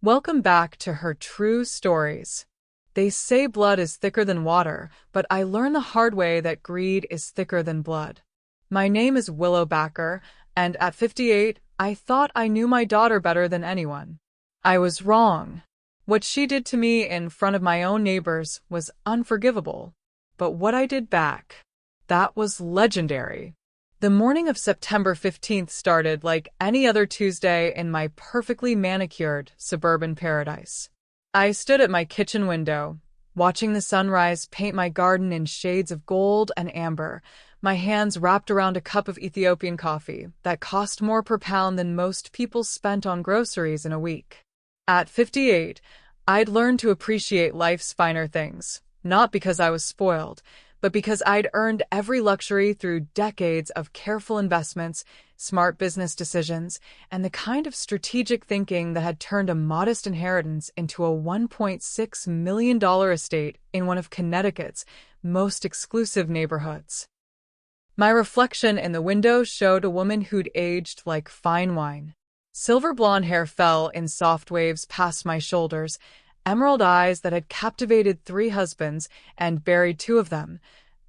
Welcome back to Her True Stories. They say blood is thicker than water, but I learned the hard way that greed is thicker than blood. My name is Willow Backer, and at 58, I thought I knew my daughter better than anyone. I was wrong. What she did to me in front of my own neighbors was unforgivable. But what I did back, that was legendary. The morning of September 15th started like any other Tuesday in my perfectly manicured suburban paradise. I stood at my kitchen window, watching the sunrise paint my garden in shades of gold and amber, my hands wrapped around a cup of Ethiopian coffee that cost more per pound than most people spent on groceries in a week. At 58, I'd learned to appreciate life's finer things, not because I was spoiled, but because I'd earned every luxury through decades of careful investments, smart business decisions, and the kind of strategic thinking that had turned a modest inheritance into a $1.6 million estate in one of Connecticut's most exclusive neighborhoods. My reflection in the window showed a woman who'd aged like fine wine. Silver blonde hair fell in soft waves past my shoulders, emerald eyes that had captivated 3 husbands and buried 2 of them,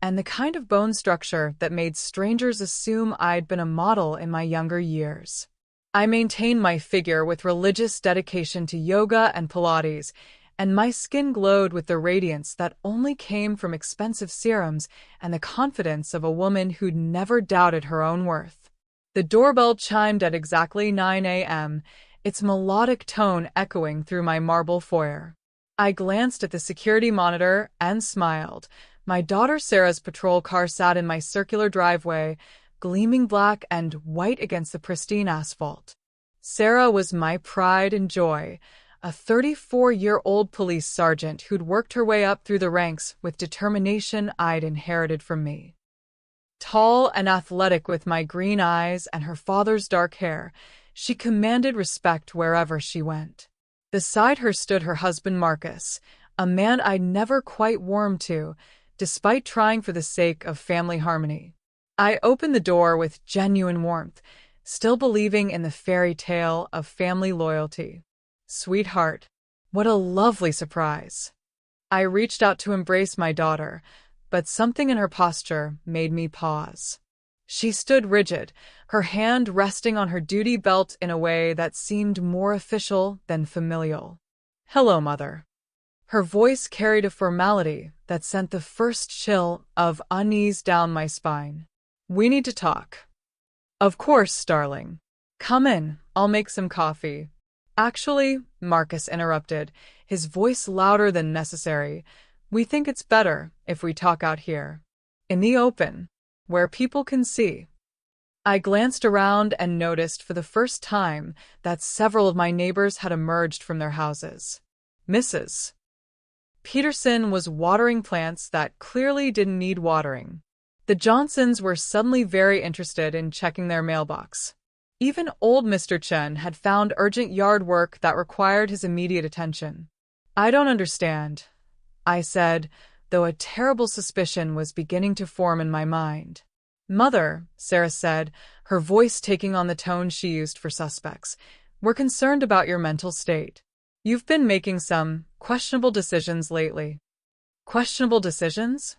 and the kind of bone structure that made strangers assume I'd been a model in my younger years. I maintained my figure with religious dedication to yoga and Pilates, and my skin glowed with the radiance that only came from expensive serums and the confidence of a woman who'd never doubted her own worth. The doorbell chimed at exactly 9 a.m., its melodic tone echoing through my marble foyer. I glanced at the security monitor and smiled. My daughter Sarah's patrol car sat in my circular driveway, gleaming black and white against the pristine asphalt. Sarah was my pride and joy, a 34-year-old police sergeant who'd worked her way up through the ranks with determination I'd inherited from me. Tall and athletic with my green eyes and her father's dark hair, she commanded respect wherever she went. Beside her stood her husband Marcus, a man I'd never quite warmed to, despite trying for the sake of family harmony. I opened the door with genuine warmth, still believing in the fairy tale of family loyalty. Sweetheart, what a lovely surprise. I reached out to embrace my daughter, but something in her posture made me pause. She stood rigid, her hand resting on her duty belt in a way that seemed more official than familial. "Hello, Mother." Her voice carried a formality that sent the first chill of unease down my spine. "We need to talk." "Of course, darling. Come in, I'll make some coffee." "Actually," Marcus interrupted, his voice louder than necessary, "we think it's better if we talk out here. In the open, where people can see." I glanced around and noticed for the first time that several of my neighbors had emerged from their houses. Mrs. Peterson was watering plants that clearly didn't need watering. The Johnsons were suddenly very interested in checking their mailbox. Even old Mr. Chen had found urgent yard work that required his immediate attention. "I don't understand," I said, though a terrible suspicion was beginning to form in my mind. "Mother," Sarah said, her voice taking on the tone she used for suspects, "we're concerned about your mental state. You've been making some questionable decisions lately." "Questionable decisions?"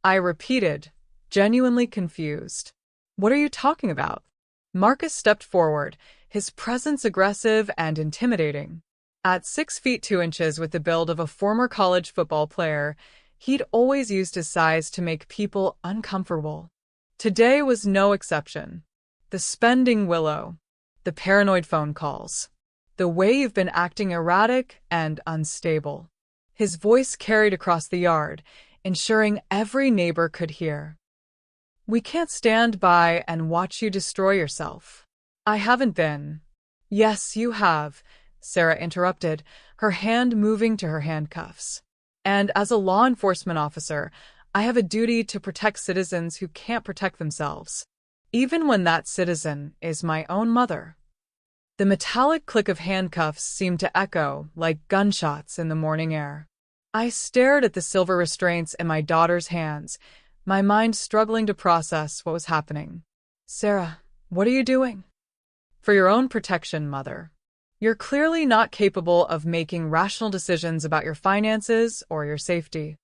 I repeated, genuinely confused. "What are you talking about?" Marcus stepped forward, his presence aggressive and intimidating. At 6 feet 2 inches with the build of a former college football player, he'd always used his size to make people uncomfortable. Today was no exception. The spending Willow, the paranoid phone calls, the way you've been acting erratic and unstable. His voice carried across the yard, ensuring every neighbor could hear. "We can't stand by and watch you destroy yourself." "I haven't been." "Yes, you have," Sarah interrupted, her hand moving to her handcuffs. "And as a law enforcement officer, I have a duty to protect citizens who can't protect themselves, even when that citizen is my own mother." The metallic click of handcuffs seemed to echo like gunshots in the morning air. I stared at the silver restraints in my daughter's hands, my mind struggling to process what was happening. "Sarah, what are you doing?" "For your own protection, Mother. You're clearly not capable of making rational decisions about your finances or your safety.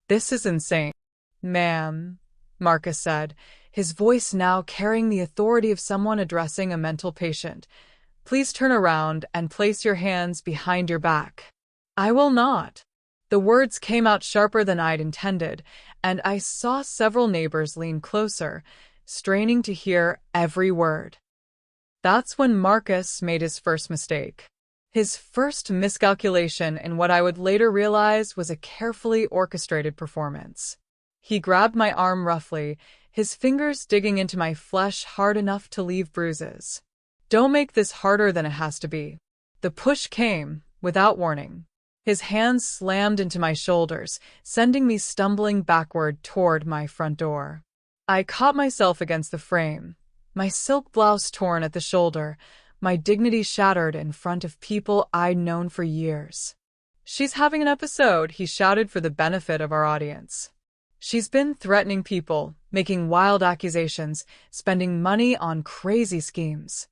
This is insane. Ma'am, Marcus said, his voice now carrying the authority of someone addressing a mental patient. Please turn around and place your hands behind your back. I will not. The words came out sharper than I'd intended, and I saw several neighbors lean closer, straining to hear every word. That's when Marcus made his first mistake. His first miscalculation in what I would later realize was a carefully orchestrated performance. He grabbed my arm roughly, his fingers digging into my flesh hard enough to leave bruises. Don't make this harder than it has to be. The push came, without warning. His hands slammed into my shoulders, sending me stumbling backward toward my front door. I caught myself against the frame, my silk blouse torn at the shoulder, my dignity shattered in front of people I'd known for years. She's having an episode, he shouted for the benefit of our audience. She's been threatening people, making wild accusations, spending money on crazy schemes.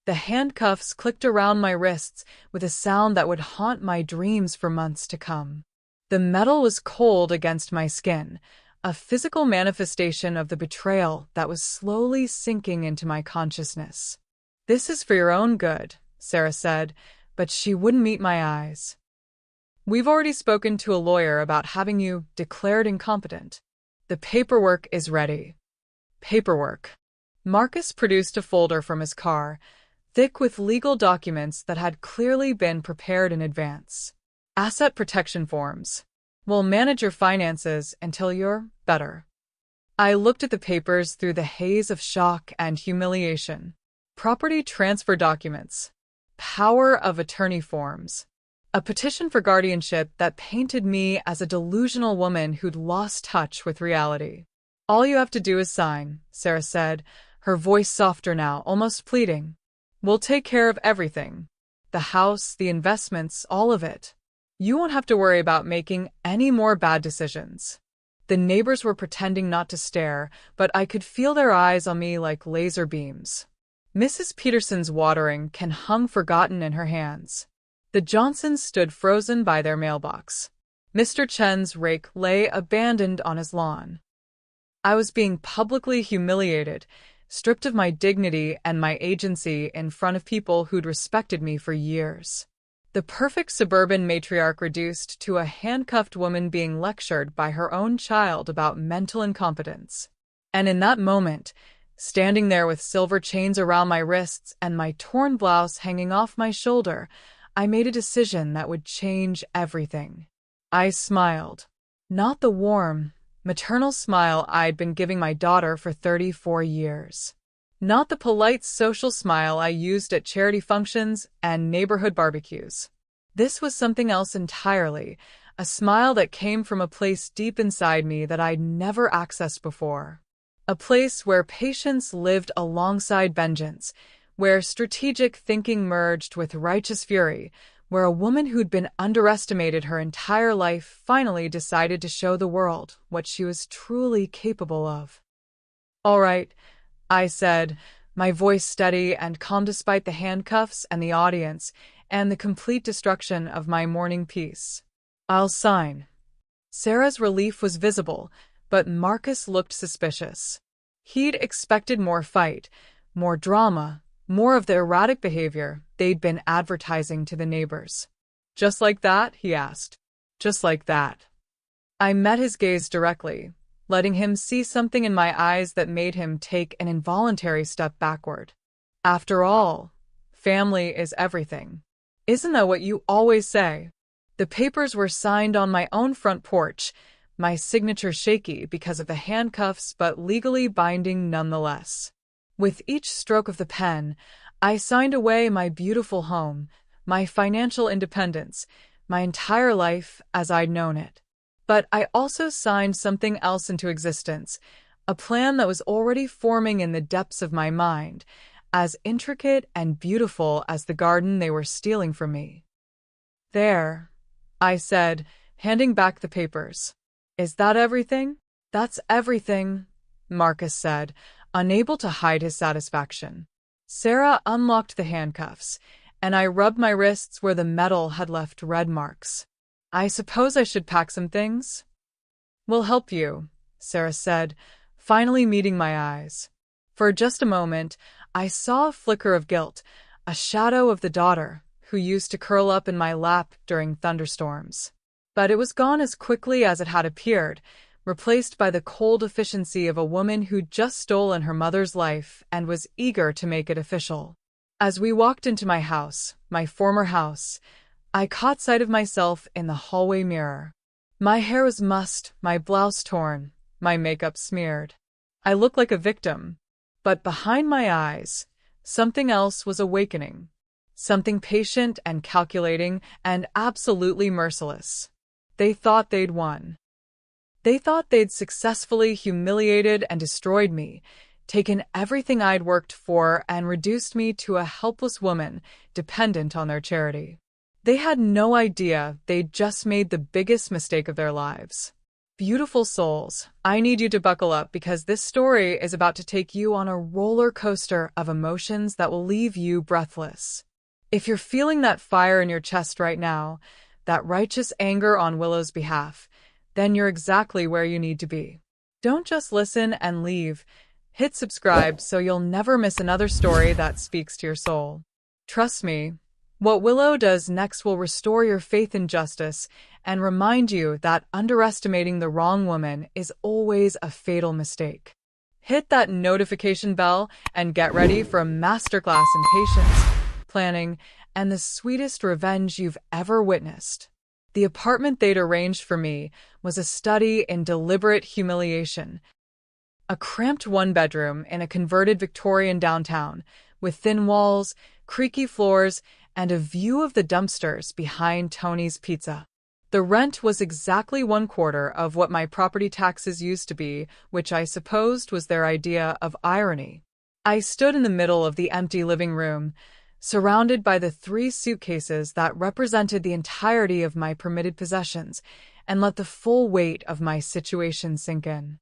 The handcuffs clicked around my wrists with a sound that would haunt my dreams for months to come. The metal was cold against my skin, a physical manifestation of the betrayal that was slowly sinking into my consciousness. This is for your own good, Sarah said, but she wouldn't meet my eyes. We've already spoken to a lawyer about having you declared incompetent. The paperwork is ready. Paperwork. Marcus produced a folder from his car, thick with legal documents that had clearly been prepared in advance. Asset protection forms. We'll manage your finances until you're better. I looked at the papers through the haze of shock and humiliation. Property transfer documents. Power of attorney forms. A petition for guardianship that painted me as a delusional woman who'd lost touch with reality. All you have to do is sign, Sarah said, her voice softer now, almost pleading. We'll take care of everything. The house, the investments, all of it. You won't have to worry about making any more bad decisions. The neighbors were pretending not to stare, but I could feel their eyes on me like laser beams. Mrs. Peterson's watering can hung forgotten in her hands. The Johnsons stood frozen by their mailbox. Mr. Chen's rake lay abandoned on his lawn. I was being publicly humiliated, stripped of my dignity and my agency in front of people who'd respected me for years. The perfect suburban matriarch reduced to a handcuffed woman being lectured by her own child about mental incompetence. And in that moment, standing there with silver chains around my wrists and my torn blouse hanging off my shoulder, I made a decision that would change everything. I smiled. Not the warm, maternal smile I'd been giving my daughter for 34 years. Not the polite social smile I used at charity functions and neighborhood barbecues. This was something else entirely, a smile that came from a place deep inside me that I'd never accessed before. A place where patience lived alongside vengeance, where strategic thinking merged with righteous fury, where a woman who'd been underestimated her entire life finally decided to show the world what she was truly capable of. All right, I said, my voice steady and calm despite the handcuffs and the audience and the complete destruction of my morning peace. I'll sign. Sarah's relief was visible, but Marcus looked suspicious. He'd expected more fight, more drama, more of the erratic behavior they'd been advertising to the neighbors. Just like that? He asked. Just like that. I met his gaze directly, letting him see something in my eyes that made him take an involuntary step backward. After all, family is everything. Isn't that what you always say? The papers were signed on my own front porch, my signature shaky because of the handcuffs but legally binding nonetheless. With each stroke of the pen, I signed away my beautiful home, my financial independence, my entire life as I'd known it. But I also signed something else into existence, a plan that was already forming in the depths of my mind, as intricate and beautiful as the garden they were stealing from me. There, I said, handing back the papers. Is that everything? That's everything, Marcus said, unable to hide his satisfaction. Sarah unlocked the handcuffs, and I rubbed my wrists where the metal had left red marks. "I suppose I should pack some things?" "We'll help you," Sarah said, finally meeting my eyes. For just a moment, I saw a flicker of guilt, a shadow of the daughter who used to curl up in my lap during thunderstorms. But it was gone as quickly as it had appeared, replaced by the cold efficiency of a woman who'd just stolen her mother's life and was eager to make it official. As we walked into my house, my former house, I caught sight of myself in the hallway mirror. My hair was mussed, my blouse torn, my makeup smeared. I looked like a victim. But behind my eyes, something else was awakening. Something patient and calculating and absolutely merciless. They thought they'd won. They thought they'd successfully humiliated and destroyed me, taken everything I'd worked for and reduced me to a helpless woman dependent on their charity. They had no idea they'd just made the biggest mistake of their lives. Beautiful souls, I need you to buckle up because this story is about to take you on a roller coaster of emotions that will leave you breathless. If you're feeling that fire in your chest right now, that righteous anger on Willow's behalf, then you're exactly where you need to be. Don't just listen and leave. Hit subscribe so you'll never miss another story that speaks to your soul. Trust me, what Willow does next will restore your faith in justice and remind you that underestimating the wrong woman is always a fatal mistake. Hit that notification bell and get ready for a masterclass in patience, planning, and the sweetest revenge you've ever witnessed. The apartment they'd arranged for me was a study in deliberate humiliation. A cramped one-bedroom in a converted Victorian downtown, with thin walls, creaky floors, and a view of the dumpsters behind Tony's Pizza. The rent was exactly 1/4 of what my property taxes used to be, which I supposed was their idea of irony. I stood in the middle of the empty living room, surrounded by the 3 suitcases that represented the entirety of my permitted possessions, and let the full weight of my situation sink in.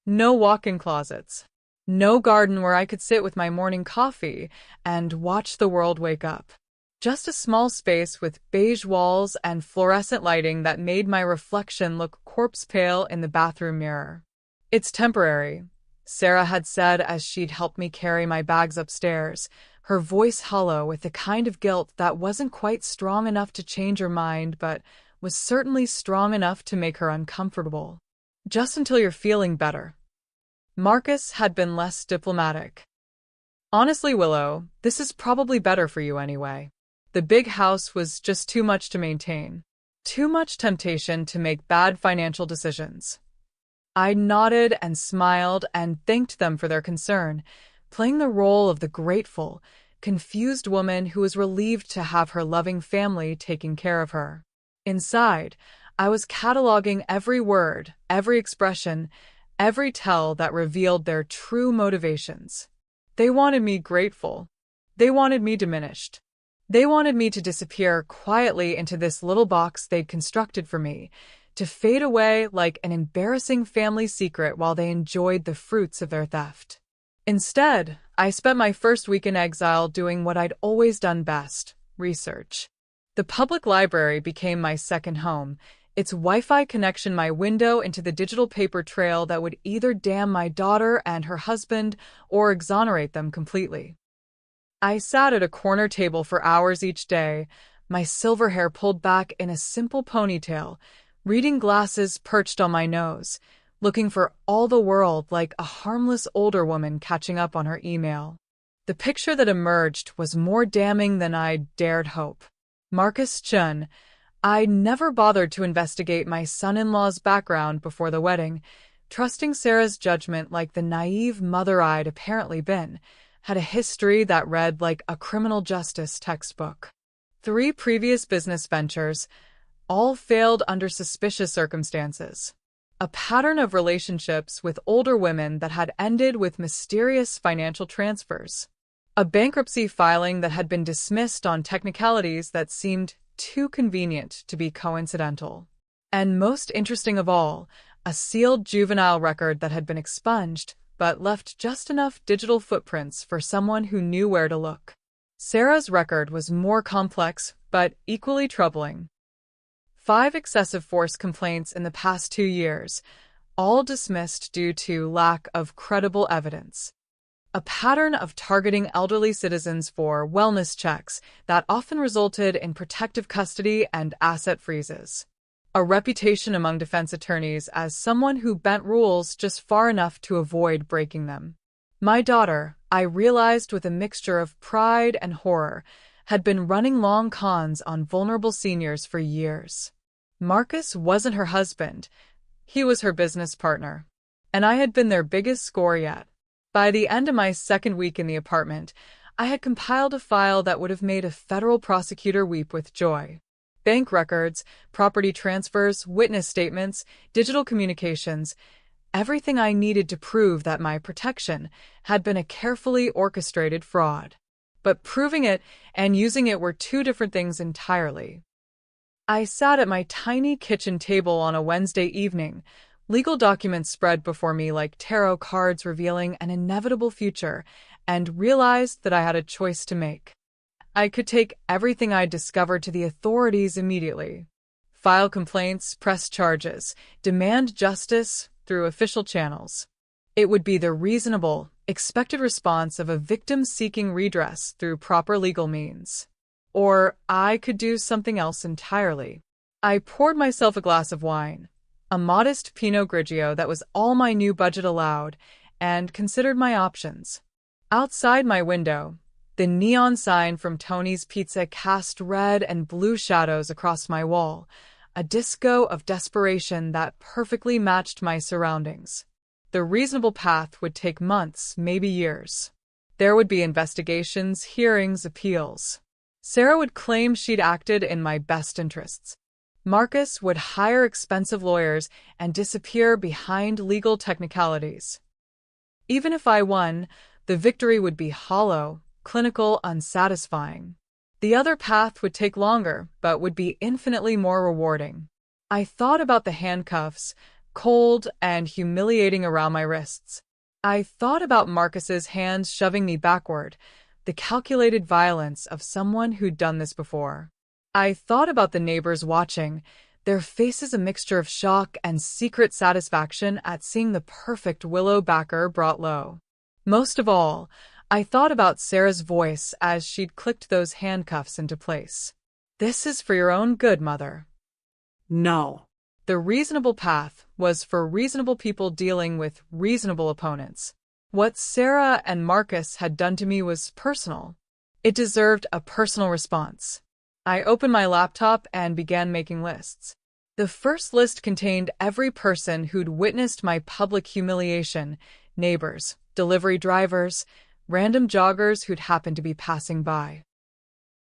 No walk-in closets. No garden where I could sit with my morning coffee and watch the world wake up. Just a small space with beige walls and fluorescent lighting that made my reflection look corpse-pale in the bathroom mirror. "It's temporary," Sarah had said as she'd helped me carry my bags upstairs, her voice hollow with the kind of guilt that wasn't quite strong enough to change her mind but was certainly strong enough to make her uncomfortable. "Just until you're feeling better." Marcus had been less diplomatic. "Honestly, Willow, this is probably better for you anyway. The big house was just too much to maintain. Too much temptation to make bad financial decisions." I nodded and smiled and thanked them for their concern, playing the role of the grateful, confused woman who was relieved to have her loving family taking care of her. Inside, I was cataloging every word, every expression, every tell that revealed their true motivations. They wanted me grateful. They wanted me diminished. They wanted me to disappear quietly into this little box they'd constructed for me, to fade away like an embarrassing family secret while they enjoyed the fruits of their theft. Instead, I spent my first week in exile doing what I'd always done best: research. The public library became my second home, its Wi-Fi connection my window into the digital paper trail that would either damn my daughter and her husband or exonerate them completely. I sat at a corner table for hours each day, my silver hair pulled back in a simple ponytail, reading glasses perched on my nose, looking for all the world like a harmless older woman catching up on her email. The picture that emerged was more damning than I'd dared hope. Marcus Chun. I'd never bothered to investigate my son-in-law's background before the wedding, trusting Sarah's judgment like the naive mother I'd apparently been, had a history that read like a criminal justice textbook. 3 previous business ventures, all failed under suspicious circumstances. A pattern of relationships with older women that had ended with mysterious financial transfers. A bankruptcy filing that had been dismissed on technicalities that seemed too convenient to be coincidental. And most interesting of all, a sealed juvenile record that had been expunged, but left just enough digital footprints for someone who knew where to look. Sarah's record was more complex, but equally troubling. 5 excessive force complaints in the past 2 years, all dismissed due to lack of credible evidence. A pattern of targeting elderly citizens for wellness checks that often resulted in protective custody and asset freezes. A reputation among defense attorneys as someone who bent rules just far enough to avoid breaking them. My daughter, I realized with a mixture of pride and horror, had been running long cons on vulnerable seniors for years. Marcus wasn't her husband. He was her business partner. And I had been their biggest score yet. By the end of my second week in the apartment, I had compiled a file that would have made a federal prosecutor weep with joy. Bank records, property transfers, witness statements, digital communications, everything I needed to prove that my protection had been a carefully orchestrated fraud. But proving it and using it were two different things entirely. I sat at my tiny kitchen table on a Wednesday evening, legal documents spread before me like tarot cards revealing an inevitable future, and realized that I had a choice to make. I could take everything I'd discovered to the authorities immediately. File complaints, press charges, demand justice through official channels. It would be the reasonable, expected response of a victim seeking redress through proper legal means. Or I could do something else entirely. I poured myself a glass of wine, a modest Pinot Grigio that was all my new budget allowed, and considered my options. Outside my window, the neon sign from Tony's Pizza cast red and blue shadows across my wall, a disco of desperation that perfectly matched my surroundings. The reasonable path would take months, maybe years. There would be investigations, hearings, appeals. Sarah would claim she'd acted in my best interests. Marcus would hire expensive lawyers and disappear behind legal technicalities. Even if I won, the victory would be hollow, clinical, unsatisfying. The other path would take longer, but would be infinitely more rewarding. I thought about the handcuffs, cold and humiliating around my wrists. I thought about Marcus's hands shoving me backward, the calculated violence of someone who'd done this before. I thought about the neighbors watching, their faces a mixture of shock and secret satisfaction at seeing the perfect Willow backer brought low. Most of all, I thought about Sarah's voice as she'd clicked those handcuffs into place. "This is for your own good, Mother." No. The reasonable path was for reasonable people dealing with reasonable opponents. What Sarah and Marcus had done to me was personal. It deserved a personal response. I opened my laptop and began making lists. The first list contained every person who'd witnessed my public humiliation: neighbors, delivery drivers, random joggers who'd happened to be passing by.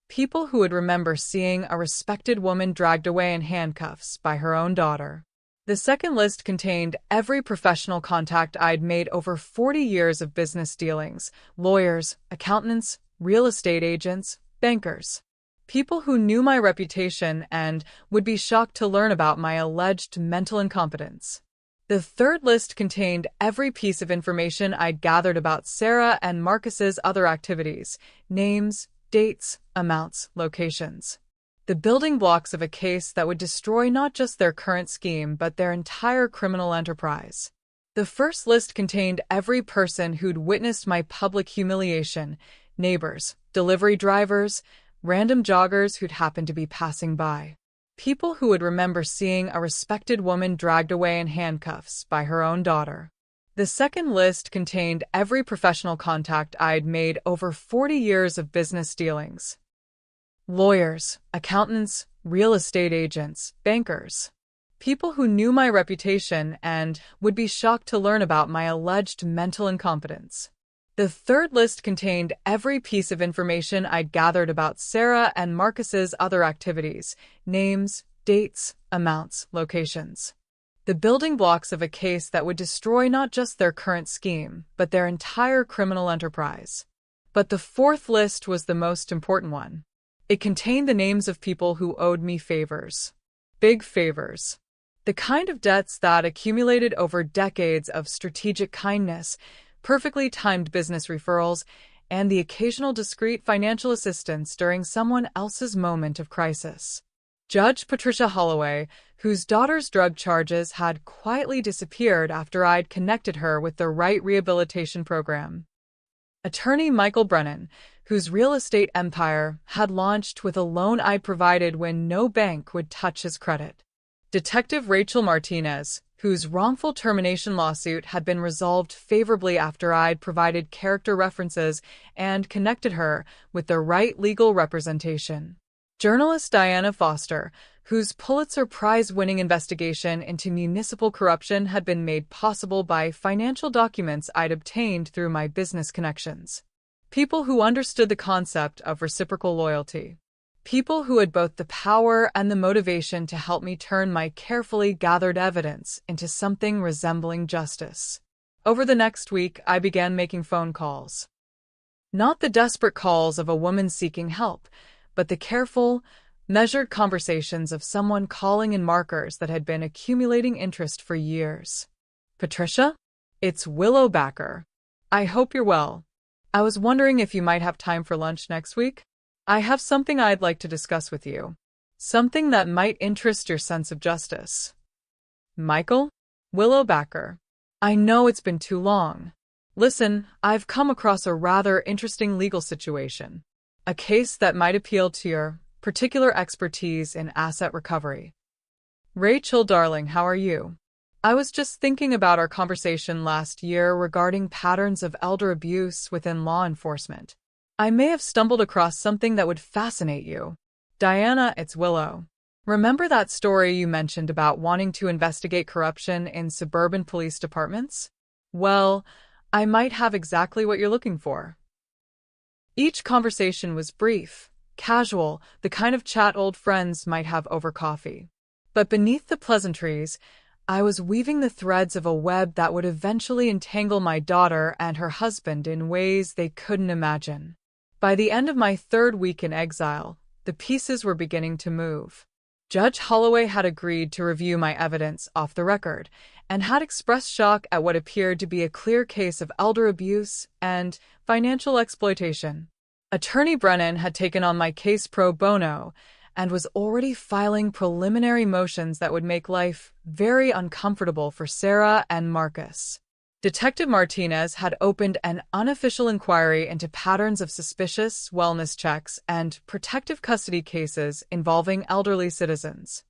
People who would remember seeing a respected woman dragged away in handcuffs by her own daughter. The second list contained every professional contact I'd made over 40 years of business dealings: lawyers, accountants, real estate agents, bankers. People who knew my reputation and would be shocked to learn about my alleged mental incompetence. The third list contained every piece of information I'd gathered about Sarah and Marcus's other activities: names, dates, amounts, locations. The building blocks of a case that would destroy not just their current scheme but their entire criminal enterprise. The first list contained every person who'd witnessed my public humiliation: neighbors, delivery drivers, random joggers who'd happened to be passing by. People who would remember seeing a respected woman dragged away in handcuffs by her own daughter. The second list contained every professional contact I'd made over 40 years of business dealings: lawyers, accountants, real estate agents, bankers. People who knew my reputation and would be shocked to learn about my alleged mental incompetence. The third list contained every piece of information I'd gathered about Sarah and Marcus's other activities: names, dates, amounts, locations. The building blocks of a case that would destroy not just their current scheme, but their entire criminal enterprise. But the fourth list was the most important one. It contained the names of people who owed me favors. Big favors. The kind of debts that accumulated over decades of strategic kindness, perfectly timed business referrals, and the occasional discreet financial assistance during someone else's moment of crisis. Judge Patricia Holloway, whose daughter's drug charges had quietly disappeared after I'd connected her with the right rehabilitation program. Attorney Michael Brennan, whose real estate empire had launched with a loan I provided when no bank would touch his credit. Detective Rachel Martinez, whose wrongful termination lawsuit had been resolved favorably after I'd provided character references and connected her with the right legal representation. Journalist Diana Foster, whose Pulitzer Prize-winning investigation into municipal corruption had been made possible by financial documents I'd obtained through my business connections. People who understood the concept of reciprocal loyalty. People who had both the power and the motivation to help me turn my carefully gathered evidence into something resembling justice. Over the next week, I began making phone calls. Not the desperate calls of a woman seeking help, but the careful, measured conversations of someone calling in markers that had been accumulating interest for years. Patricia? It's Willow Backer. I hope you're well. I was wondering if you might have time for lunch next week. I have something I'd like to discuss with you. Something that might interest your sense of justice. Michael? Willow Backer. I know it's been too long. Listen, I've come across a rather interesting legal situation. A case that might appeal to your particular expertise in asset recovery. Rachel, darling, how are you? I was just thinking about our conversation last year regarding patterns of elder abuse within law enforcement. I may have stumbled across something that would fascinate you. Diana, it's Willow. Remember that story you mentioned about wanting to investigate corruption in suburban police departments? Well, I might have exactly what you're looking for. Each conversation was brief, casual, the kind of chat old friends might have over coffee. But beneath the pleasantries, I was weaving the threads of a web that would eventually entangle my daughter and her husband in ways they couldn't imagine. By the end of my third week in exile, the pieces were beginning to move. Judge Holloway had agreed to review my evidence off the record and had expressed shock at what appeared to be a clear case of elder abuse and financial exploitation. Attorney Brennan had taken on my case pro bono and was already filing preliminary motions that would make life very uncomfortable for Sarah and Marcus. Detective Martinez had opened an unofficial inquiry into patterns of suspicious wellness checks and protective custody cases involving elderly citizens.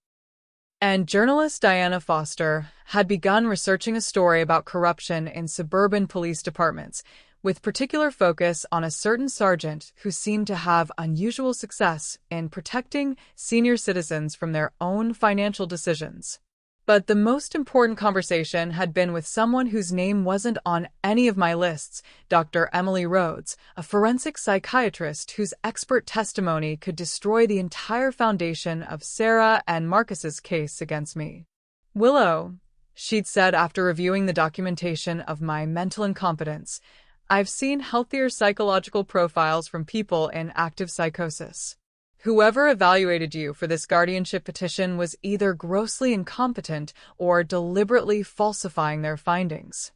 And journalist Diana Foster had begun researching a story about corruption in suburban police departments, with particular focus on a certain sergeant who seemed to have unusual success in protecting senior citizens from their own financial decisions. But the most important conversation had been with someone whose name wasn't on any of my lists, Dr. Emily Rhodes, a forensic psychiatrist whose expert testimony could destroy the entire foundation of Sarah and Marcus's case against me. Willow, she'd said after reviewing the documentation of my mental incompetence, I've seen healthier psychological profiles from people in active psychosis. Whoever evaluated you for this guardianship petition was either grossly incompetent or deliberately falsifying their findings.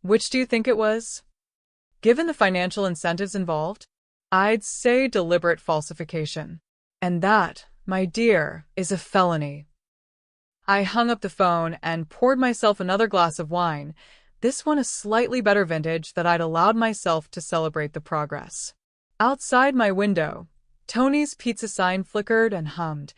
Which do you think it was? Given the financial incentives involved, I'd say deliberate falsification. And that, my dear, is a felony. I hung up the phone and poured myself another glass of wine, this one a slightly better vintage that I'd allowed myself to celebrate the progress. Outside my window, Tony's pizza sign flickered and hummed,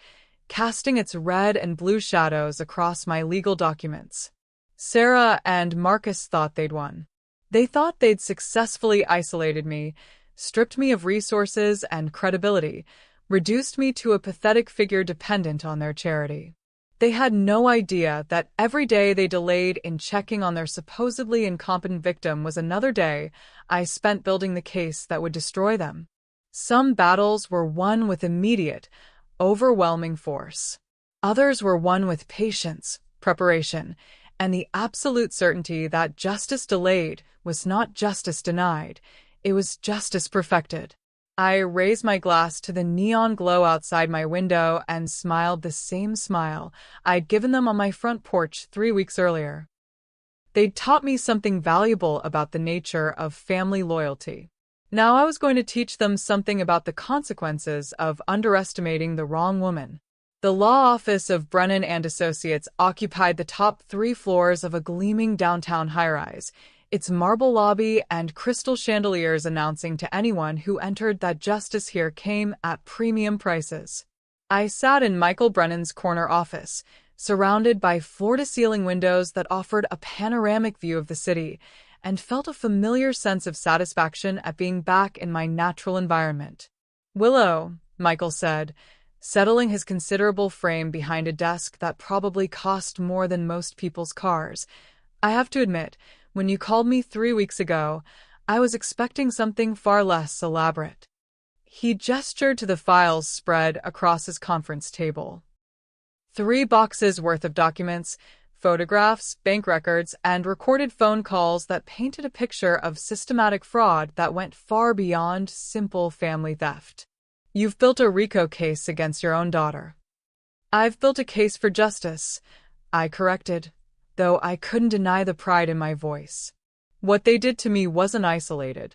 casting its red and blue shadows across my legal documents. Sarah and Marcus thought they'd won. They thought they'd successfully isolated me, stripped me of resources and credibility, reduced me to a pathetic figure dependent on their charity. They had no idea that every day they delayed in checking on their supposedly incompetent victim was another day I spent building the case that would destroy them. Some battles were won with immediate, overwhelming force. Others were won with patience, preparation, and the absolute certainty that justice delayed was not justice denied, it was justice perfected. I raised my glass to the neon glow outside my window and smiled the same smile I'd given them on my front porch 3 weeks earlier. They'd taught me something valuable about the nature of family loyalty. Now I was going to teach them something about the consequences of underestimating the wrong woman. The law office of Brennan and Associates occupied the top 3 floors of a gleaming downtown high-rise, its marble lobby and crystal chandeliers announcing to anyone who entered that justice here came at premium prices. I sat in Michael Brennan's corner office, surrounded by floor-to-ceiling windows that offered a panoramic view of the city, and felt a familiar sense of satisfaction at being back in my natural environment. "Willow," Michael said, settling his considerable frame behind a desk that probably cost more than most people's cars. "I have to admit, when you called me 3 weeks ago, I was expecting something far less elaborate." He gestured to the files spread across his conference table. 3 boxes worth of documents, photographs, bank records, and recorded phone calls that painted a picture of systematic fraud that went far beyond simple family theft. "You've built a RICO case against your own daughter." "I've built a case for justice," I corrected, though I couldn't deny the pride in my voice. What they did to me wasn't isolated.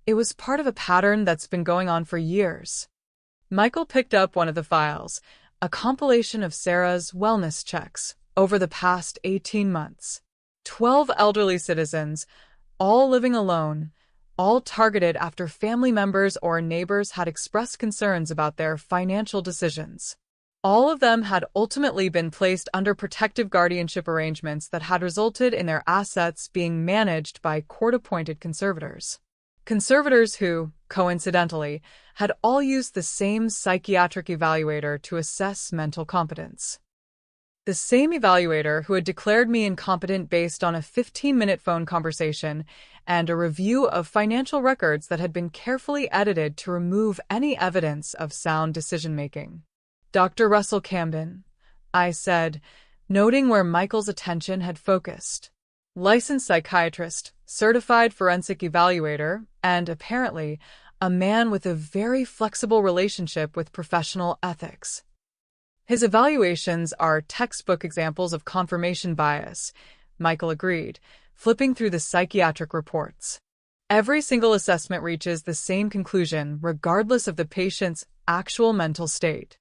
It was part of a pattern that's been going on for years. Michael picked up one of the files, a compilation of Sarah's wellness checks over the past 18 months. 12 elderly citizens, all living alone, all targeted after family members or neighbors had expressed concerns about their financial decisions. All of them had ultimately been placed under protective guardianship arrangements that had resulted in their assets being managed by court-appointed conservators. Conservators who, coincidentally, had all used the same psychiatric evaluator to assess mental competence. The same evaluator who had declared me incompetent based on a 15-minute phone conversation and a review of financial records that had been carefully edited to remove any evidence of sound decision-making. "Dr. Russell Camden," I said, noting where Michael's attention had focused. "Licensed psychiatrist, certified forensic evaluator, and apparently a man with a very flexible relationship with professional ethics." "His evaluations are textbook examples of confirmation bias," Michael agreed, flipping through the psychiatric reports. "Every single assessment reaches the same conclusion regardless of the patient's actual mental state.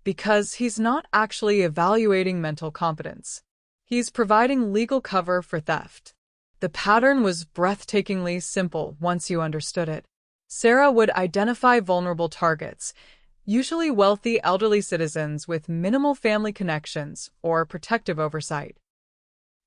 Because he's not actually evaluating mental competence. He's providing legal cover for theft." The pattern was breathtakingly simple once you understood it. Sarah would identify vulnerable targets, usually wealthy elderly citizens with minimal family connections or protective oversight.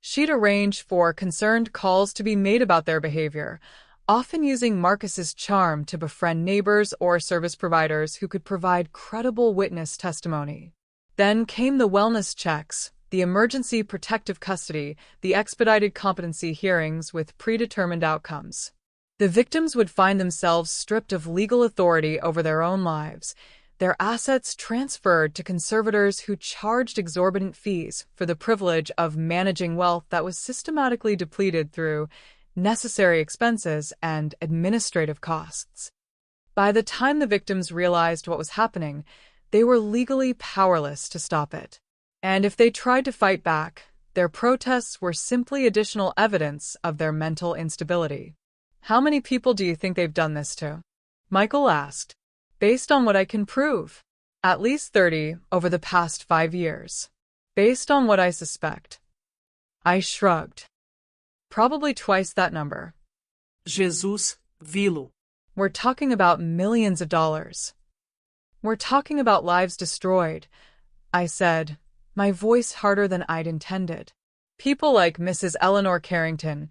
She'd arrange for concerned calls to be made about their behavior, often using Marcus's charm to befriend neighbors or service providers who could provide credible witness testimony. Then came the wellness checks, the emergency protective custody, the expedited competency hearings with predetermined outcomes. The victims would find themselves stripped of legal authority over their own lives, their assets transferred to conservators who charged exorbitant fees for the privilege of managing wealth that was systematically depleted through necessary expenses and administrative costs. By the time the victims realized what was happening, they were legally powerless to stop it. And if they tried to fight back, their protests were simply additional evidence of their mental instability. "How many people do you think they've done this to?" Michael asked. "Based on what I can prove, at least 30 over the past 5 years. Based on what I suspect." I shrugged. "Probably twice that number." Jesus, vi-lo. "We're talking about millions of dollars. We're talking about lives destroyed," I said, my voice harder than I'd intended. "People like Mrs. Eleanor Carrington,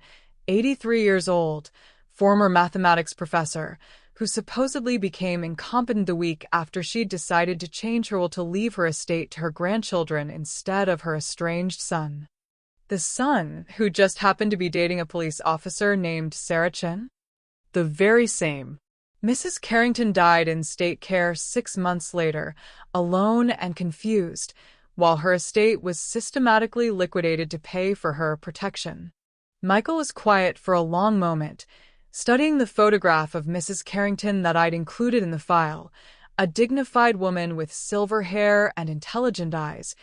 83 years old, former mathematics professor, who supposedly became incompetent the week after she'd decided to change her will to leave her estate to her grandchildren instead of her estranged son. The son, who just happened to be dating a police officer named Sarah Chen? The very same. Mrs. Carrington died in state care 6 months later, alone and confused, while her estate was systematically liquidated to pay for her protection." Michael was quiet for a long moment, studying the photograph of Mrs. Carrington that I'd included in the file, a dignified woman with silver hair and intelligent eyes,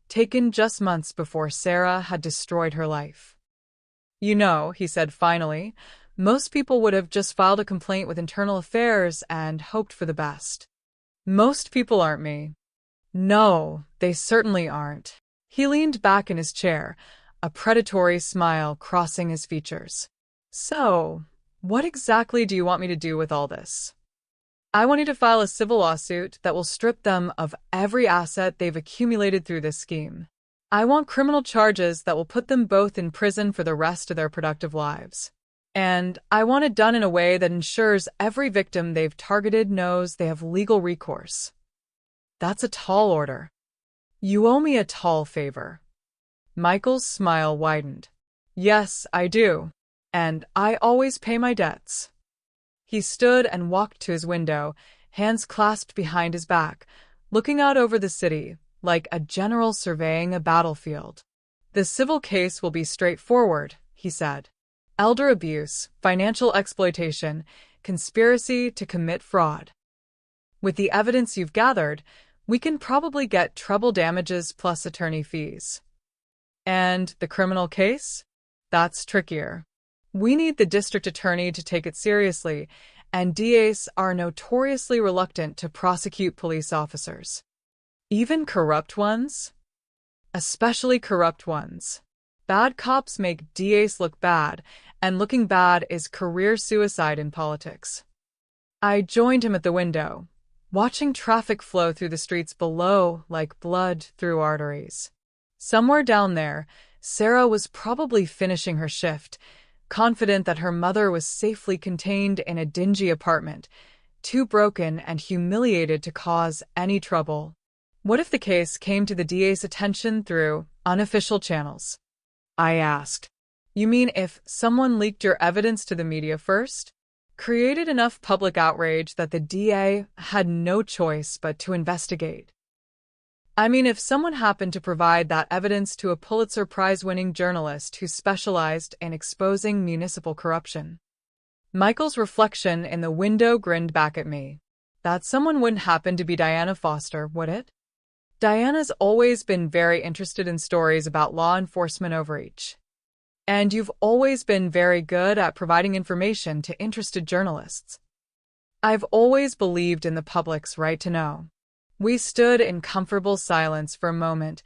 taken just months before Sarah had destroyed her life. "You know," he said finally, Most people would have just filed a complaint with internal affairs and hoped for the best. Most people aren't me. No, they certainly aren't. He leaned back in his chair, a predatory smile crossing his features. So, what exactly do you want me to do with all this? I want you to file a civil lawsuit that will strip them of every asset they've accumulated through this scheme. I want criminal charges that will put them both in prison for the rest of their productive lives. And I want it done in a way that ensures every victim they've targeted knows they have legal recourse. That's a tall order. You owe me a tall favor. Michael's smile widened. Yes, I do. And I always pay my debts. He stood and walked to his window, hands clasped behind his back, looking out over the city, like a general surveying a battlefield. The civil case will be straightforward, he said. Elder abuse, financial exploitation, conspiracy to commit fraud. With the evidence you've gathered, we can probably get treble damages plus attorney fees. And the criminal case? That's trickier. We need the district attorney to take it seriously, and DAs are notoriously reluctant to prosecute police officers. Even corrupt ones? Especially corrupt ones. Bad cops make DAs look bad, and looking bad is career suicide in politics. I joined him at the window, watching traffic flow through the streets below like blood through arteries. Somewhere down there, Sarah was probably finishing her shift, confident that her mother was safely contained in a dingy apartment, too broken and humiliated to cause any trouble. What if the case came to the DA's attention through unofficial channels? I asked. You mean if someone leaked your evidence to the media first? Created enough public outrage that the DA had no choice but to investigate? I mean, if someone happened to provide that evidence to a Pulitzer Prize-winning journalist who specialized in exposing municipal corruption. Michael's reflection in the window grinned back at me. That someone wouldn't happen to be Diana Foster, would it? Diana's always been very interested in stories about law enforcement overreach. And you've always been very good at providing information to interested journalists. I've always believed in the public's right to know. We stood in comfortable silence for a moment,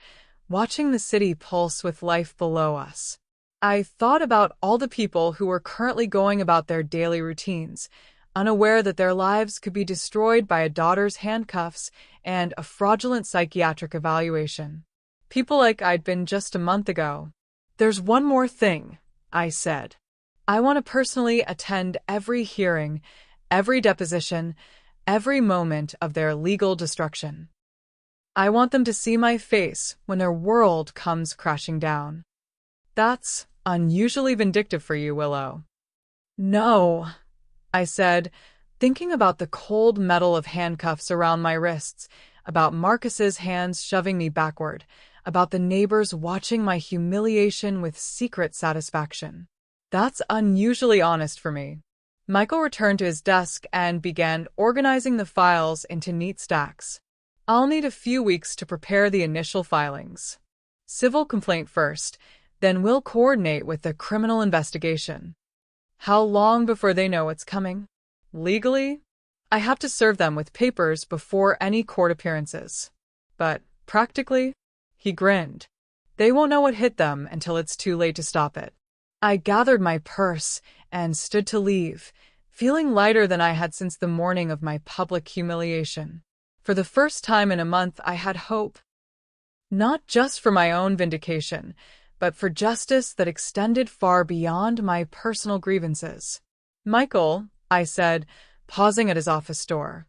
watching the city pulse with life below us. I thought about all the people who were currently going about their daily routines, unaware that their lives could be destroyed by a daughter's handcuffs and a fraudulent psychiatric evaluation. People like I'd been just a month ago. There's one more thing, I said. I want to personally attend every hearing, every deposition, every moment of their legal destruction. I want them to see my face when their world comes crashing down. That's unusually vindictive for you, Willow. No, I said, thinking about the cold metal of handcuffs around my wrists, about Marcus's hands shoving me backward, about the neighbors watching my humiliation with secret satisfaction. That's unusually honest for me. Michael returned to his desk and began organizing the files into neat stacks. I'll need a few weeks to prepare the initial filings. Civil complaint first, then we'll coordinate with the criminal investigation. How long before they know what's coming? Legally, I have to serve them with papers before any court appearances. But practically, he grinned. They won't know what hit them until it's too late to stop it. I gathered my purse and stood to leave, feeling lighter than I had since the morning of my public humiliation. For the first time in a month, I had hope. Not just for my own vindication, but for justice that extended far beyond my personal grievances. Michael, I said, pausing at his office door,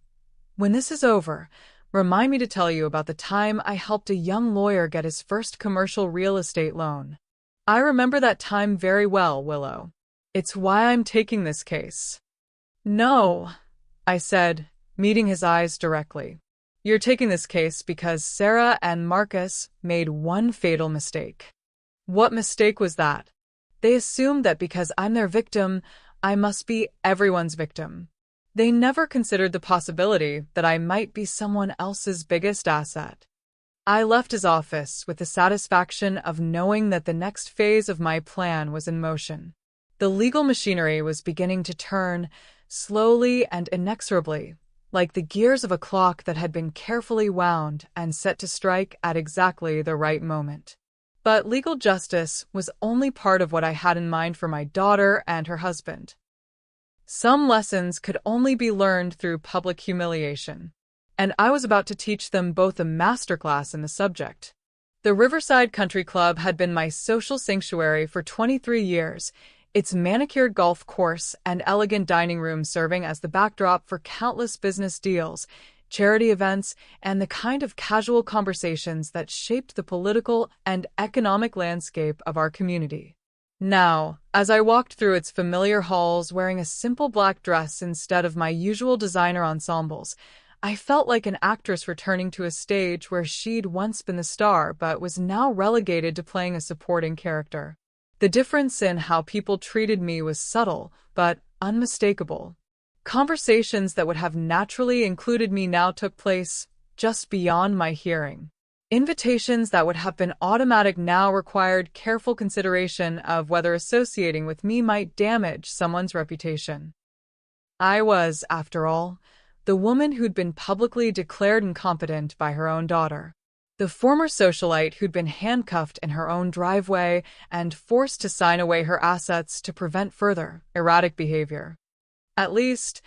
when this is over, remind me to tell you about the time I helped a young lawyer get his first commercial real estate loan. I remember that time very well, Willow. It's why I'm taking this case. No, I said, meeting his eyes directly. You're taking this case because Sarah and Marcus made one fatal mistake. What mistake was that? They assumed that because I'm their victim, I must be everyone's victim. They never considered the possibility that I might be someone else's biggest asset. I left his office with the satisfaction of knowing that the next phase of my plan was in motion. The legal machinery was beginning to turn, slowly and inexorably, like the gears of a clock that had been carefully wound and set to strike at exactly the right moment. But legal justice was only part of what I had in mind for my daughter and her husband. Some lessons could only be learned through public humiliation, and I was about to teach them both a masterclass in the subject. The Riverside Country Club had been my social sanctuary for 23 years, its manicured golf course and elegant dining room serving as the backdrop for countless business deals, charity events, and the kind of casual conversations that shaped the political and economic landscape of our community. Now, as I walked through its familiar halls wearing a simple black dress instead of my usual designer ensembles, I felt like an actress returning to a stage where she'd once been the star but was now relegated to playing a supporting character. The difference in how people treated me was subtle, but unmistakable. Conversations that would have naturally included me now took place just beyond my hearing. Invitations that would have been automatic now required careful consideration of whether associating with me might damage someone's reputation. I was, after all, the woman who'd been publicly declared incompetent by her own daughter. The former socialite who'd been handcuffed in her own driveway and forced to sign away her assets to prevent further erratic behavior. At least,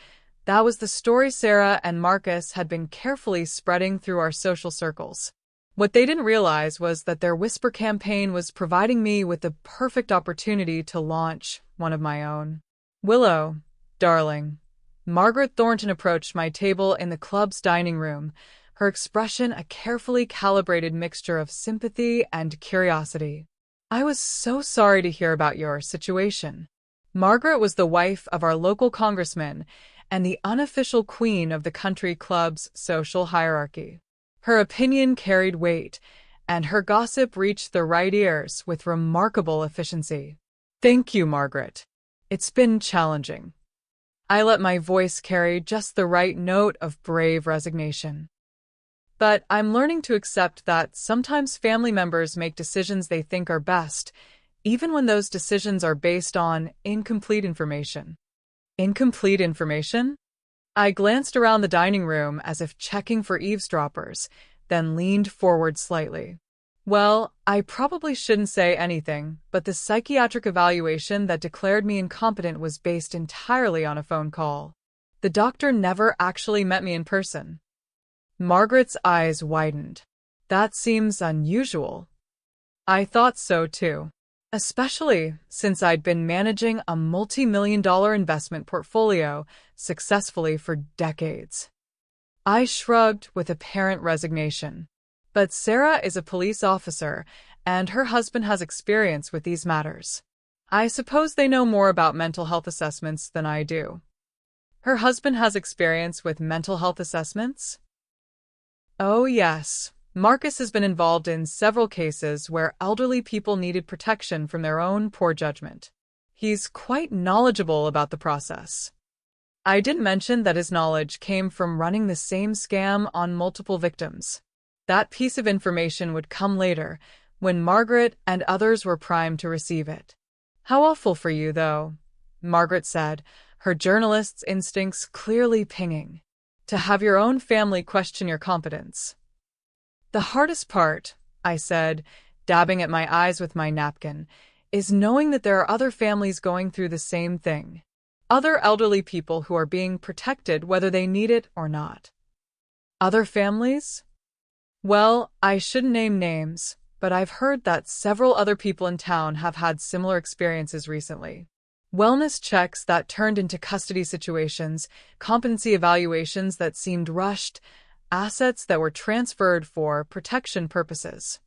that was the story Sarah and Marcus had been carefully spreading through our social circles. What they didn't realize was that their whisper campaign was providing me with the perfect opportunity to launch one of my own. Willow, darling. Margaret Thornton approached my table in the club's dining room, her expression a carefully calibrated mixture of sympathy and curiosity. I was so sorry to hear about your situation. Margaret was the wife of our local congressman and the unofficial queen of the country club's social hierarchy. Her opinion carried weight, and her gossip reached the right ears with remarkable efficiency. Thank you, Margaret. It's been challenging. I let my voice carry just the right note of brave resignation. But I'm learning to accept that sometimes family members make decisions they think are best, even when those decisions are based on incomplete information. Incomplete information? I glanced around the dining room as if checking for eavesdroppers, then leaned forward slightly. Well, I probably shouldn't say anything, but the psychiatric evaluation that declared me incompetent was based entirely on a phone call. The doctor never actually met me in person. Margaret's eyes widened. That seems unusual. I thought so too. Especially since I'd been managing a multi-million-dollar investment portfolio successfully for decades. I shrugged with apparent resignation. But Sarah is a police officer, and her husband has experience with these matters. I suppose they know more about mental health assessments than I do. Her husband has experience with mental health assessments? Oh, yes. Marcus has been involved in several cases where elderly people needed protection from their own poor judgment. He's quite knowledgeable about the process. I didn't mention that his knowledge came from running the same scam on multiple victims. That piece of information would come later, when Margaret and others were primed to receive it. How awful for you, though, Margaret said, her journalist's instincts clearly pinging. To have your own family question your competence. The hardest part, I said, dabbing at my eyes with my napkin, is knowing that there are other families going through the same thing. Other elderly people who are being protected whether they need it or not. Other families? Well, I shouldn't name names, but I've heard that several other people in town have had similar experiences recently. Wellness checks that turned into custody situations, competency evaluations that seemed rushed, assets that were transferred for protection purposes.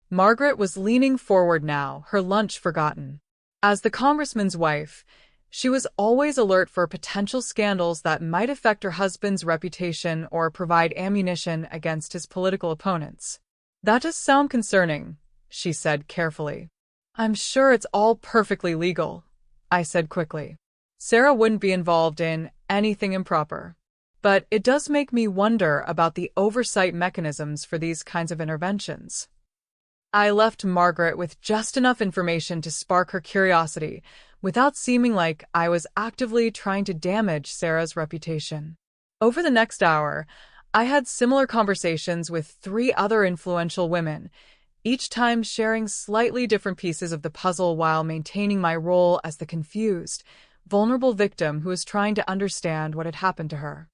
Margaret was leaning forward now, her lunch forgotten. As the congressman's wife, she was always alert for potential scandals that might affect her husband's reputation or provide ammunition against his political opponents. That does sound concerning, she said carefully. I'm sure it's all perfectly legal, I said quickly. Sarah wouldn't be involved in anything improper. But it does make me wonder about the oversight mechanisms for these kinds of interventions. I left Margaret with just enough information to spark her curiosity, without seeming like I was actively trying to damage Sarah's reputation. Over the next hour, I had similar conversations with 3 other influential women, each time sharing slightly different pieces of the puzzle while maintaining my role as the confused, vulnerable victim who was trying to understand what had happened to her.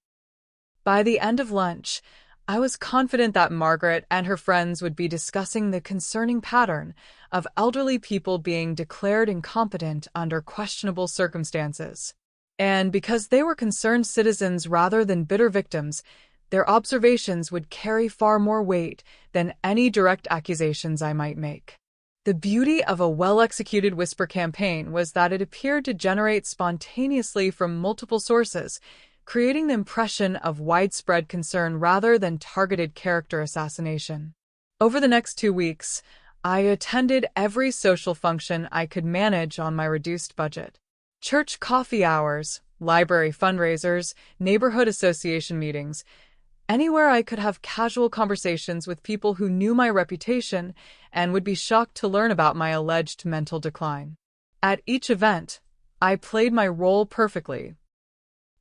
By the end of lunch, I was confident that Margaret and her friends would be discussing the concerning pattern of elderly people being declared incompetent under questionable circumstances. And because they were concerned citizens rather than bitter victims, their observations would carry far more weight than any direct accusations I might make. The beauty of a well-executed whisper campaign was that it appeared to generate spontaneously from multiple sources, creating the impression of widespread concern rather than targeted character assassination. Over the next 2 weeks, I attended every social function I could manage on my reduced budget. Church coffee hours, library fundraisers, neighborhood association meetings, anywhere I could have casual conversations with people who knew my reputation and would be shocked to learn about my alleged mental decline. At each event, I played my role perfectly.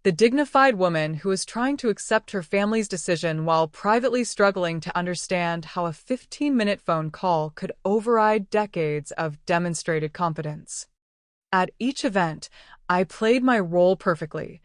The dignified woman who was trying to accept her family's decision while privately struggling to understand how a 15-minute phone call could override decades of demonstrated competence. At each event, I played my role perfectly.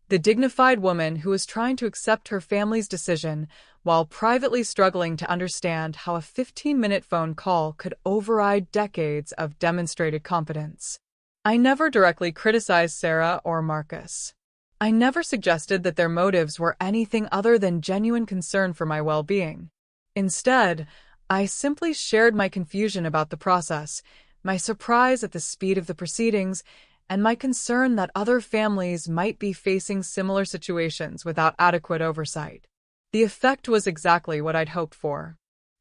The dignified woman who was trying to accept her family's decision while privately struggling to understand how a 15-minute phone call could override decades of demonstrated competence. I never directly criticized Sarah or Marcus. I never suggested that their motives were anything other than genuine concern for my well-being. Instead, I simply shared my confusion about the process, my surprise at the speed of the proceedings, and my concern that other families might be facing similar situations without adequate oversight. The effect was exactly what I'd hoped for.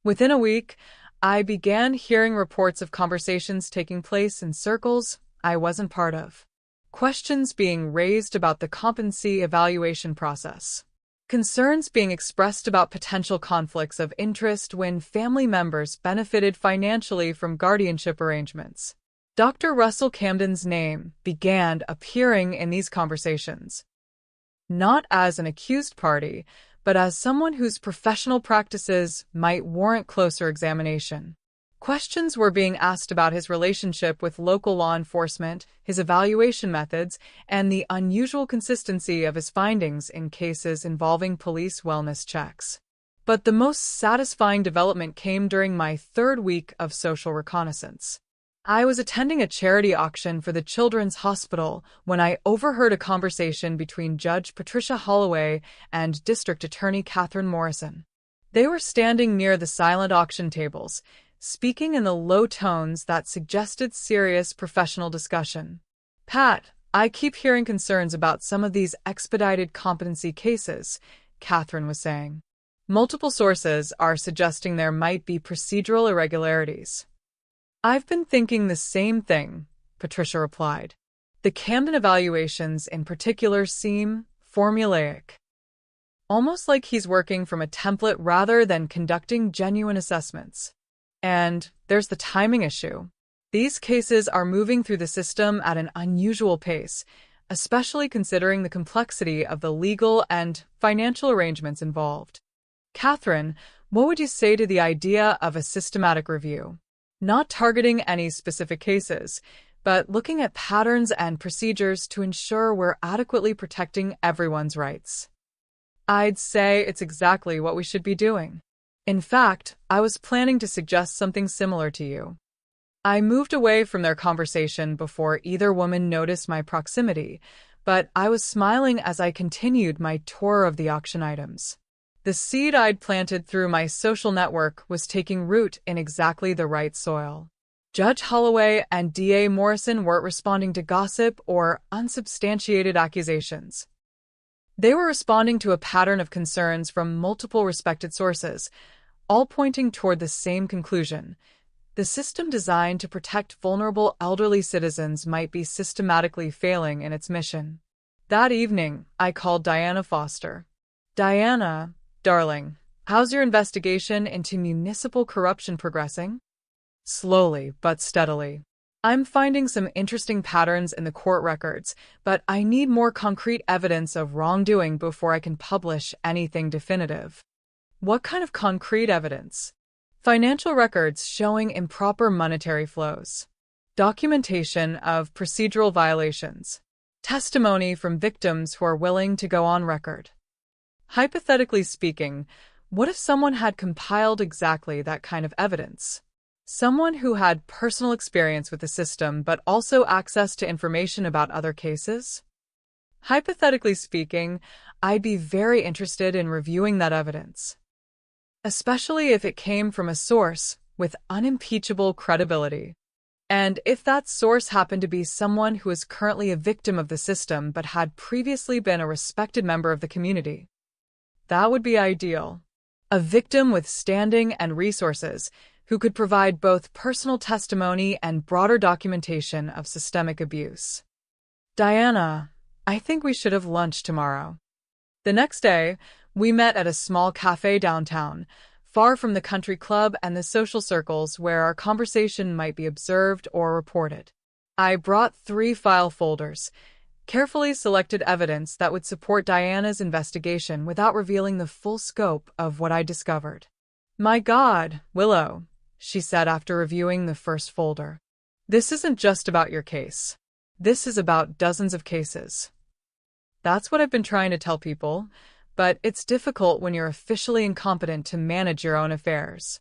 Within a week, I began hearing reports of conversations taking place in circles I wasn't part of. Questions being raised about the competency evaluation process. Concerns being expressed about potential conflicts of interest when family members benefited financially from guardianship arrangements. Dr. Russell Camden's name began appearing in these conversations, not as an accused party, but as someone whose professional practices might warrant closer examination. Questions were being asked about his relationship with local law enforcement, his evaluation methods, and the unusual consistency of his findings in cases involving police wellness checks. But the most satisfying development came during my 3rd week of social reconnaissance. I was attending a charity auction for the Children's Hospital when I overheard a conversation between Judge Patricia Holloway and District Attorney Catherine Morrison. They were standing near the silent auction tables, speaking in the low tones that suggested serious professional discussion. "Pat, I keep hearing concerns about some of these expedited competency cases," Catherine was saying. "Multiple sources are suggesting there might be procedural irregularities." "I've been thinking the same thing," Patricia replied. "The Camden evaluations in particular seem formulaic. Almost like he's working from a template rather than conducting genuine assessments. And there's the timing issue. These cases are moving through the system at an unusual pace, especially considering the complexity of the legal and financial arrangements involved. Catherine, what would you say to the idea of a systematic review? Not targeting any specific cases, but looking at patterns and procedures to ensure we're adequately protecting everyone's rights." "I'd say it's exactly what we should be doing. In fact, I was planning to suggest something similar to you." I moved away from their conversation before either woman noticed my proximity, but I was smiling as I continued my tour of the auction items. The seed I'd planted through my social network was taking root in exactly the right soil. Judge Holloway and DA Morrison weren't responding to gossip or unsubstantiated accusations. They were responding to a pattern of concerns from multiple respected sources, all pointing toward the same conclusion. The system designed to protect vulnerable elderly citizens might be systematically failing in its mission. That evening, I called Diana Foster. "Diana, darling, how's your investigation into municipal corruption progressing?" "Slowly but steadily. I'm finding some interesting patterns in the court records, but I need more concrete evidence of wrongdoing before I can publish anything definitive. What kind of concrete evidence? Financial records showing improper monetary flows, documentation of procedural violations, testimony from victims who are willing to go on record. Hypothetically speaking, what if someone had compiled exactly that kind of evidence? Someone who had personal experience with the system but also access to information about other cases? Hypothetically speaking, I'd be very interested in reviewing that evidence, especially if it came from a source with unimpeachable credibility. And if that source happened to be someone who is currently a victim of the system but had previously been a respected member of the community. That would be ideal. A victim with standing and resources who could provide both personal testimony and broader documentation of systemic abuse. Diana, I think we should have lunch tomorrow. The next day, we met at a small cafe downtown, far from the country club and the social circles where our conversation might be observed or reported. I brought 3 file folders, carefully selected evidence that would support Diana's investigation without revealing the full scope of what I discovered. My God, Willow, she said after reviewing the first folder. This isn't just about your case. This is about dozens of cases. That's what I've been trying to tell people, but it's difficult when you're officially incompetent to manage your own affairs.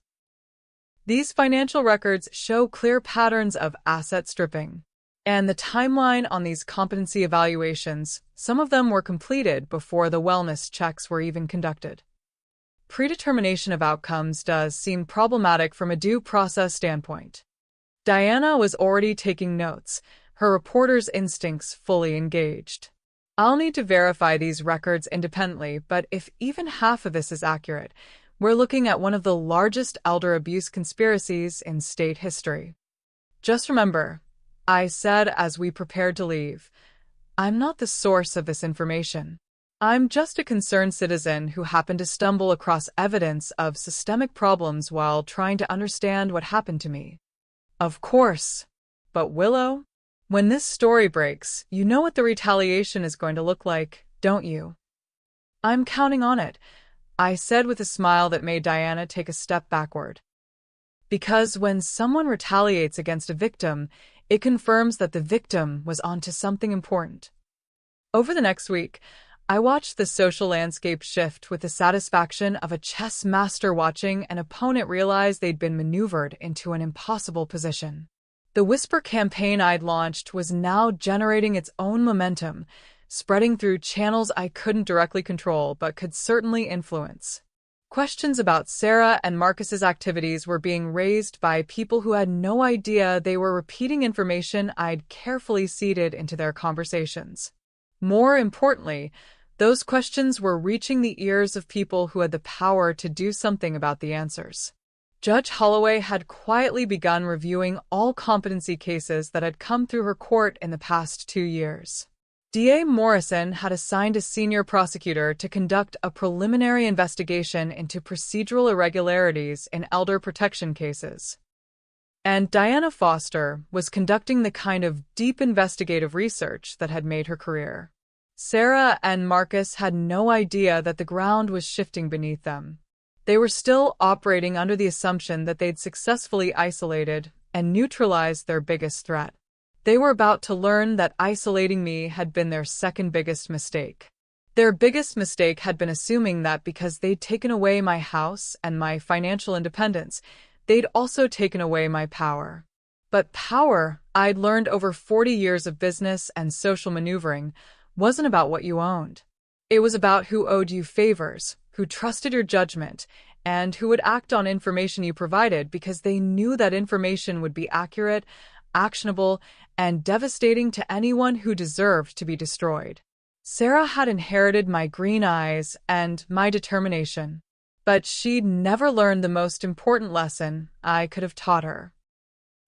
These financial records show clear patterns of asset stripping. And the timeline on these competency evaluations, some of them were completed before the wellness checks were even conducted. Predetermination of outcomes does seem problematic from a due process standpoint. Diana was already taking notes, her reporter's instincts fully engaged. I'll need to verify these records independently, but if even half of this is accurate, we're looking at one of the largest elder abuse conspiracies in state history. Just remember, I said as we prepared to leave, I'm not the source of this information. I'm just a concerned citizen who happened to stumble across evidence of systemic problems while trying to understand what happened to me. Of course. But Willow, when this story breaks, you know what the retaliation is going to look like, don't you? I'm counting on it, I said with a smile that made Diana take a step backward. Because when someone retaliates against a victim, it confirms that the victim was onto something important. Over the next week, I watched the social landscape shift with the satisfaction of a chess master watching an opponent realize they'd been maneuvered into an impossible position. The whisper campaign I'd launched was now generating its own momentum, spreading through channels I couldn't directly control but could certainly influence. Questions about Sarah and Marcus's activities were being raised by people who had no idea they were repeating information I'd carefully seeded into their conversations. More importantly, those questions were reaching the ears of people who had the power to do something about the answers. Judge Holloway had quietly begun reviewing all competency cases that had come through her court in the past 2 years. DA Morrison had assigned a senior prosecutor to conduct a preliminary investigation into procedural irregularities in elder protection cases. And Diana Foster was conducting the kind of deep investigative research that had made her career. Sarah and Marcus had no idea that the ground was shifting beneath them. They were still operating under the assumption that they'd successfully isolated and neutralized their biggest threat. They were about to learn that isolating me had been their second biggest mistake. Their biggest mistake had been assuming that because they'd taken away my house and my financial independence, they'd also taken away my power. But power, I'd learned over 40 years of business and social maneuvering, wasn't about what you owned. It was about who owed you favors, who trusted your judgment, and who would act on information you provided because they knew that information would be accurate, actionable, and devastating to anyone who deserved to be destroyed. Sarah had inherited my green eyes and my determination, but she'd never learned the most important lesson I could have taught her.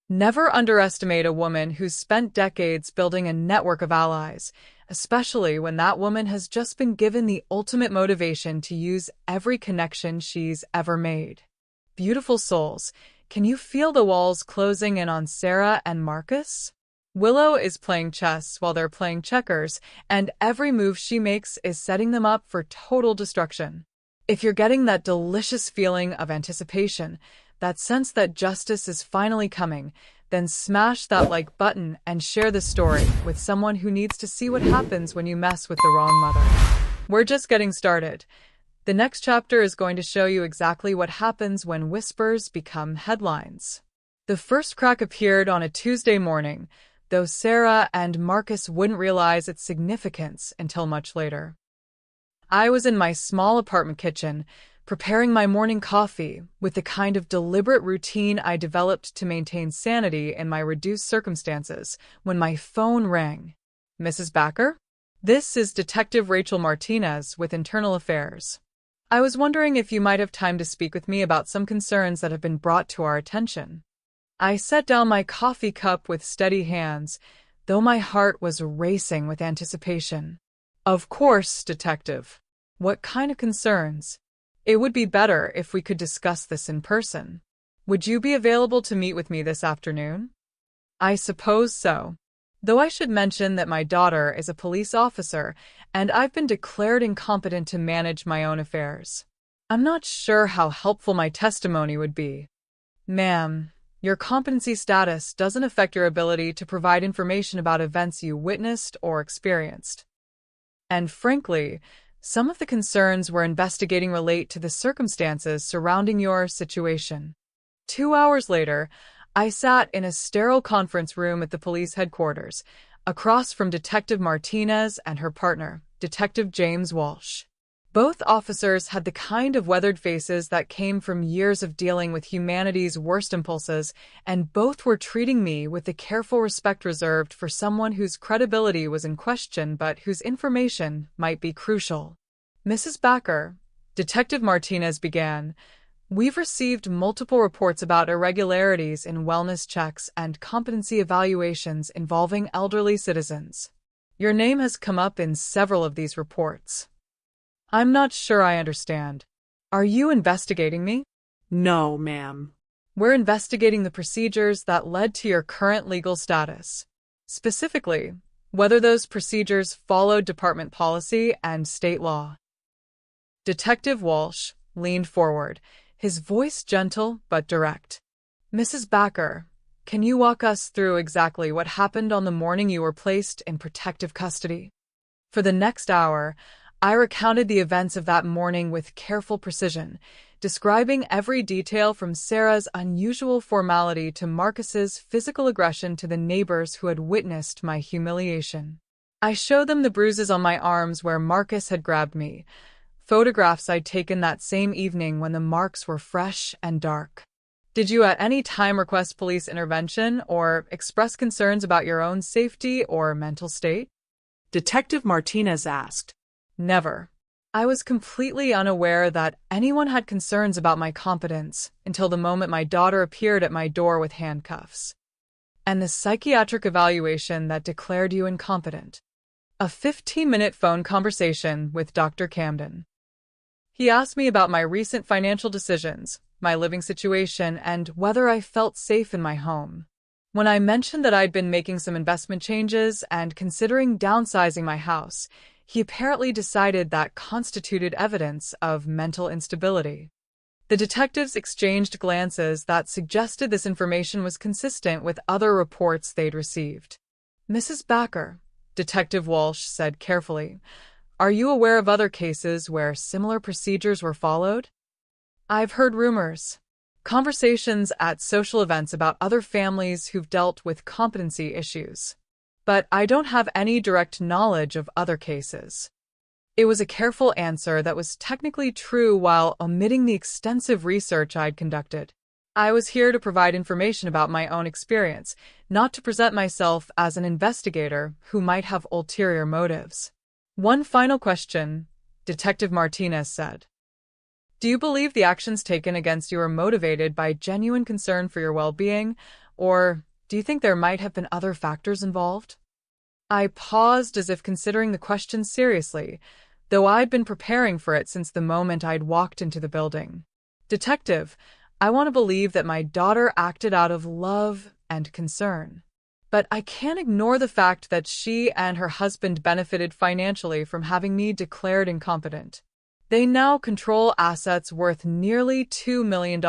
Never underestimate a woman who's spent decades building a network of allies, especially when that woman has just been given the ultimate motivation to use every connection she's ever made. Beautiful souls, Can you feel the walls closing in on Sarah and Marcus? Willow is playing chess while they're playing checkers, and every move she makes is setting them up for total destruction. If you're getting that delicious feeling of anticipation, that sense that justice is finally coming, then smash that like button and share the story with someone who needs to see what happens when you mess with the wrong mother. We're just getting started. The next chapter is going to show you exactly what happens when whispers become headlines. The first crack appeared on a Tuesday morning, though Sarah and Marcus wouldn't realize its significance until much later. I was in my small apartment kitchen, preparing my morning coffee with the kind of deliberate routine I developed to maintain sanity in my reduced circumstances, when my phone rang. Mrs. Backer? This is Detective Rachel Martinez with Internal Affairs. I was wondering if you might have time to speak with me about some concerns that have been brought to our attention. I set down my coffee cup with steady hands, though my heart was racing with anticipation. Of course, Detective. What kind of concerns? It would be better if we could discuss this in person. Would you be available to meet with me this afternoon? I suppose so. Though I should mention that my daughter is a police officer, and I've been declared incompetent to manage my own affairs. I'm not sure how helpful my testimony would be. Ma'am, your competency status doesn't affect your ability to provide information about events you witnessed or experienced. And frankly, some of the concerns we're investigating relate to the circumstances surrounding your situation. 2 hours later, I sat in a sterile conference room at the police headquarters, across from Detective Martinez and her partner, Detective James Walsh. Both officers had the kind of weathered faces that came from years of dealing with humanity's worst impulses, and both were treating me with the careful respect reserved for someone whose credibility was in question but whose information might be crucial. Mrs. Backer, Detective Martinez began, we've received multiple reports about irregularities in wellness checks and competency evaluations involving elderly citizens. Your name has come up in several of these reports. I'm not sure I understand. Are you investigating me? No, ma'am. We're investigating the procedures that led to your current legal status. Specifically, whether those procedures followed department policy and state law. Detective Walsh leaned forward, his voice gentle but direct. Mrs. Backer, can you walk us through exactly what happened on the morning you were placed in protective custody? For the next hour, I recounted the events of that morning with careful precision, describing every detail from Sarah's unusual formality to Marcus's physical aggression to the neighbors who had witnessed my humiliation. I showed them the bruises on my arms where Marcus had grabbed me, photographs I'd taken that same evening when the marks were fresh and dark. Did you at any time request police intervention or express concerns about your own safety or mental state? Detective Martinez asked. Never. I was completely unaware that anyone had concerns about my competence until the moment my daughter appeared at my door with handcuffs. And the psychiatric evaluation that declared you incompetent. A 15-minute phone conversation with Dr. Camden. He asked me about my recent financial decisions, my living situation, and whether I felt safe in my home. When I mentioned that I'd been making some investment changes and considering downsizing my house, he apparently decided that constituted evidence of mental instability. The detectives exchanged glances that suggested this information was consistent with other reports they'd received. Mrs. Backer, Detective Walsh said carefully, are you aware of other cases where similar procedures were followed? I've heard rumors. Conversations at social events about other families who've dealt with competency issues. But I don't have any direct knowledge of other cases. It was a careful answer that was technically true while omitting the extensive research I'd conducted. I was here to provide information about my own experience, not to present myself as an investigator who might have ulterior motives. One final question, Detective Martinez said. Do you believe the actions taken against you are motivated by genuine concern for your well-being, or do you think there might have been other factors involved? I paused as if considering the question seriously, though I'd been preparing for it since the moment I'd walked into the building. Detective, I want to believe that my daughter acted out of love and concern. But I can't ignore the fact that she and her husband benefited financially from having me declared incompetent. They now control assets worth nearly $2 million,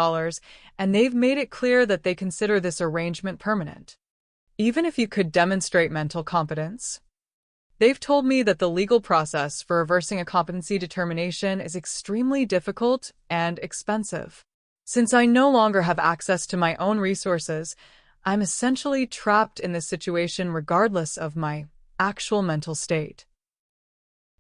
and they've made it clear that they consider this arrangement permanent. Even if you could demonstrate mental competence, they've told me that the legal process for reversing a competency determination is extremely difficult and expensive. Since I no longer have access to my own resources, I'm essentially trapped in this situation regardless of my actual mental state.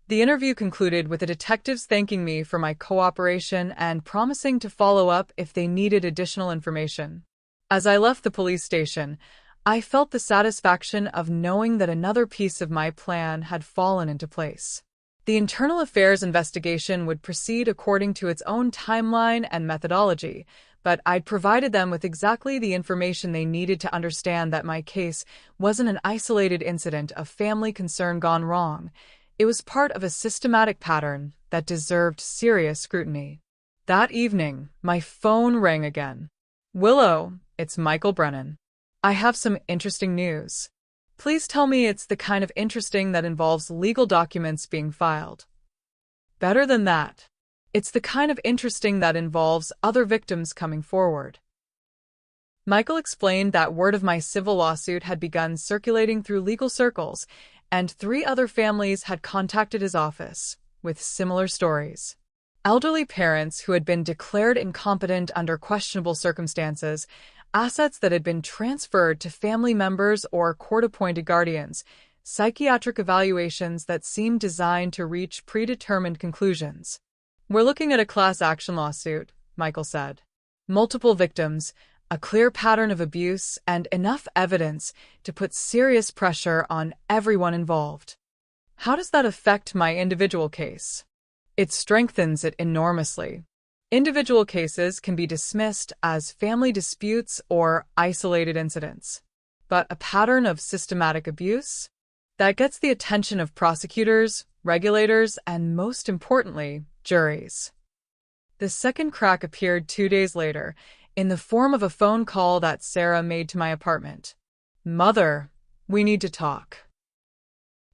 The interview concluded with the detectives thanking me for my cooperation and promising to follow up if they needed additional information. As I left the police station, I felt the satisfaction of knowing that another piece of my plan had fallen into place. The internal affairs investigation would proceed according to its own timeline and methodology, but I'd provided them with exactly the information they needed to understand that my case wasn't an isolated incident of family concern gone wrong. It was part of a systematic pattern that deserved serious scrutiny. That evening, my phone rang again. "Willow, it's Michael Brennan. I have some interesting news. Please tell me it's the kind of interesting that involves legal documents being filed." Better than that. It's the kind of interesting that involves other victims coming forward. Michael explained that word of my civil lawsuit had begun circulating through legal circles, and 3 other families had contacted his office with similar stories. Elderly parents who had been declared incompetent under questionable circumstances, assets that had been transferred to family members or court-appointed guardians, psychiatric evaluations that seemed designed to reach predetermined conclusions. "We're looking at a class action lawsuit," Michael said. "Multiple victims, a clear pattern of abuse, and enough evidence to put serious pressure on everyone involved." How does that affect my individual case? It strengthens it enormously. Individual cases can be dismissed as family disputes or isolated incidents. But a pattern of systematic abuse? That gets the attention of prosecutors, regulators, and most importantly, juries. The second crack appeared 2 days later, in the form of a phone call that Sarah made to my apartment. "Mother, we need to talk."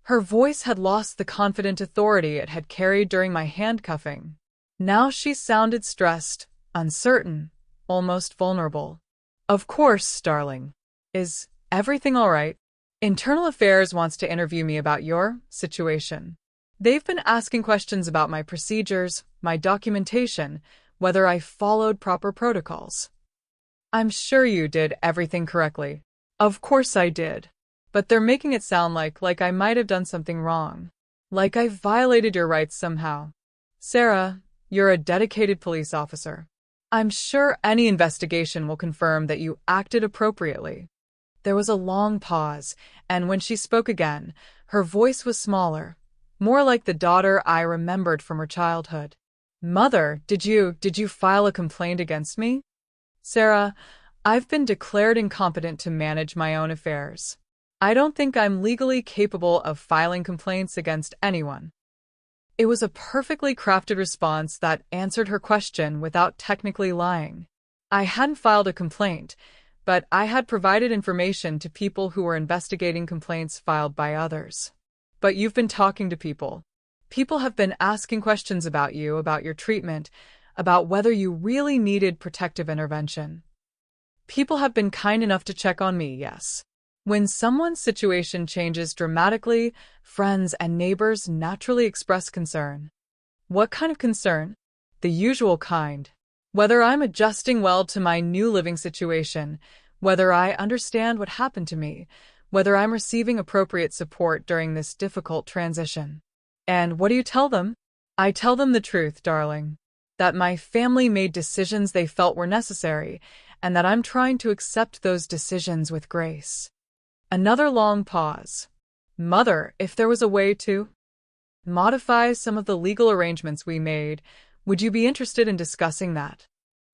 Her voice had lost the confident authority it had carried during my handcuffing. Now she sounded stressed, uncertain, almost vulnerable. "Of course, darling. Is everything all right? Internal Affairs wants to interview me about your situation. They've been asking questions about my procedures, my documentation, whether I followed proper protocols." "I'm sure you did everything correctly." "Of course I did. But they're making it sound like I might have done something wrong. Like I violated your rights somehow." "Sarah, you're a dedicated police officer. I'm sure any investigation will confirm that you acted appropriately." There was a long pause, and when she spoke again, her voice was smaller, more like the daughter I remembered from her childhood. "Mother, did you file a complaint against me?" "Sarah, I've been declared incompetent to manage my own affairs. I don't think I'm legally capable of filing complaints against anyone." It was a perfectly crafted response that answered her question without technically lying. I hadn't filed a complaint, but I had provided information to people who were investigating complaints filed by others. "But you've been talking to people. People have been asking questions about you, about your treatment, about whether you really needed protective intervention. People have been kind enough to check on me, yes. When someone's situation changes dramatically, friends and neighbors naturally express concern." "What kind of concern?" "The usual kind. Whether I'm adjusting well to my new living situation, whether I understand what happened to me, whether I'm receiving appropriate support during this difficult transition." "And what do you tell them?" "I tell them the truth, darling. That my family made decisions they felt were necessary, and that I'm trying to accept those decisions with grace." Another long pause. "Mother, if there was a way to modify some of the legal arrangements we made, would you be interested in discussing that?"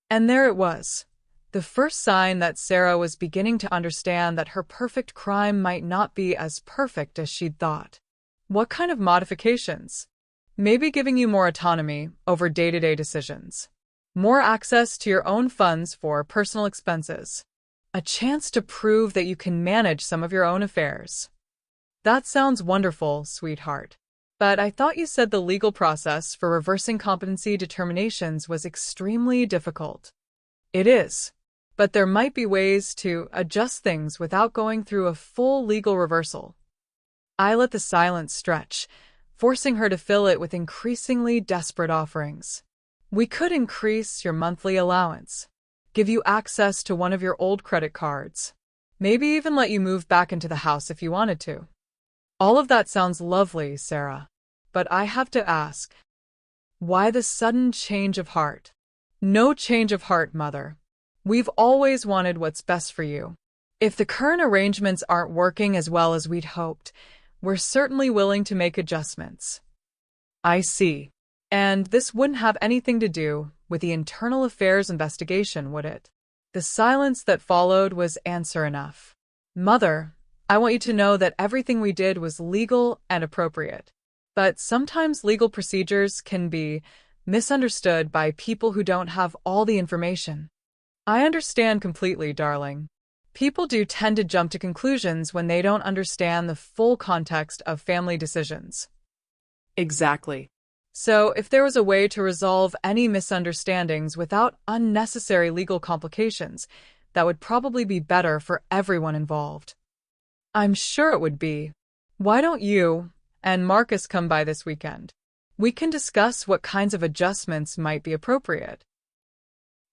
And there it was. The first sign that Sarah was beginning to understand that her perfect crime might not be as perfect as she'd thought. "What kind of modifications?" "Maybe giving you more autonomy over day-to-day decisions. more access to your own funds for personal expenses, a chance to prove that you can manage some of your own affairs. That sounds wonderful, sweetheart. But I thought you said the legal process for reversing competency determinations was extremely difficult. It is. But there might be ways to adjust things without going through a full legal reversal. I let the silence stretch, forcing her to fill it with increasingly desperate offerings. We could increase your monthly allowance, give you access to one of your old credit cards, maybe even let you move back into the house if you wanted to. All of that sounds lovely, Sarah. But I have to ask, why the sudden change of heart? No change of heart, Mother. We've always wanted what's best for you. If the current arrangements aren't working as well as we'd hoped, we're certainly willing to make adjustments. I see. And this wouldn't have anything to do with the internal affairs investigation, would it? The silence that followed was answer enough. Mother, I want you to know that everything we did was legal and appropriate. But sometimes legal procedures can be misunderstood by people who don't have all the information. I understand completely, darling. People do tend to jump to conclusions when they don't understand the full context of family decisions. Exactly. So, if there was a way to resolve any misunderstandings without unnecessary legal complications, that would probably be better for everyone involved. I'm sure it would be. Why don't you and Marcus come by this weekend? We can discuss what kinds of adjustments might be appropriate.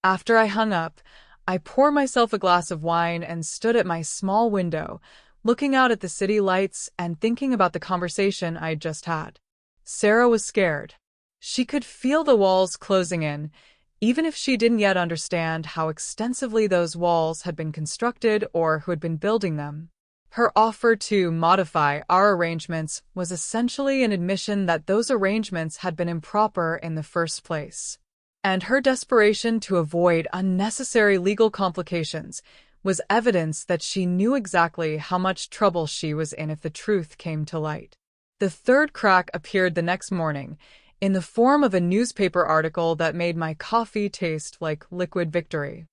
After I hung up, I poured myself a glass of wine and stood at my small window, looking out at the city lights and thinking about the conversation I'd just had. Sarah was scared. She could feel the walls closing in, even if she didn't yet understand how extensively those walls had been constructed or who had been building them. Her offer to modify our arrangements was essentially an admission that those arrangements had been improper in the first place. And her desperation to avoid unnecessary legal complications was evidence that she knew exactly how much trouble she was in if the truth came to light. The third crack appeared the next morning, in the form of a newspaper article that made my coffee taste like liquid victory.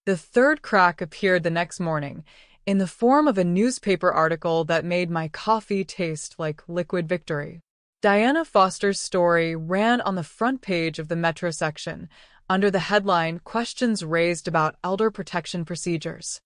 The third crack appeared the next morning, in the form of a newspaper article that made my coffee taste like liquid victory. Diana Foster's story ran on the front page of the Metro section, under the headline Questions Raised About Elder Protection Procedures.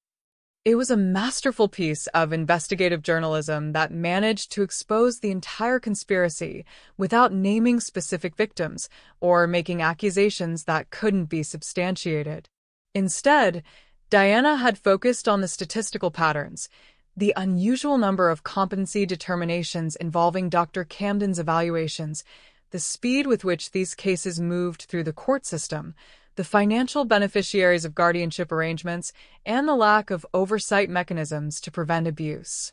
It was a masterful piece of investigative journalism that managed to expose the entire conspiracy without naming specific victims or making accusations that couldn't be substantiated. Instead, Diana had focused on the statistical patterns, the unusual number of competency determinations involving Dr. Camden's evaluations, the speed with which these cases moved through the court system, the financial beneficiaries of guardianship arrangements, and the lack of oversight mechanisms to prevent abuse.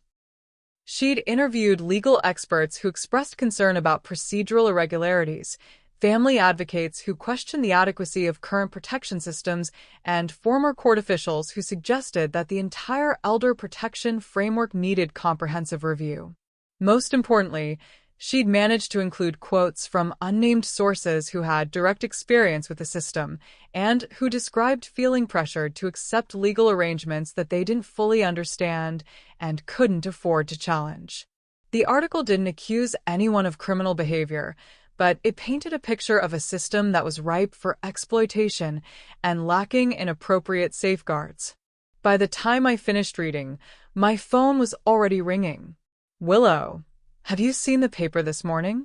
She'd interviewed legal experts who expressed concern about procedural irregularities, family advocates who questioned the adequacy of current protection systems, and former court officials who suggested that the entire elder protection framework needed comprehensive review. Most importantly, she'd managed to include quotes from unnamed sources who had direct experience with the system and who described feeling pressured to accept legal arrangements that they didn't fully understand and couldn't afford to challenge. The article didn't accuse anyone of criminal behavior, but it painted a picture of a system that was ripe for exploitation and lacking in appropriate safeguards. By the time I finished reading, my phone was already ringing. "Willow, have you seen the paper this morning?"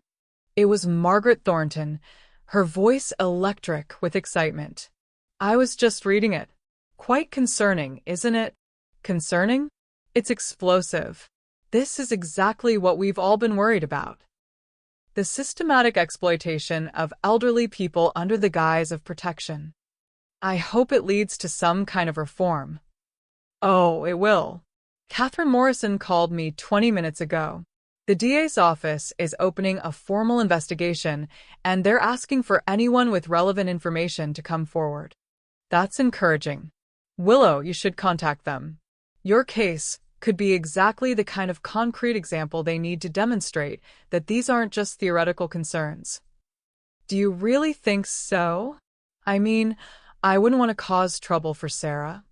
It was Margaret Thornton, her voice electric with excitement. "I was just reading it. Quite concerning, isn't it?" "Concerning?" "It's explosive. This is exactly what we've all been worried about. The systematic exploitation of elderly people under the guise of protection. I hope it leads to some kind of reform." "Oh, it will. Catherine Morrison called me 20 minutes ago. The DA's office is opening a formal investigation, and they're asking for anyone with relevant information to come forward." "That's encouraging. Willow, you should contact them. Your case could be exactly the kind of concrete example they need to demonstrate that these aren't just theoretical concerns." "Do you really think so?" I mean, I wouldn't want to cause trouble for Sarah.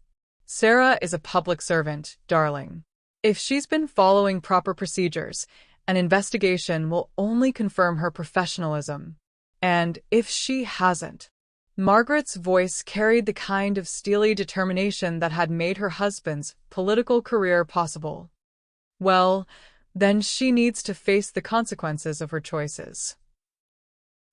Sarah is a public servant, darling. If she's been following proper procedures, an investigation will only confirm her professionalism. And if she hasn't, Margaret's voice carried the kind of steely determination that had made her husband's political career possible. Well, then she needs to face the consequences of her choices.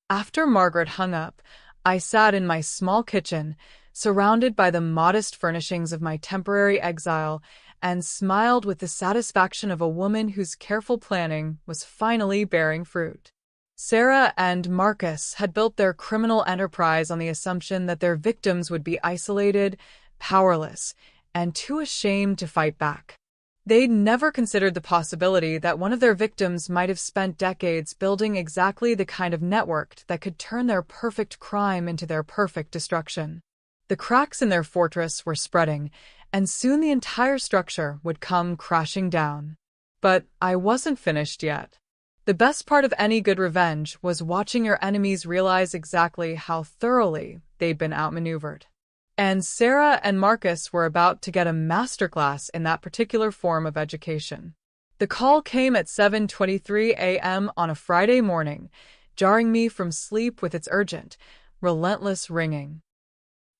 After Margaret hung up, I sat in my small kitchen, surrounded by the modest furnishings of my temporary exile, and smiled with the satisfaction of a woman whose careful planning was finally bearing fruit. Sarah and Marcus had built their criminal enterprise on the assumption that their victims would be isolated, powerless, and too ashamed to fight back. They'd never considered the possibility that one of their victims might have spent decades building exactly the kind of network that could turn their perfect crime into their perfect destruction. The cracks in their fortress were spreading, and soon the entire structure would come crashing down. But I wasn't finished yet. The best part of any good revenge was watching your enemies realize exactly how thoroughly they'd been outmaneuvered. And Sarah and Marcus were about to get a masterclass in that particular form of education. The call came at 7:23 a.m. on a Friday morning, jarring me from sleep with its urgent, relentless ringing.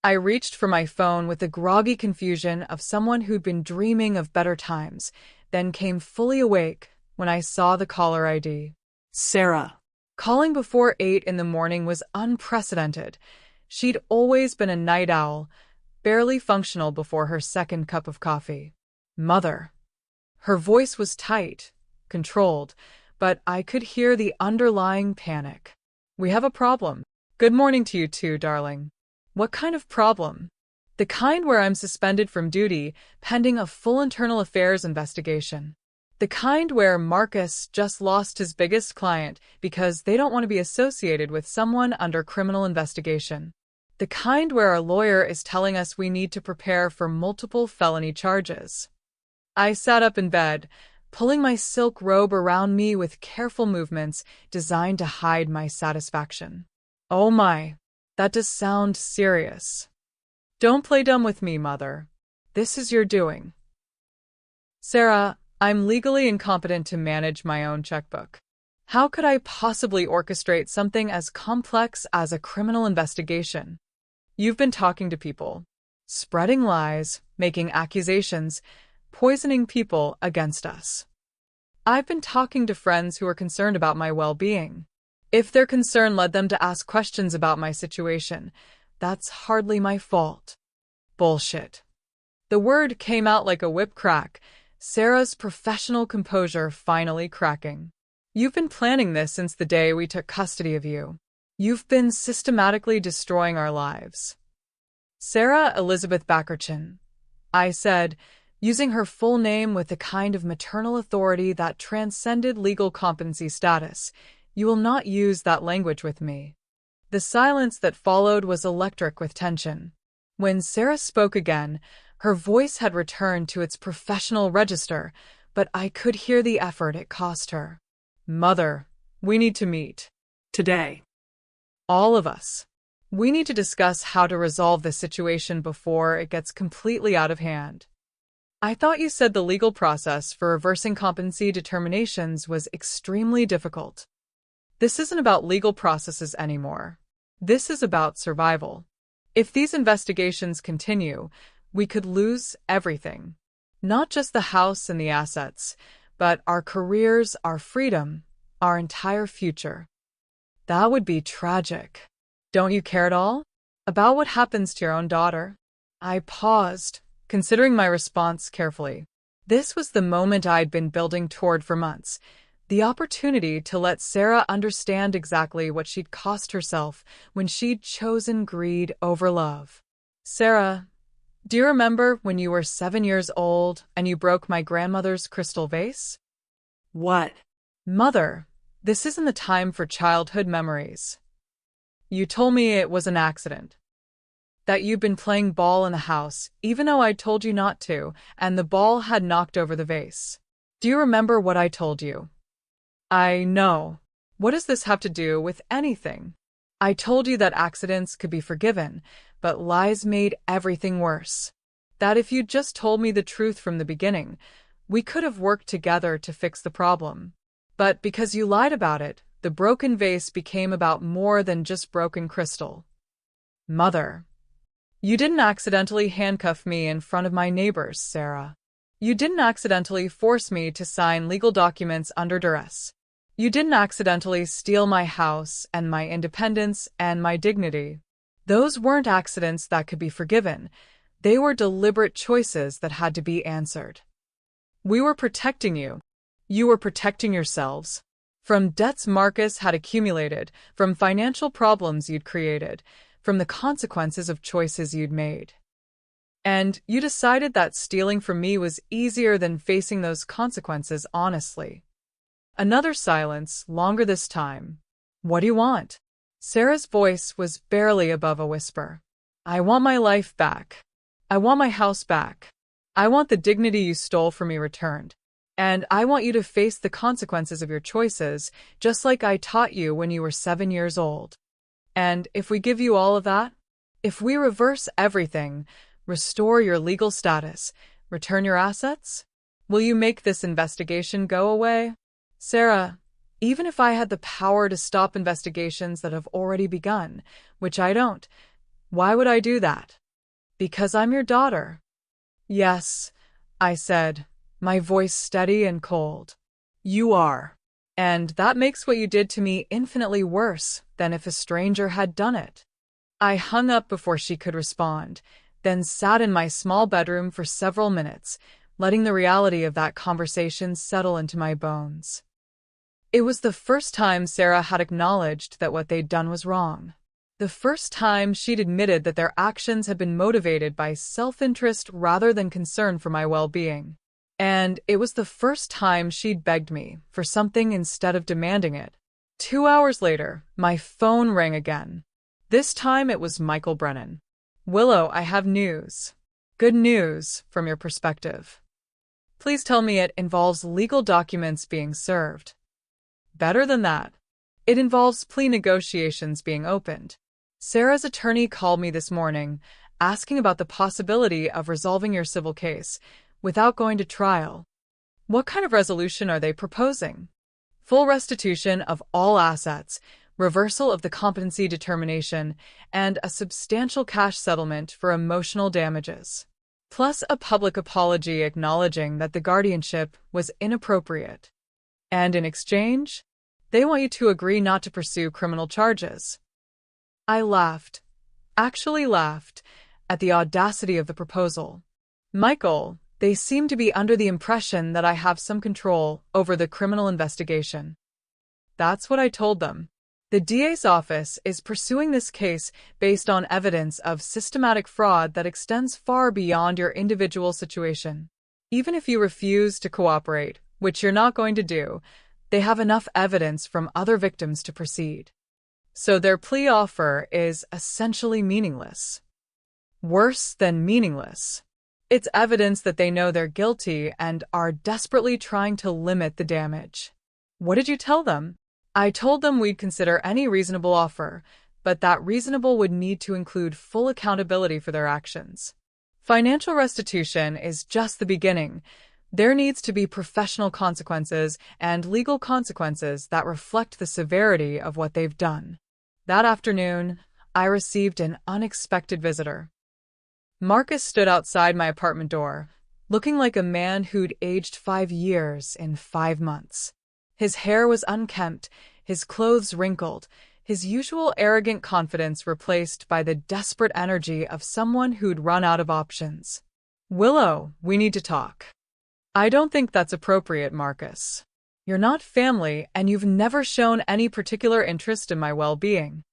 I reached for my phone with the groggy confusion of someone who'd been dreaming of better times, then came fully awake when I saw the caller ID. Sarah. Calling before 8 in the morning was unprecedented. She'd always been a night owl, barely functional before her second cup of coffee. Mother. Her voice was tight, controlled, but I could hear the underlying panic. We have a problem. Good morning to you too, darling. What kind of problem? The kind where I'm suspended from duty pending a full internal affairs investigation. The kind where Marcus just lost his biggest client because they don't want to be associated with someone under criminal investigation. The kind where our lawyer is telling us we need to prepare for multiple felony charges. I sat up in bed, pulling my silk robe around me with careful movements designed to hide my satisfaction. Oh my, that does sound serious. Don't play dumb with me, Mother. This is your doing. Sarah, I'm legally incompetent to manage my own checkbook. How could I possibly orchestrate something as complex as a criminal investigation? You've been talking to people, spreading lies, making accusations, poisoning people against us. I've been talking to friends who are concerned about my well-being. If their concern led them to ask questions about my situation, that's hardly my fault. Bullshit. The word came out like a whip crack, Sarah's professional composure finally cracking. You've been planning this since the day we took custody of you. You've been systematically destroying our lives. Sarah Elizabeth Backerchin, I said, using her full name with the kind of maternal authority that transcended legal competency status. You will not use that language with me. The silence that followed was electric with tension. When Sarah spoke again, her voice had returned to its professional register, but I could hear the effort it cost her. Mother, we need to meet. Today. All of us. We need to discuss how to resolve this situation before it gets completely out of hand. I thought you said the legal process for reversing competency determinations was extremely difficult. This isn't about legal processes anymore. This is about survival. If these investigations continue, we could lose everything. Not just the house and the assets, but our careers, our freedom, our entire future. That would be tragic. Don't you care at all? About what happens to your own daughter? I paused, considering my response carefully. This was the moment I'd been building toward for months. The opportunity to let Sarah understand exactly what she'd cost herself when she'd chosen greed over love. Sarah, do you remember when you were 7 years old and you broke my grandmother's crystal vase? What? Mother, this isn't the time for childhood memories. You told me it was an accident. That you'd been playing ball in the house, even though I told you not to, and the ball had knocked over the vase. Do you remember what I told you? I know. What does this have to do with anything? I told you that accidents could be forgiven, but lies made everything worse. That if you'd just told me the truth from the beginning, we could have worked together to fix the problem. But because you lied about it, the broken vase became about more than just broken crystal. Mother. You didn't accidentally handcuff me in front of my neighbors, Sarah. You didn't accidentally force me to sign legal documents under duress. You didn't accidentally steal my house and my independence and my dignity. Those weren't accidents that could be forgiven. They were deliberate choices that had to be answered. We were protecting you. You were protecting yourselves. From debts Marcus had accumulated, from financial problems you'd created, from the consequences of choices you'd made. And you decided that stealing from me was easier than facing those consequences honestly. Another silence, longer this time. What do you want? Sarah's voice was barely above a whisper. I want my life back. I want my house back. I want the dignity you stole from me returned. And I want you to face the consequences of your choices, just like I taught you when you were 7 years old. And if we give you all of that, if we reverse everything, restore your legal status, return your assets, will you make this investigation go away? Sarah, even if I had the power to stop investigations that have already begun, which I don't, why would I do that? Because I'm your daughter. Yes, I said, my voice steady and cold. You are. And that makes what you did to me infinitely worse than if a stranger had done it. I hung up before she could respond, then sat in my small bedroom for several minutes, letting the reality of that conversation settle into my bones. It was the first time Sarah had acknowledged that what they'd done was wrong. The first time she'd admitted that their actions had been motivated by self-interest rather than concern for my well-being. And it was the first time she'd begged me for something instead of demanding it. 2 hours later, my phone rang again. This time it was Michael Brennan. Willow, I have news. Good news, from your perspective. Please tell me it involves legal documents being served. Better than that. It involves plea negotiations being opened. Sarah's attorney called me this morning, asking about the possibility of resolving your civil case without going to trial. What kind of resolution are they proposing? Full restitution of all assets, reversal of the competency determination, and a substantial cash settlement for emotional damages. Plus a public apology acknowledging that the guardianship was inappropriate. And in exchange, they want you to agree not to pursue criminal charges. I laughed, actually laughed, at the audacity of the proposal. Michael, they seem to be under the impression that I have some control over the criminal investigation. That's what I told them. The DA's office is pursuing this case based on evidence of systematic fraud that extends far beyond your individual situation. Even if you refuse to cooperate, which you're not going to do, they have enough evidence from other victims to proceed. So their plea offer is essentially meaningless. Worse than meaningless. It's evidence that they know they're guilty and are desperately trying to limit the damage. What did you tell them? I told them we'd consider any reasonable offer, but that reasonable would need to include full accountability for their actions. Financial restitution is just the beginning. There needs to be professional consequences and legal consequences that reflect the severity of what they've done. That afternoon, I received an unexpected visitor. Marcus stood outside my apartment door, looking like a man who'd aged 5 years in 5 months. His hair was unkempt, his clothes wrinkled, his usual arrogant confidence replaced by the desperate energy of someone who'd run out of options. Willow, we need to talk. I don't think that's appropriate, Marcus. You're not family, and you've never shown any particular interest in my well-being.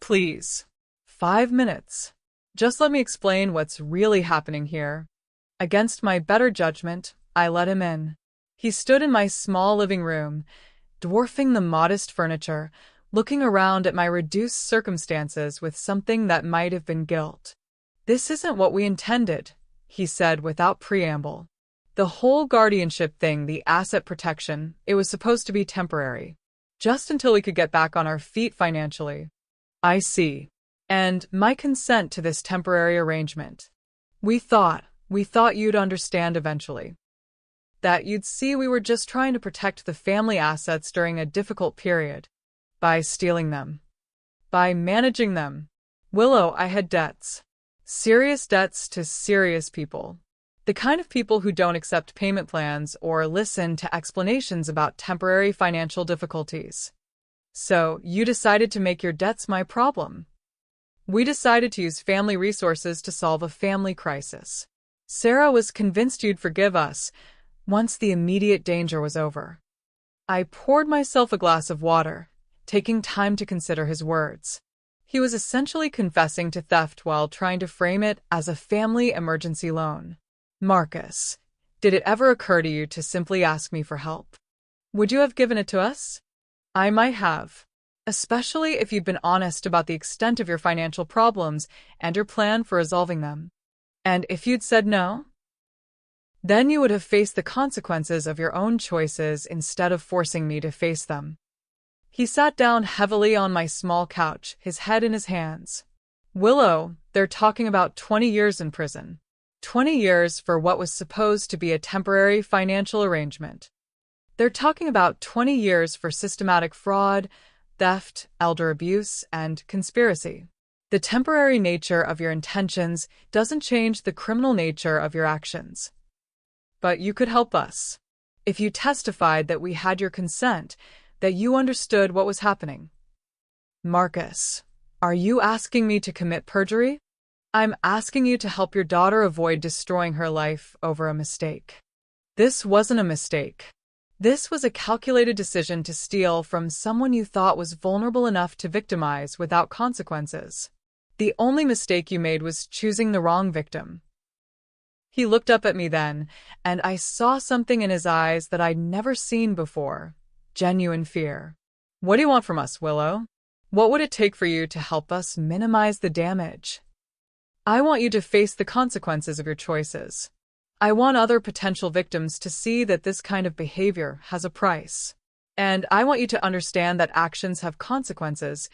Please. 5 minutes. Just let me explain what's really happening here. Against my better judgment, I let him in. He stood in my small living room, dwarfing the modest furniture, looking around at my reduced circumstances with something that might have been guilt. This isn't what we intended, he said without preamble. The whole guardianship thing, the asset protection, it was supposed to be temporary. Just until we could get back on our feet financially. I see. And my consent to this temporary arrangement. We thought you'd understand eventually. That you'd see we were just trying to protect the family assets during a difficult period. By stealing them. By managing them. Willow, I had debts. Serious debts to serious people. The kind of people who don't accept payment plans or listen to explanations about temporary financial difficulties. So, you decided to make your debts my problem. We decided to use family resources to solve a family crisis. Sarah was convinced you'd forgive us once the immediate danger was over. I poured myself a glass of water, taking time to consider his words. He was essentially confessing to theft while trying to frame it as a family emergency loan. Marcus, did it ever occur to you to simply ask me for help? Would you have given it to us? I might have. Especially if you'd been honest about the extent of your financial problems and your plan for resolving them. And if you'd said no? Then you would have faced the consequences of your own choices instead of forcing me to face them. He sat down heavily on my small couch, his head in his hands. Willow, they're talking about 20 years in prison. 20 years for what was supposed to be a temporary financial arrangement. They're talking about 20 years for systematic fraud, theft, elder abuse, and conspiracy. The temporary nature of your intentions doesn't change the criminal nature of your actions. But you could help us. If you testified that we had your consent, that you understood what was happening. Marcus, are you asking me to commit perjury? I'm asking you to help your daughter avoid destroying her life over a mistake. This wasn't a mistake. This was a calculated decision to steal from someone you thought was vulnerable enough to victimize without consequences. The only mistake you made was choosing the wrong victim. He looked up at me then, and I saw something in his eyes that I'd never seen before. Genuine fear. What do you want from us, Willow? What would it take for you to help us minimize the damage? I want you to face the consequences of your choices. I want other potential victims to see that this kind of behavior has a price. And I want you to understand that actions have consequences,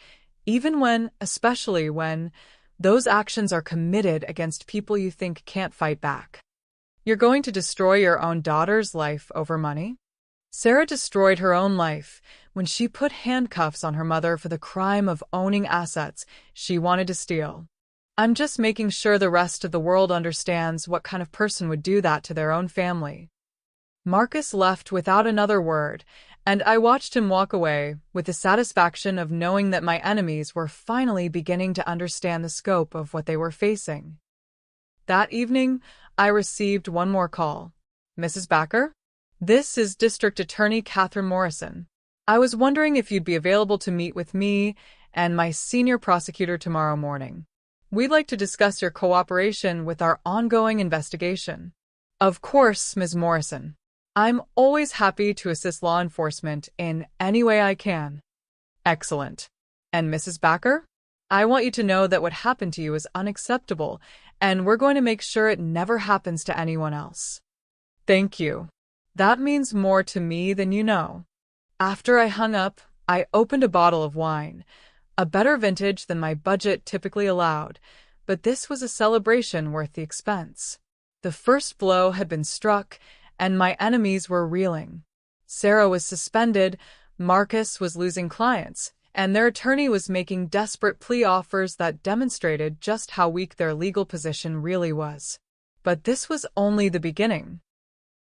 especially when, those actions are committed against people you think can't fight back. You're going to destroy your own daughter's life over money? Sarah destroyed her own life when she put handcuffs on her mother for the crime of owning assets she wanted to steal. I'm just making sure the rest of the world understands what kind of person would do that to their own family. Marcus left without another word, and I watched him walk away with the satisfaction of knowing that my enemies were finally beginning to understand the scope of what they were facing. That evening, I received one more call. Mrs. Backer? This is District Attorney Catherine Morrison. I was wondering if you'd be available to meet with me and my senior prosecutor tomorrow morning. We'd like to discuss your cooperation with our ongoing investigation. Of course, Ms. Morrison. I'm always happy to assist law enforcement in any way I can. Excellent. And Mrs. Backer? I want you to know that what happened to you is unacceptable, and we're going to make sure it never happens to anyone else. Thank you. That means more to me than you know. After I hung up, I opened a bottle of wine. A better vintage than my budget typically allowed, but this was a celebration worth the expense. The first blow had been struck, and my enemies were reeling. Sarah was suspended, Marcus was losing clients, and their attorney was making desperate plea offers that demonstrated just how weak their legal position really was. But this was only the beginning.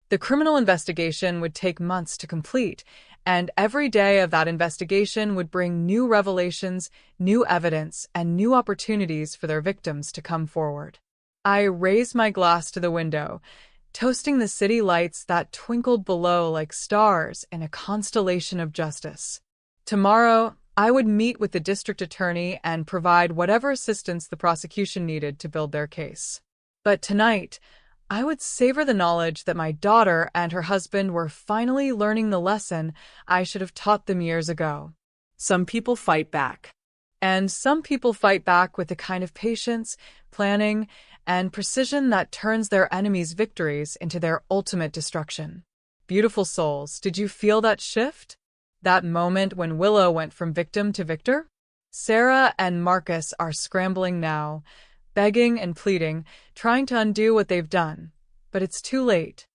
The criminal investigation would take months to complete, and every day of that investigation would bring new revelations, new evidence, and new opportunities for their victims to come forward. I raised my glass to the window, toasting the city lights that twinkled below like stars in a constellation of justice. Tomorrow, I would meet with the district attorney and provide whatever assistance the prosecution needed to build their case. But tonight, I would savor the knowledge that my daughter and her husband were finally learning the lesson I should have taught them years ago. Some people fight back. And some people fight back with the kind of patience, planning, and precision that turns their enemies' victories into their ultimate destruction. Beautiful souls, did you feel that shift? That moment when Willow went from victim to victor? Sarah and Marcus are scrambling now, begging and pleading, trying to undo what they've done. But it's too late.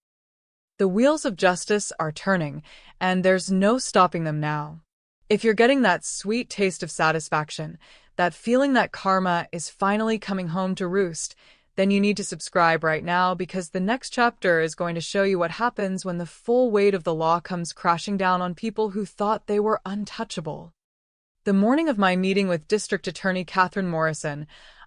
The wheels of justice are turning, and there's no stopping them now. If you're getting that sweet taste of satisfaction, that feeling that karma is finally coming home to roost, then you need to subscribe right now because the next chapter is going to show you what happens when the full weight of the law comes crashing down on people who thought they were untouchable. The morning of my meeting with District Attorney Catherine Morrison,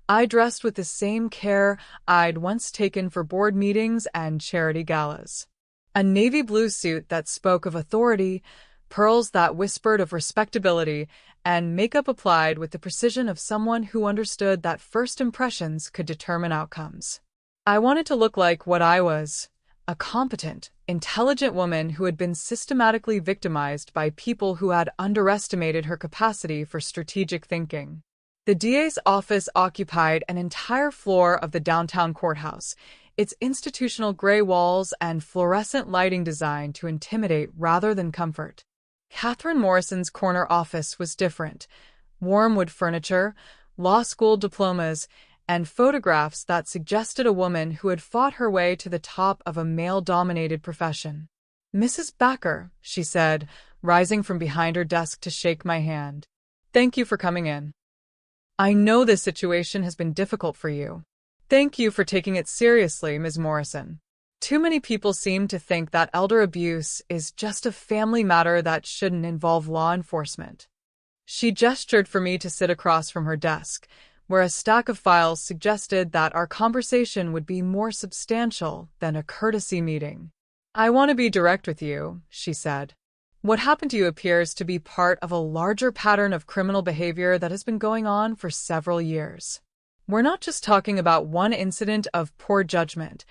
I dressed with the same care I'd once taken for board meetings and charity galas. A navy blue suit that spoke of authority, pearls that whispered of respectability, and makeup applied with the precision of someone who understood that first impressions could determine outcomes. I wanted to look like what I was, a competent, intelligent woman who had been systematically victimized by people who had underestimated her capacity for strategic thinking. The DA's office occupied an entire floor of the downtown courthouse, its institutional gray walls and fluorescent lighting designed to intimidate rather than comfort. Catherine Morrison's corner office was different. Warm wood furniture, law school diplomas, and photographs that suggested a woman who had fought her way to the top of a male-dominated profession. "Mrs. Backer," she said, rising from behind her desk to shake my hand. "Thank you for coming in. I know this situation has been difficult for you. Thank you for taking it seriously, Ms. Morrison. Too many people seem to think that elder abuse is just a family matter that shouldn't involve law enforcement." She gestured for me to sit across from her desk, where a stack of files suggested that our conversation would be more substantial than a courtesy meeting. "I want to be direct with you," she said. "What happened to you appears to be part of a larger pattern of criminal behavior that has been going on for several years. We're not just talking about one incident of poor judgment.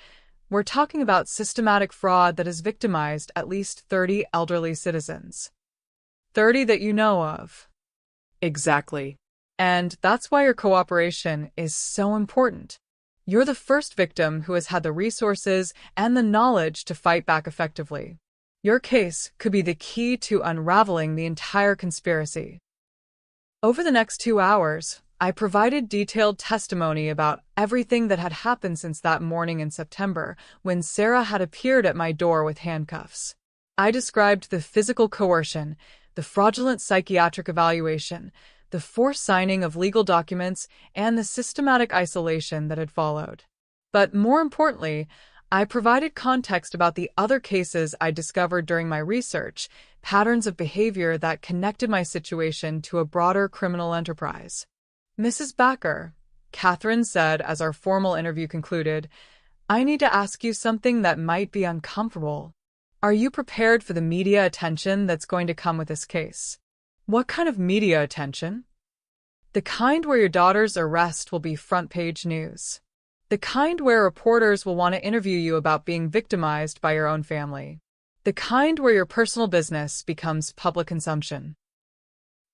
We're talking about systematic fraud that has victimized at least 30 elderly citizens. 30 that you know of." Exactly. And that's why your cooperation is so important. You're the first victim who has had the resources and the knowledge to fight back effectively. Your case could be the key to unraveling the entire conspiracy. Over the next 2 hours, I provided detailed testimony about everything that had happened since that morning in September when Sarah had appeared at my door with handcuffs. I described the physical coercion, the fraudulent psychiatric evaluation, the forced signing of legal documents, and the systematic isolation that had followed. But more importantly, I provided context about the other cases I discovered during my research, patterns of behavior that connected my situation to a broader criminal enterprise. "Mrs. Backer," Catherine said as our formal interview concluded, "I need to ask you something that might be uncomfortable. Are you prepared for the media attention that's going to come with this case?" "What kind of media attention?" "The kind where your daughter's arrest will be front-page news. The kind where reporters will want to interview you about being victimized by your own family. The kind where your personal business becomes public consumption."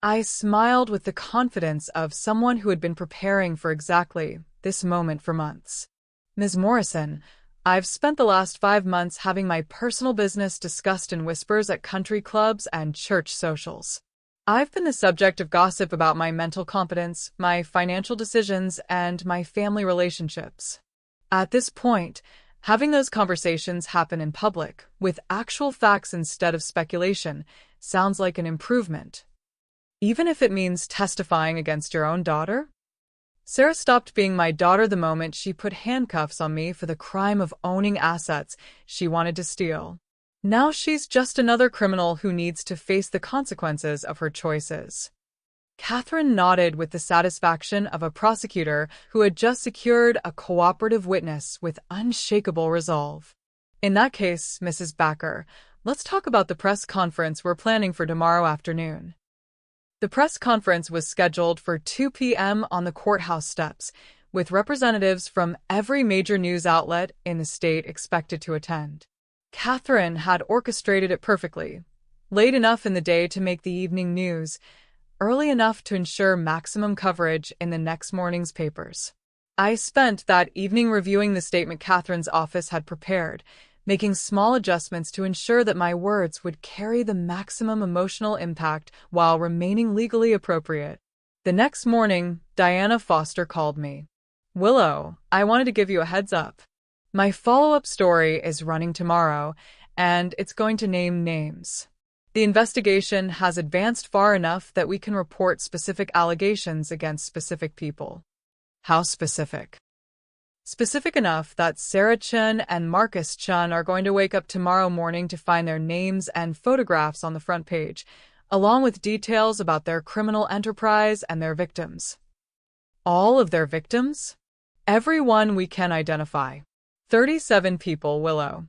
I smiled with the confidence of someone who had been preparing for exactly this moment for months. "Ms. Morrison, I've spent the last 5 months having my personal business discussed in whispers at country clubs and church socials. I've been the subject of gossip about my mental competence, my financial decisions, and my family relationships. At this point, having those conversations happen in public, with actual facts instead of speculation, sounds like an improvement. Even if it means testifying against your own daughter?" Sarah stopped being my daughter the moment she put handcuffs on me for the crime of owning assets she wanted to steal. Now she's just another criminal who needs to face the consequences of her choices. Catherine nodded with the satisfaction of a prosecutor who had just secured a cooperative witness with unshakable resolve. "In that case, Mrs. Backer, let's talk about the press conference we're planning for tomorrow afternoon." The press conference was scheduled for 2 p.m. on the courthouse steps, with representatives from every major news outlet in the state expected to attend. Catherine had orchestrated it perfectly, late enough in the day to make the evening news, early enough to ensure maximum coverage in the next morning's papers. I spent that evening reviewing the statement Catherine's office had prepared, making small adjustments to ensure that my words would carry the maximum emotional impact while remaining legally appropriate. The next morning, Diana Foster called me. Willow, I wanted to give you a heads up. My follow-up story is running tomorrow, and it's going to name names. The investigation has advanced far enough that we can report specific allegations against specific people. How specific? Specific enough that Sarah Chen and Marcus Chen are going to wake up tomorrow morning to find their names and photographs on the front page, along with details about their criminal enterprise and their victims. All of their victims? Everyone we can identify. 37 people, Willow.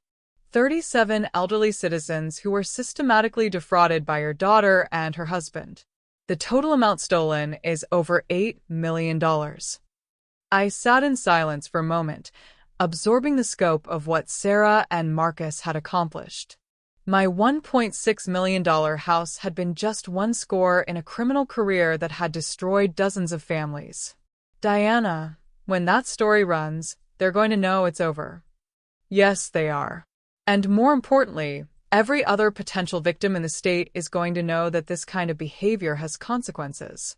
37 elderly citizens who were systematically defrauded by your daughter and her husband. The total amount stolen is over $8 million. I sat in silence for a moment, absorbing the scope of what Sarah and Marcus had accomplished. My $1.6 million house had been just one score in a criminal career that had destroyed dozens of families. Diana, when that story runs, they're going to know it's over. Yes, they are. And more importantly, every other potential victim in the state is going to know that this kind of behavior has consequences.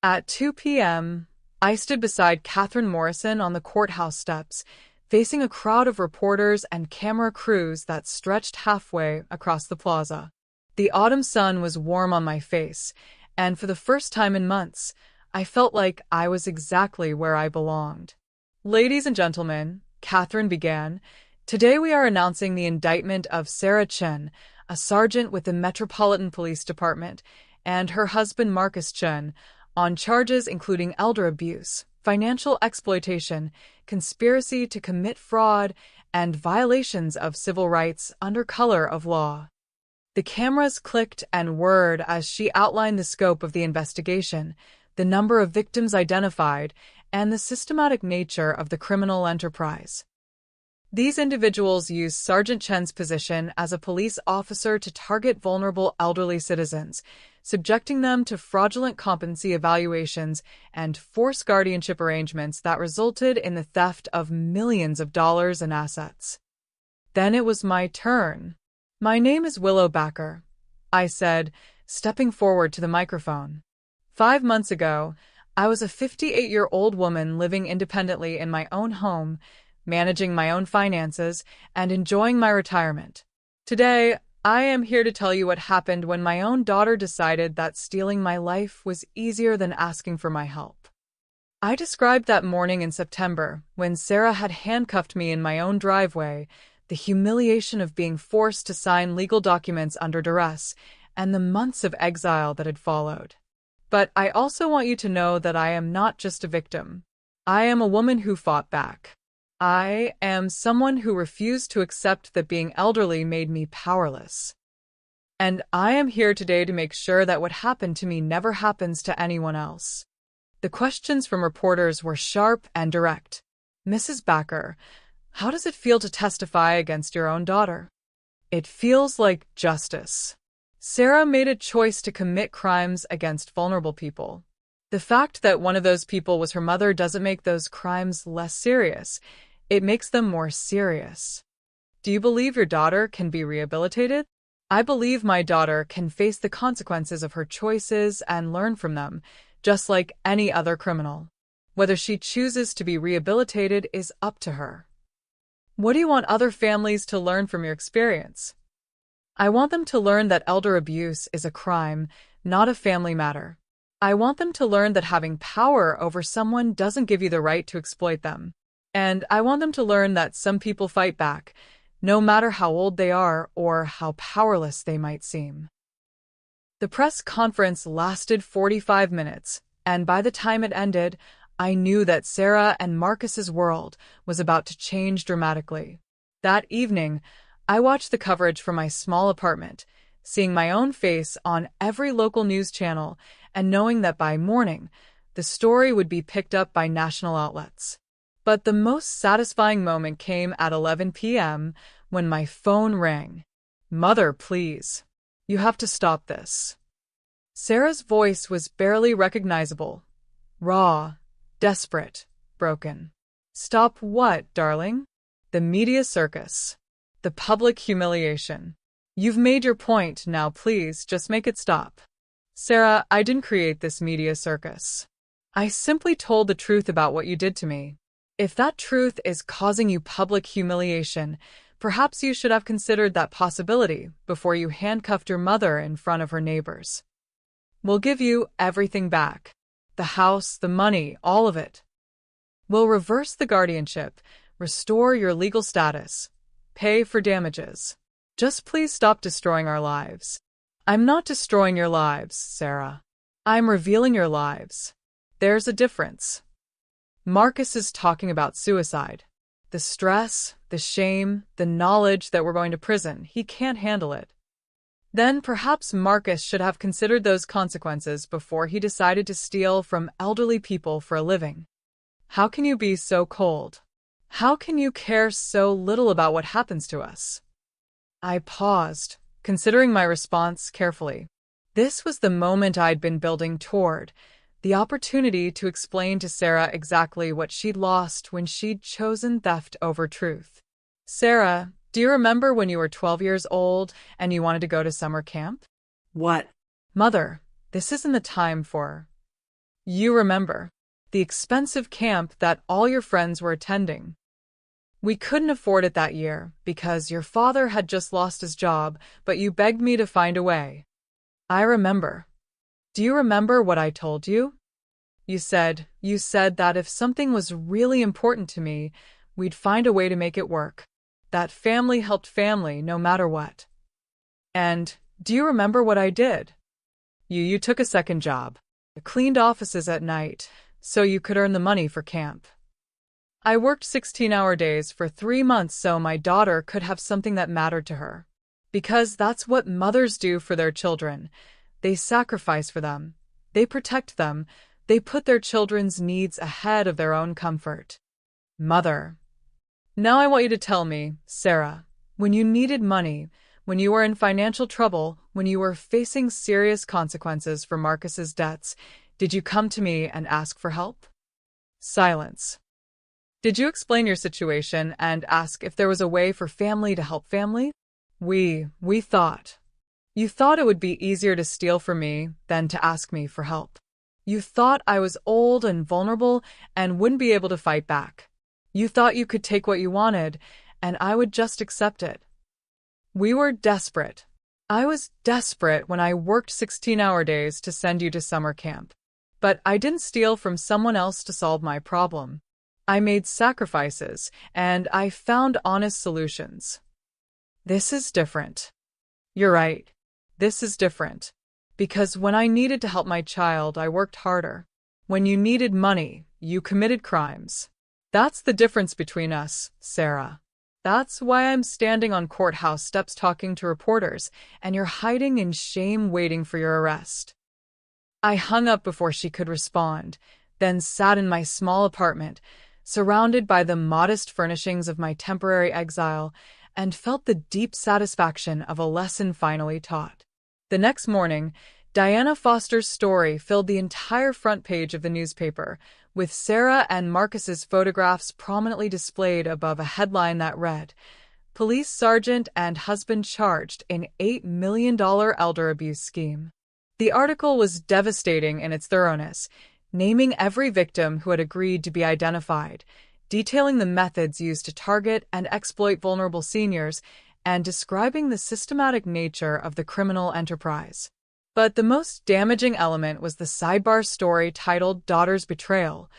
At 2 p.m., I stood beside Catherine Morrison on the courthouse steps, facing a crowd of reporters and camera crews that stretched halfway across the plaza. The autumn sun was warm on my face, and for the first time in months, I felt like I was exactly where I belonged. Ladies and gentlemen, Catherine began, today we are announcing the indictment of Sarah Chen, a sergeant with the Metropolitan Police Department, and her husband Marcus Chen, on charges including elder abuse, financial exploitation, conspiracy to commit fraud, and violations of civil rights under color of law. The cameras clicked and whirred as she outlined the scope of the investigation, the number of victims identified, and the systematic nature of the criminal enterprise. These individuals used Sergeant Chen's position as a police officer to target vulnerable elderly citizens, subjecting them to fraudulent competency evaluations and forced guardianship arrangements that resulted in the theft of millions of dollars in assets. Then it was my turn. My name is Willow Backer, I said, stepping forward to the microphone. 5 months ago, I was a 58-year-old woman living independently in my own home, managing my own finances, and enjoying my retirement. Today, I am here to tell you what happened when my own daughter decided that stealing my life was easier than asking for my help. I described that morning in September, when Sarah had handcuffed me in my own driveway, the humiliation of being forced to sign legal documents under duress, and the months of exile that had followed. But I also want you to know that I am not just a victim. I am a woman who fought back. I am someone who refused to accept that being elderly made me powerless. And I am here today to make sure that what happened to me never happens to anyone else. The questions from reporters were sharp and direct. Mrs. Backer, how does it feel to testify against your own daughter? It feels like justice. Sarah made a choice to commit crimes against vulnerable people. The fact that one of those people was her mother doesn't make those crimes less serious. It makes them more serious. Do you believe your daughter can be rehabilitated? I believe my daughter can face the consequences of her choices and learn from them, just like any other criminal. Whether she chooses to be rehabilitated is up to her. What do you want other families to learn from your experience? I want them to learn that elder abuse is a crime, not a family matter. I want them to learn that having power over someone doesn't give you the right to exploit them. And I want them to learn that some people fight back, no matter how old they are or how powerless they might seem. The press conference lasted 45 minutes, and by the time it ended, I knew that Sarah and Marcus's world was about to change dramatically. That evening, I watched the coverage from my small apartment, seeing my own face on every local news channel and knowing that by morning, the story would be picked up by national outlets. But the most satisfying moment came at 11 p.m. when my phone rang. Mother, please. You have to stop this. Sarah's voice was barely recognizable. Raw, desperate, broken. Stop what, darling? The media circus. The public humiliation. You've made your point, now please just make it stop. Sarah, I didn't create this media circus. I simply told the truth about what you did to me. If that truth is causing you public humiliation, perhaps you should have considered that possibility before you handcuffed your mother in front of her neighbors. We'll give you everything back. The house, the money, all of it. We'll reverse the guardianship, restore your legal status, pay for damages. Just please stop destroying our lives. I'm not destroying your lives, Sarah. I'm revealing your lives. There's a difference. Marcus is talking about suicide. The stress, the shame, the knowledge that we're going to prison, he can't handle it. Then perhaps Marcus should have considered those consequences before he decided to steal from elderly people for a living. How can you be so cold? How can you care so little about what happens to us? I paused, considering my response carefully. This was the moment I'd been building toward, the opportunity to explain to Sarah exactly what she'd lost when she'd chosen theft over truth. Sarah, do you remember when you were 12 years old and you wanted to go to summer camp? What? Mother, this isn't the time for... You remember. The expensive camp that all your friends were attending. We couldn't afford it that year because your father had just lost his job, but you begged me to find a way. I remember. Do you remember what I told you? You said that if something was really important to me, we'd find a way to make it work. That family helped family no matter what. And do you remember what I did? You took a second job. Cleaned offices at night so you could earn the money for camp. I worked 16-hour days for 3 months so my daughter could have something that mattered to her. Because that's what mothers do for their children. They sacrifice for them. They protect them. They put their children's needs ahead of their own comfort. Mother. Now I want you to tell me, Sarah, when you needed money, when you were in financial trouble, when you were facing serious consequences for Marcus's debts, did you come to me and ask for help? Silence. Did you explain your situation and ask if there was a way for family to help family? We thought. You thought it would be easier to steal from me than to ask me for help. You thought I was old and vulnerable and wouldn't be able to fight back. You thought you could take what you wanted and I would just accept it. We were desperate. I was desperate when I worked 16-hour days to send you to summer camp. But I didn't steal from someone else to solve my problem. I made sacrifices, and I found honest solutions. This is different. You're right. This is different. Because when I needed to help my child, I worked harder. When you needed money, you committed crimes. That's the difference between us, Sarah. That's why I'm standing on courthouse steps talking to reporters, and you're hiding in shame waiting for your arrest. I hung up before she could respond, then sat in my small apartment, surrounded by the modest furnishings of my temporary exile, and felt the deep satisfaction of a lesson finally taught. The next morning, Diana Foster's story filled the entire front page of the newspaper, with Sarah and Marcus's photographs prominently displayed above a headline that read, "Police Sergeant and Husband Charged in $8 million Elder Abuse Scheme." The article was devastating in its thoroughness, naming every victim who had agreed to be identified, detailing the methods used to target and exploit vulnerable seniors, and describing the systematic nature of the criminal enterprise. But the most damaging element was the sidebar story titled Daughter's Betrayal,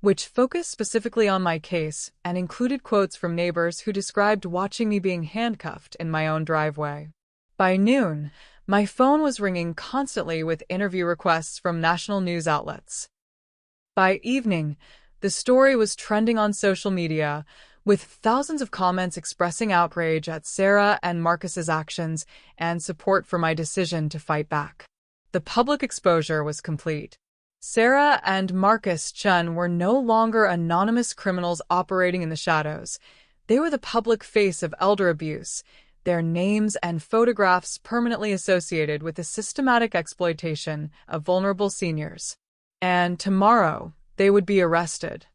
which focused specifically on my case and included quotes from neighbors who described watching me being handcuffed in my own driveway. By noon, my phone was ringing constantly with interview requests from national news outlets. By evening, the story was trending on social media, with thousands of comments expressing outrage at Sarah and Marcus's actions and support for my decision to fight back. The public exposure was complete. Sarah and Marcus Chun were no longer anonymous criminals operating in the shadows. They were the public face of elder abuse, their names and photographs permanently associated with the systematic exploitation of vulnerable seniors. And tomorrow, they would be arrested.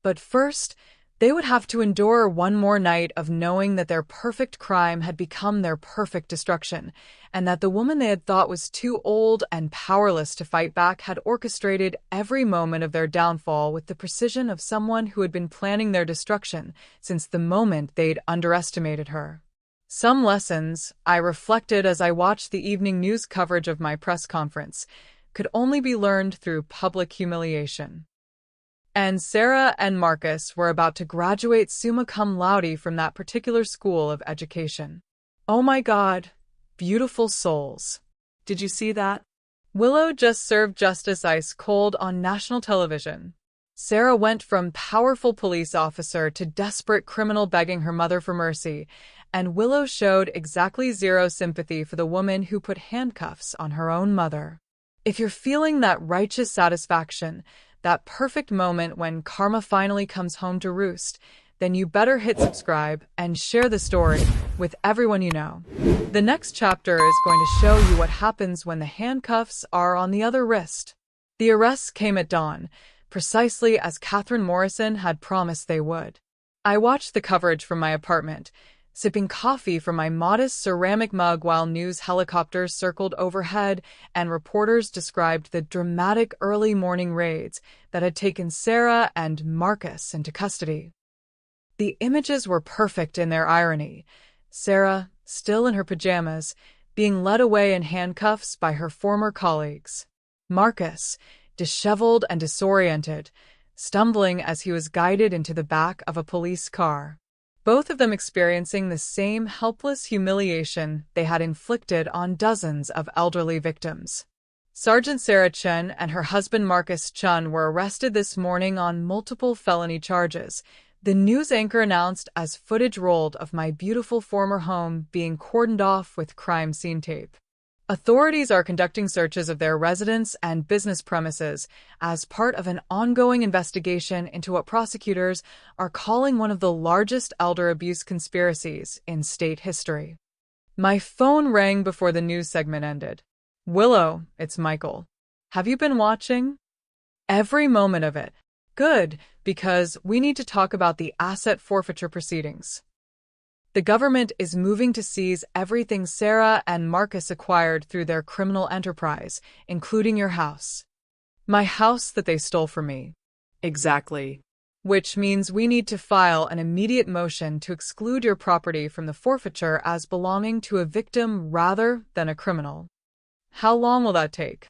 But first, They would have to endure one more night of knowing that their perfect crime had become their perfect destruction, and that the woman they had thought was too old and powerless to fight back had orchestrated every moment of their downfall with the precision of someone who had been planning their destruction since the moment they'd underestimated her. Some lessons, I reflected as I watched the evening news coverage of my press conference, could only be learned through public humiliation. And Sarah and Marcus were about to graduate summa cum laude from that particular school of education. Oh my God, beautiful souls. Did you see that? Willow just served justice ice cold on national television. Sarah went from powerful police officer to desperate criminal begging her mother for mercy, and Willow showed exactly zero sympathy for the woman who put handcuffs on her own mother. If you're feeling that righteous satisfaction, that perfect moment when karma finally comes home to roost, then you better hit subscribe and share the story with everyone you know. The next chapter is going to show you what happens when the handcuffs are on the other wrist. The arrests came at dawn, precisely as Catherine Morrison had promised they would. I watched the coverage from my apartment, sipping coffee from my modest ceramic mug while news helicopters circled overhead and reporters described the dramatic early morning raids that had taken Sarah and Marcus into custody. The images were perfect in their irony. Sarah, still in her pajamas, being led away in handcuffs by her former colleagues. Marcus, disheveled and disoriented, stumbling as he was guided into the back of a police car. Both of them experiencing the same helpless humiliation they had inflicted on dozens of elderly victims. Sergeant Sarah Chen and her husband Marcus Chun were arrested this morning on multiple felony charges, the news anchor announced as footage rolled of my beautiful former home being cordoned off with crime scene tape. Authorities are conducting searches of their residence and business premises as part of an ongoing investigation into what prosecutors are calling one of the largest elder abuse conspiracies in state history. My phone rang before the news segment ended. Willow, it's Michael. Have you been watching? Every moment of it. Good, because we need to talk about the asset forfeiture proceedings. The government is moving to seize everything Sarah and Marcus acquired through their criminal enterprise, including your house. My house that they stole from me. Exactly. Which means we need to file an immediate motion to exclude your property from the forfeiture as belonging to a victim rather than a criminal. How long will that take?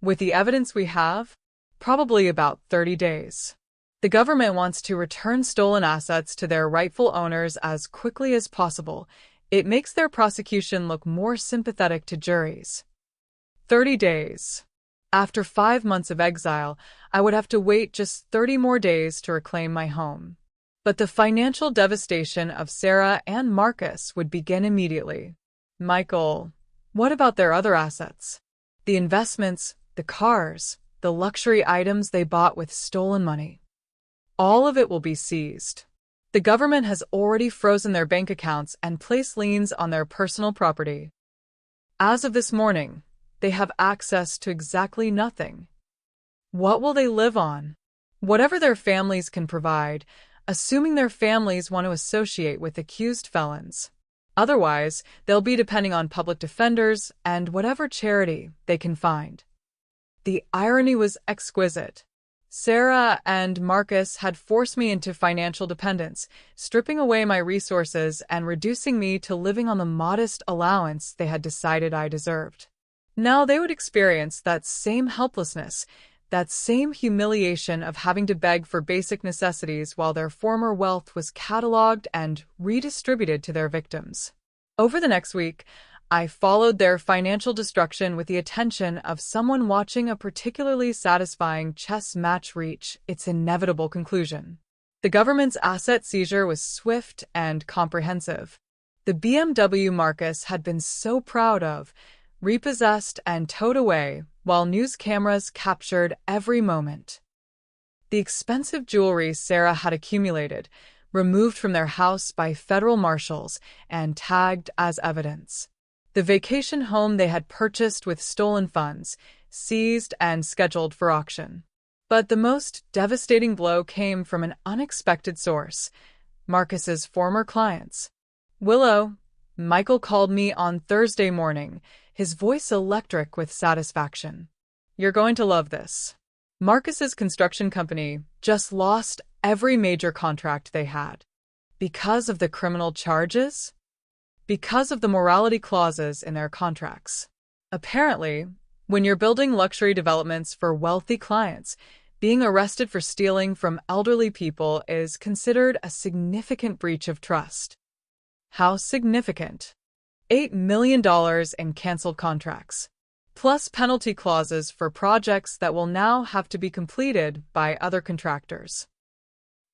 With the evidence we have, probably about 30 days. The government wants to return stolen assets to their rightful owners as quickly as possible. It makes their prosecution look more sympathetic to juries. 30 days. After 5 months of exile, I would have to wait just 30 more days to reclaim my home. But the financial devastation of Sarah and Marcus would begin immediately. Michael, what about their other assets? The investments, the cars, the luxury items they bought with stolen money. All of it will be seized. The government has already frozen their bank accounts and placed liens on their personal property. As of this morning, they have access to exactly nothing. What will they live on? Whatever their families can provide, assuming their families want to associate with accused felons. Otherwise, they'll be depending on public defenders and whatever charity they can find. The irony was exquisite. Sarah and Marcus had forced me into financial dependence, stripping away my resources and reducing me to living on the modest allowance they had decided I deserved. Now they would experience that same helplessness, that same humiliation of having to beg for basic necessities while their former wealth was cataloged and redistributed to their victims. Over the next week, I followed their financial destruction with the attention of someone watching a particularly satisfying chess match reach its inevitable conclusion. The government's asset seizure was swift and comprehensive. The BMW Marcus had been so proud of, repossessed and towed away, while news cameras captured every moment. The expensive jewelry Sarah had accumulated, removed from their house by federal marshals and tagged as evidence. The vacation home they had purchased with stolen funds, seized and scheduled for auction. But the most devastating blow came from an unexpected source: Marcus's former clients. Willow, Michael called me on Thursday morning, his voice electric with satisfaction. You're going to love this. Marcus's construction company just lost every major contract they had. Because of the criminal charges? Because of the morality clauses in their contracts. Apparently, when you're building luxury developments for wealthy clients, being arrested for stealing from elderly people is considered a significant breach of trust. How significant? $8 million in canceled contracts, plus penalty clauses for projects that will now have to be completed by other contractors.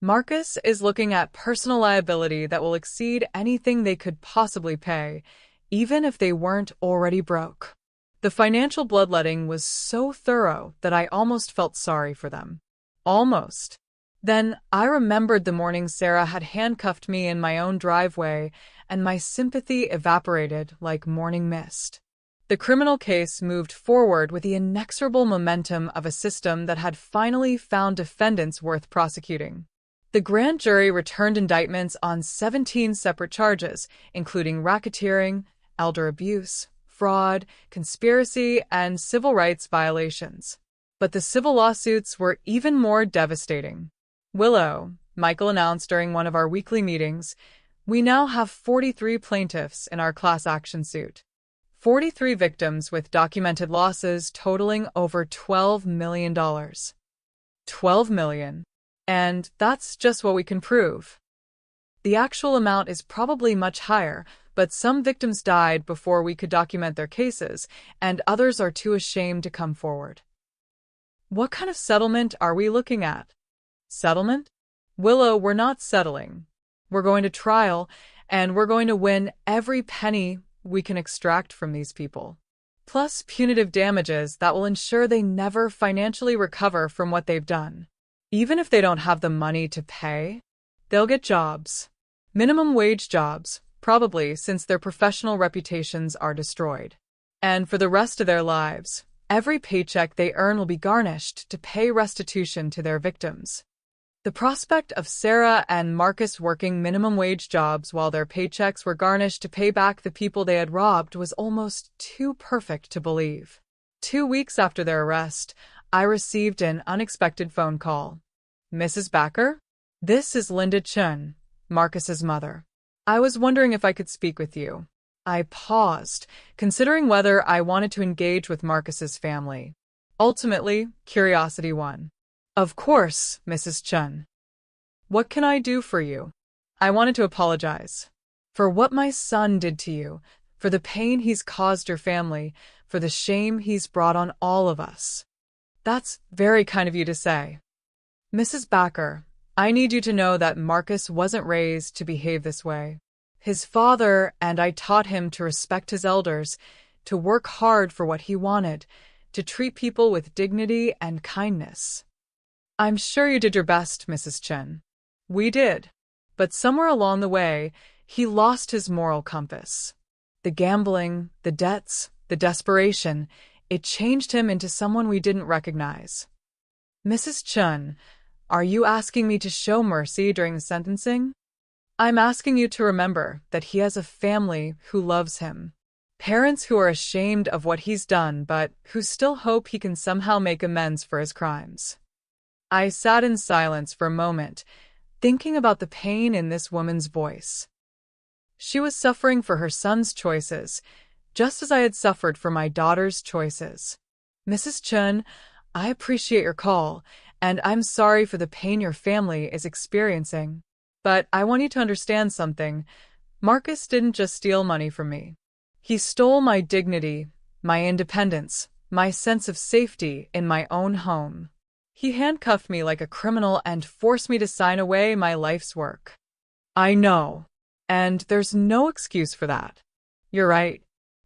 Marcus is looking at personal liability that will exceed anything they could possibly pay, even if they weren't already broke. The financial bloodletting was so thorough that I almost felt sorry for them. Almost. Then I remembered the morning Sarah had handcuffed me in my own driveway, and my sympathy evaporated like morning mist. The criminal case moved forward with the inexorable momentum of a system that had finally found defendants worth prosecuting. The grand jury returned indictments on 17 separate charges, including racketeering, elder abuse, fraud, conspiracy, and civil rights violations. But the civil lawsuits were even more devastating. Willow, Michael announced during one of our weekly meetings, we now have 43 plaintiffs in our class action suit. 43 victims with documented losses totaling over $12 million. $12 million. And that's just what we can prove. The actual amount is probably much higher, but some victims died before we could document their cases, and others are too ashamed to come forward. What kind of settlement are we looking at? Settlement? Willow, we're not settling. We're going to trial, and we're going to win every penny we can extract from these people. Plus punitive damages that will ensure they never financially recover from what they've done. Even if they don't have the money to pay, they'll get jobs. Minimum wage jobs, probably, since their professional reputations are destroyed. And for the rest of their lives, every paycheck they earn will be garnished to pay restitution to their victims. The prospect of Sarah and Marcus working minimum wage jobs while their paychecks were garnished to pay back the people they had robbed was almost too perfect to believe. 2 weeks after their arrest, I received an unexpected phone call. Mrs. Backer? This is Linda Chun, Marcus's mother. I was wondering if I could speak with you. I paused, considering whether I wanted to engage with Marcus's family. Ultimately, curiosity won. Of course, Mrs. Chun. What can I do for you? I wanted to apologize. For what my son did to you, for the pain he's caused your family, for the shame he's brought on all of us. That's very kind of you to say. Mrs. Backer, I need you to know that Marcus wasn't raised to behave this way. His father and I taught him to respect his elders, to work hard for what he wanted, to treat people with dignity and kindness. I'm sure you did your best, Mrs. Chen. We did. But somewhere along the way, he lost his moral compass. The gambling, the debts, the desperation, it changed him into someone we didn't recognize. Mrs. Chun, are you asking me to show mercy during the sentencing? I'm asking you to remember that he has a family who loves him. Parents who are ashamed of what he's done but who still hope he can somehow make amends for his crimes. I sat in silence for a moment, thinking about the pain in this woman's voice. She was suffering for her son's choices, just as I had suffered for my daughter's choices. Mrs. Chun, I appreciate your call, and I'm sorry for the pain your family is experiencing. But I want you to understand something. Marcus didn't just steal money from me. He stole my dignity, my independence, my sense of safety in my own home. He handcuffed me like a criminal and forced me to sign away my life's work. I know, and there's no excuse for that. You're right,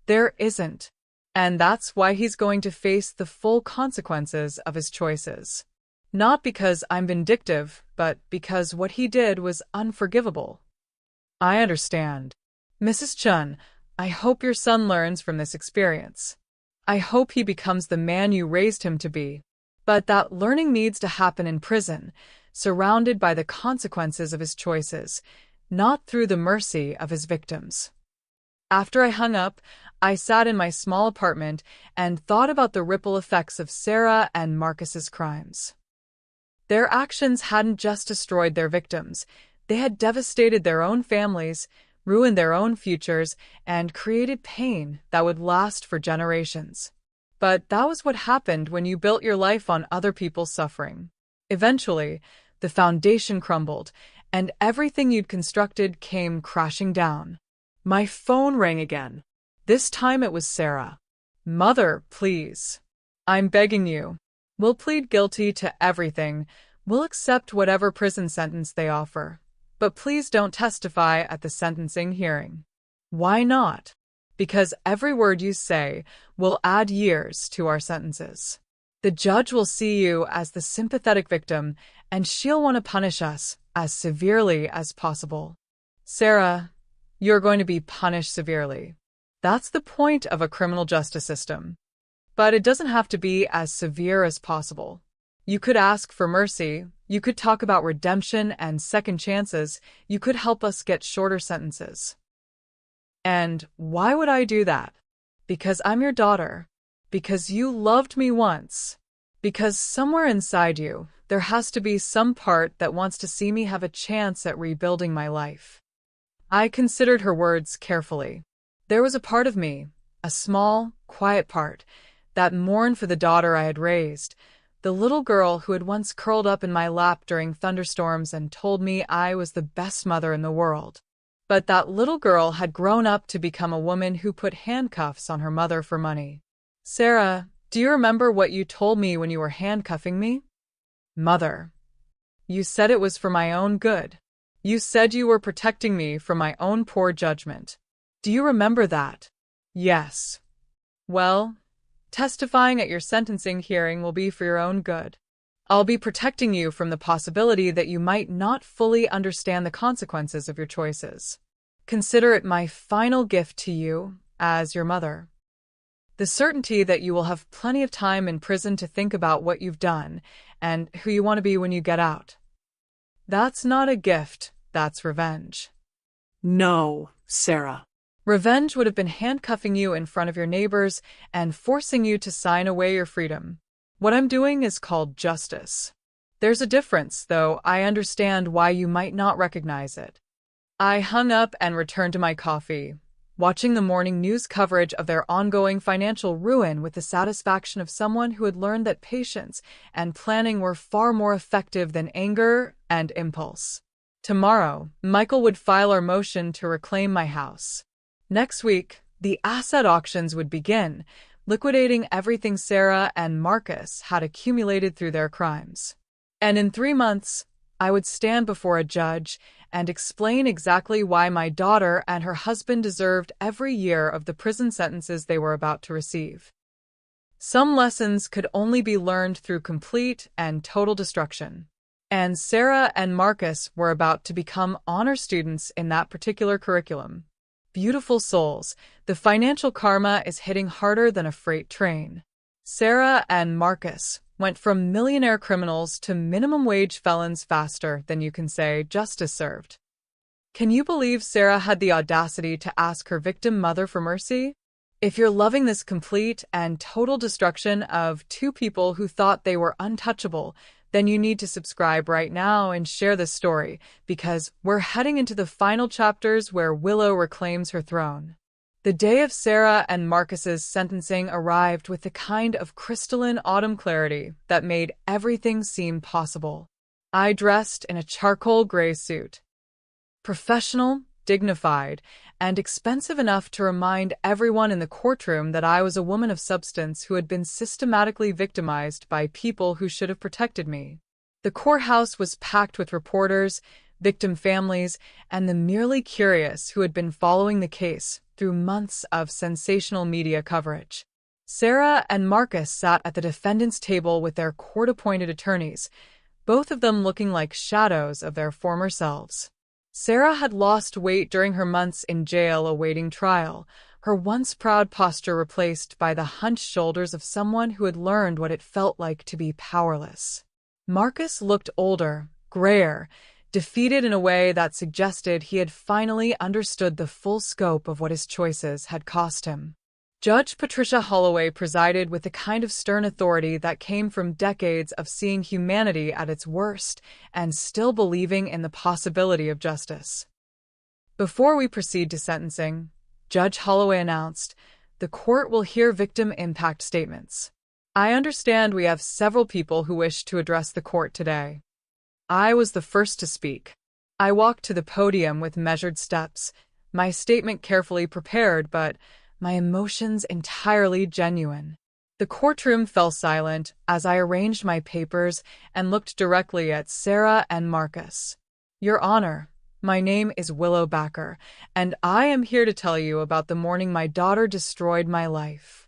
there isn't. And that's why he's going to face the full consequences of his choices. Not because I'm vindictive, but because what he did was unforgivable. I understand. Mrs. Chun, I hope your son learns from this experience. I hope he becomes the man you raised him to be. But that learning needs to happen in prison, surrounded by the consequences of his choices, not through the mercy of his victims. After I hung up, I sat in my small apartment and thought about the ripple effects of Sarah and Marcus's crimes. Their actions hadn't just destroyed their victims, they had devastated their own families, ruined their own futures, and created pain that would last for generations. But that was what happened when you built your life on other people's suffering. Eventually, the foundation crumbled, and everything you'd constructed came crashing down. My phone rang again. This time it was Sarah. "Mother, please. I'm begging you. We'll plead guilty to everything. We'll accept whatever prison sentence they offer. But please don't testify at the sentencing hearing." "Why not?" "Because every word you say will add years to our sentences. The judge will see you as the sympathetic victim, and she'll want to punish us as severely as possible." "Sarah, you're going to be punished severely. That's the point of a criminal justice system. But it doesn't have to be as severe as possible. You could ask for mercy, you could talk about redemption and second chances, you could help us get shorter sentences." "And why would I do that?" "Because I'm your daughter. Because you loved me once. Because somewhere inside you, there has to be some part that wants to see me have a chance at rebuilding my life." I considered her words carefully. There was a part of me, a small, quiet part, that mourned for the daughter I had raised, the little girl who had once curled up in my lap during thunderstorms and told me I was the best mother in the world. But that little girl had grown up to become a woman who put handcuffs on her mother for money. "Sarah, do you remember what you told me when you were handcuffing me?" "Mother, you said it was for my own good. You said you were protecting me from my own poor judgment. Do you remember that?" "Yes." "Well, testifying at your sentencing hearing will be for your own good. I'll be protecting you from the possibility that you might not fully understand the consequences of your choices. Consider it my final gift to you as your mother. The certainty that you will have plenty of time in prison to think about what you've done and who you want to be when you get out. That's not a gift, that's revenge." "No, Sarah." "Revenge would have been handcuffing you in front of your neighbors and forcing you to sign away your freedom. What I'm doing is called justice. There's a difference, though I understand why you might not recognize it." I hung up and returned to my coffee, watching the morning news coverage of their ongoing financial ruin with the satisfaction of someone who had learned that patience and planning were far more effective than anger and impulse. Tomorrow, Michael would file our motion to reclaim my house. Next week, the asset auctions would begin, liquidating everything Sarah and Marcus had accumulated through their crimes. And in 3 months, I would stand before a judge and explain exactly why my daughter and her husband deserved every year of the prison sentences they were about to receive. Some lessons could only be learned through complete and total destruction. And Sarah and Marcus were about to become honor students in that particular curriculum. Beautiful souls, the financial karma is hitting harder than a freight train. Sarah and Marcus went from millionaire criminals to minimum wage felons faster than you can say justice served. Can you believe Sarah had the audacity to ask her victim mother for mercy? If you're loving this complete and total destruction of two people who thought they were untouchable, then you need to subscribe right now and share this story, because we're heading into the final chapters where Willow reclaims her throne. The day of Sarah and Marcus's sentencing arrived with the kind of crystalline autumn clarity that made everything seem possible. I dressed in a charcoal gray suit. Professional, dignified, and expensive enough to remind everyone in the courtroom that I was a woman of substance who had been systematically victimized by people who should have protected me. The courthouse was packed with reporters, victim families, and the merely curious who had been following the case through months of sensational media coverage. Sarah and Marcus sat at the defendant's table with their court-appointed attorneys, both of them looking like shadows of their former selves. Sarah had lost weight during her months in jail awaiting trial, her once proud posture replaced by the hunched shoulders of someone who had learned what it felt like to be powerless. Marcus looked older, grayer, defeated in a way that suggested he had finally understood the full scope of what his choices had cost him. Judge Patricia Holloway presided with the kind of stern authority that came from decades of seeing humanity at its worst and still believing in the possibility of justice. Before we proceed to sentencing, Judge Holloway announced, the court will hear victim impact statements. I understand we have several people who wish to address the court today. I was the first to speak. I walked to the podium with measured steps, my statement carefully prepared, but my emotions entirely genuine. The courtroom fell silent as I arranged my papers and looked directly at Sarah and Marcus. Your Honor, my name is Willow Backer, and I am here to tell you about the morning my daughter destroyed my life.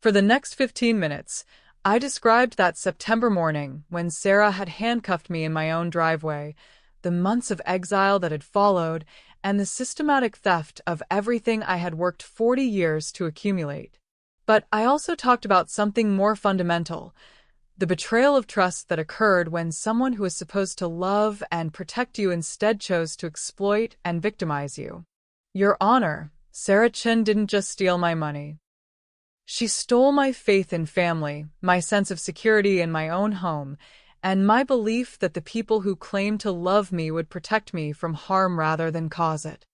For the next 15 minutes, I described that September morning when Sarah had handcuffed me in my own driveway, the months of exile that had followed, and the systematic theft of everything I had worked 40 years to accumulate. But I also talked about something more fundamental, the betrayal of trust that occurred when someone who was supposed to love and protect you instead chose to exploit and victimize you. Your Honor, Sarah Chin didn't just steal my money. She stole my faith in family, my sense of security in my own home, and my belief that the people who claimed to love me would protect me from harm rather than cause it.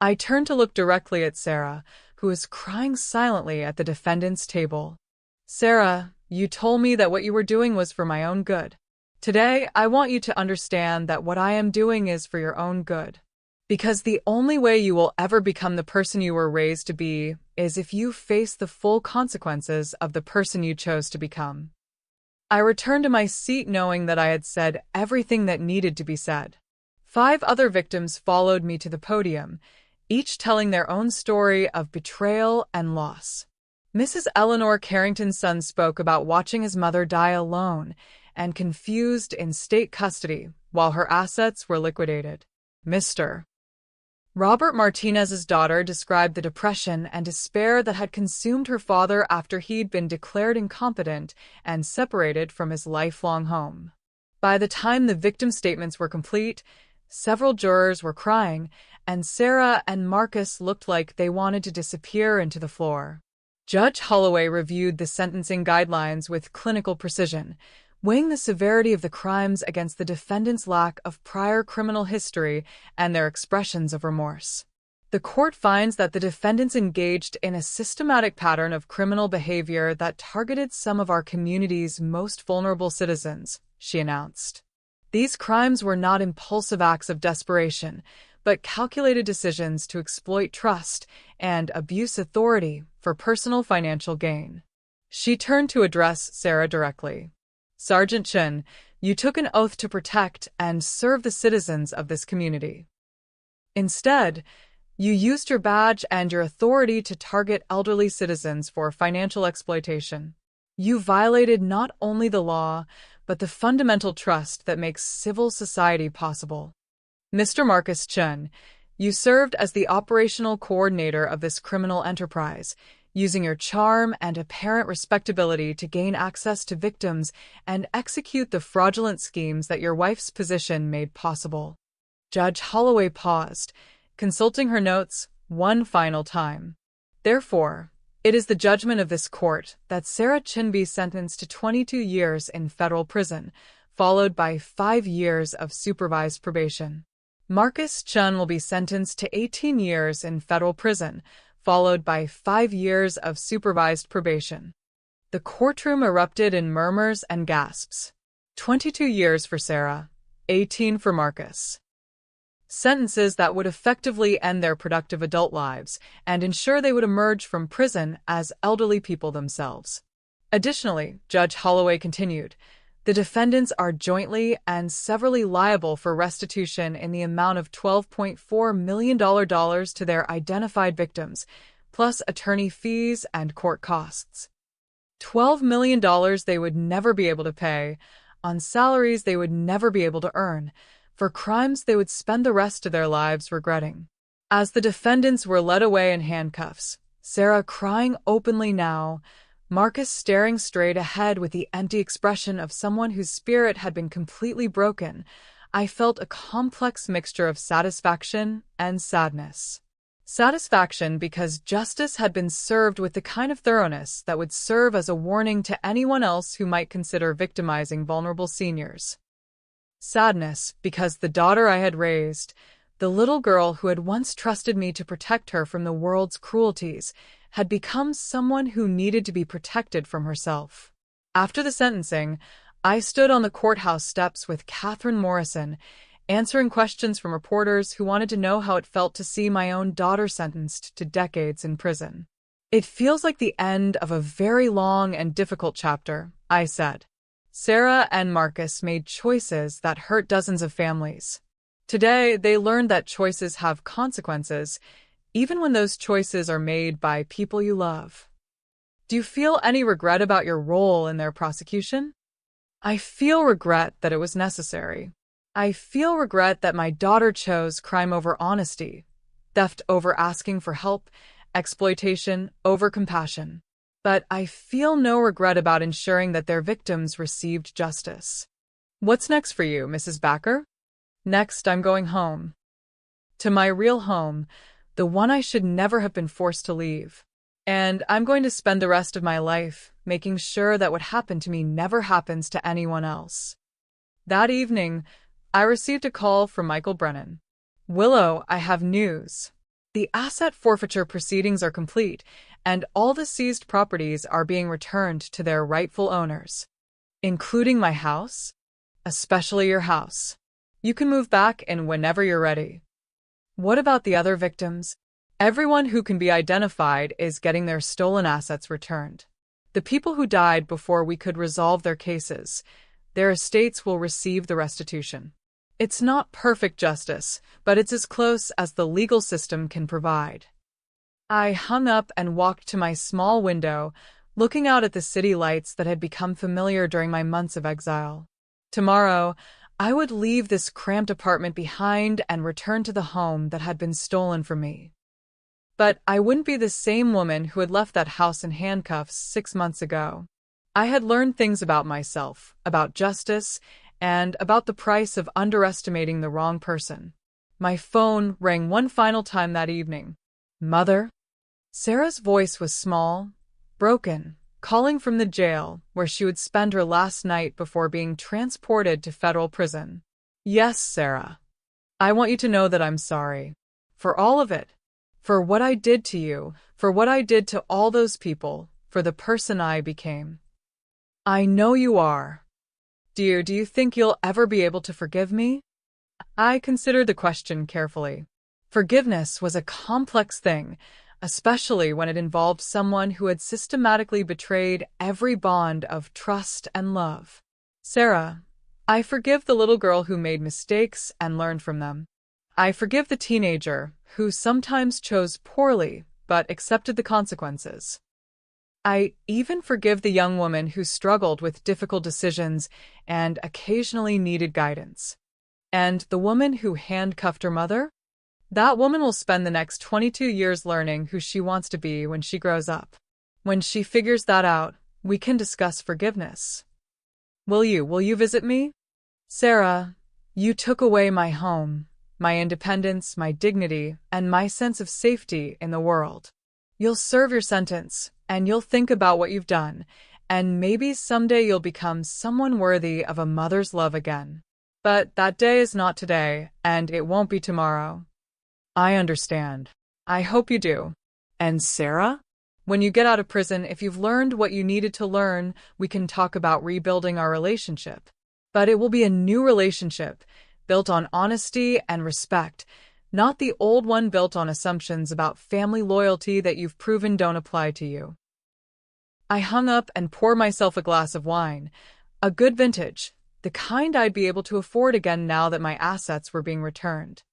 I turned to look directly at Sarah, who was crying silently at the defendant's table. Sarah, you told me that what you were doing was for my own good. Today, I want you to understand that what I am doing is for your own good. Because the only way you will ever become the person you were raised to be is if you face the full consequences of the person you chose to become. I returned to my seat knowing that I had said everything that needed to be said. 5 other victims followed me to the podium, each telling their own story of betrayal and loss. Mrs. Eleanor Carrington's son spoke about watching his mother die alone and confused in state custody while her assets were liquidated. Mr. Robert Martinez's daughter described the depression and despair that had consumed her father after he'd been declared incompetent and separated from his lifelong home. By the time the victim statements were complete, several jurors were crying, and Sarah and Marcus looked like they wanted to disappear into the floor. Judge Holloway reviewed the sentencing guidelines with clinical precision, weighing the severity of the crimes against the defendant's lack of prior criminal history and their expressions of remorse. The court finds that the defendants engaged in a systematic pattern of criminal behavior that targeted some of our community's most vulnerable citizens, she announced. These crimes were not impulsive acts of desperation, but calculated decisions to exploit trust and abuse authority for personal financial gain. She turned to address Sarah directly. Sergeant Chin, you took an oath to protect and serve the citizens of this community. Instead, you used your badge and your authority to target elderly citizens for financial exploitation. You violated not only the law, but the fundamental trust that makes civil society possible. Mr. Marcus Chen, you served as the operational coordinator of this criminal enterprise, using your charm and apparent respectability to gain access to victims and execute the fraudulent schemes that your wife's position made possible. Judge Holloway paused, consulting her notes one final time. Therefore, it is the judgment of this court that Sarah Chin be sentenced to 22 years in federal prison, followed by 5 years of supervised probation. Marcus Chen will be sentenced to 18 years in federal prison, followed by 5 years of supervised probation. The courtroom erupted in murmurs and gasps. 22 years for Sarah, 18 for Marcus. Sentences that would effectively end their productive adult lives and ensure they would emerge from prison as elderly people themselves. Additionally, Judge Holloway continued, the defendants are jointly and severally liable for restitution in the amount of $12.4 million to their identified victims, plus attorney fees and court costs. $12 million they would never be able to pay, on salaries they would never be able to earn, for crimes they would spend the rest of their lives regretting. As the defendants were led away in handcuffs, Sarah crying openly now, Marcus staring straight ahead with the empty expression of someone whose spirit had been completely broken. I felt a complex mixture of satisfaction and sadness. Satisfaction because justice had been served with the kind of thoroughness that would serve as a warning to anyone else who might consider victimizing vulnerable seniors. Sadness because the daughter I had raised, the little girl who had once trusted me to protect her from the world's cruelties, had become someone who needed to be protected from herself. After the sentencing, I stood on the courthouse steps with Catherine Morrison, answering questions from reporters who wanted to know how it felt to see my own daughter sentenced to decades in prison. "It feels like the end of a very long and difficult chapter," I said. "Sarah and Marcus made choices that hurt dozens of families. Today, they learned that choices have consequences, even when those choices are made by people you love. Do you feel any regret about your role in their prosecution?" "I feel regret that it was necessary. I feel regret that my daughter chose crime over honesty, theft over asking for help, exploitation over compassion. But I feel no regret about ensuring that their victims received justice." "What's next for you, Mrs. Backer?" "Next, I'm going home. To my real home, the one I should never have been forced to leave. And I'm going to spend the rest of my life making sure that what happened to me never happens to anyone else." That evening, I received a call from Michael Brennan. "Willow, I have news. The asset forfeiture proceedings are complete, and all the seized properties are being returned to their rightful owners. Including my house? Especially your house. You can move back in whenever you're ready." "What about the other victims?" "Everyone who can be identified is getting their stolen assets returned. The people who died before we could resolve their cases, their estates will receive the restitution. It's not perfect justice, but it's as close as the legal system can provide." I hung up and walked to my small window, looking out at the city lights that had become familiar during my months of exile. Tomorrow, I would leave this cramped apartment behind and return to the home that had been stolen from me. But I wouldn't be the same woman who had left that house in handcuffs 6 months ago. I had learned things about myself, about justice, and about the price of underestimating the wrong person. My phone rang one final time that evening. "Mother?" Sarah's voice was small, broken, calling from the jail where she would spend her last night before being transported to federal prison. "Yes, Sarah. I want you to know that I'm sorry. For all of it. For what I did to you, for what I did to all those people, for the person I became." "I know you are. Dear, do you think you'll ever be able to forgive me?" I considered the question carefully. Forgiveness was a complex thing, especially when it involved someone who had systematically betrayed every bond of trust and love. "Sarah, I forgive the little girl who made mistakes and learned from them. I forgive the teenager who sometimes chose poorly but accepted the consequences. I even forgive the young woman who struggled with difficult decisions and occasionally needed guidance. And the woman who handcuffed her mother? That woman will spend the next 22 years learning who she wants to be when she grows up. When she figures that out, we can discuss forgiveness. Will you visit me? Sarah, you took away my home, my independence, my dignity, and my sense of safety in the world. You'll serve your sentence, and you'll think about what you've done, and maybe someday you'll become someone worthy of a mother's love again. But that day is not today, and it won't be tomorrow." "I understand. I hope you do." "And Sarah?" "When you get out of prison, if you've learned what you needed to learn, we can talk about rebuilding our relationship. But it will be a new relationship, built on honesty and respect, not the old one built on assumptions about family loyalty that you've proven don't apply to you." I hung up and poured myself a glass of wine, a good vintage, the kind I'd be able to afford again now that my assets were being returned.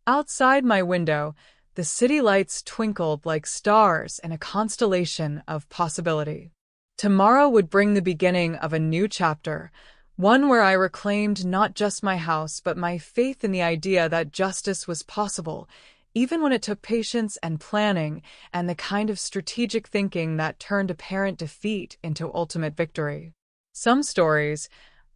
Outside my window, the city lights twinkled like stars in a constellation of possibility. Tomorrow would bring the beginning of a new chapter, one where I reclaimed not just my house but my faith in the idea that justice was possible, even when it took patience and planning and the kind of strategic thinking that turned apparent defeat into ultimate victory. Some stories,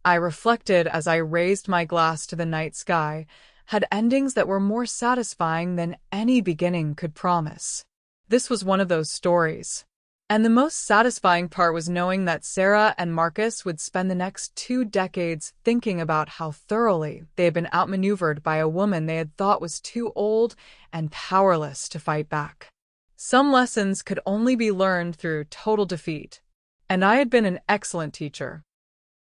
I reflected as I raised my glass to the night sky, had endings that were more satisfying than any beginning could promise. This was one of those stories. And the most satisfying part was knowing that Sarah and Marcus would spend the next 2 decades thinking about how thoroughly they had been outmaneuvered by a woman they had thought was too old and powerless to fight back. Some lessons could only be learned through total defeat, and I had been an excellent teacher.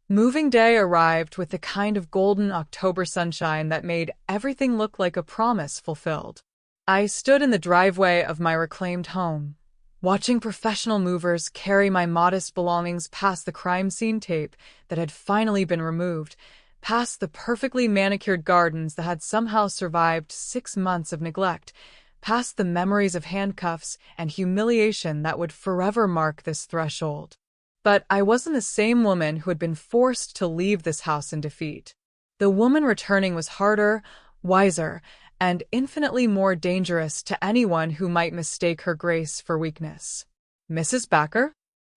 Moving day arrived with the kind of golden October sunshine that made everything look like a promise fulfilled. I stood in the driveway of my reclaimed home, watching professional movers carry my modest belongings past the crime scene tape that had finally been removed, past the perfectly manicured gardens that had somehow survived 6 months of neglect, past the memories of handcuffs and humiliation that would forever mark this threshold. But I wasn't the same woman who had been forced to leave this house in defeat. The woman returning was harder, wiser, and infinitely more dangerous to anyone who might mistake her grace for weakness. Mrs. Backer?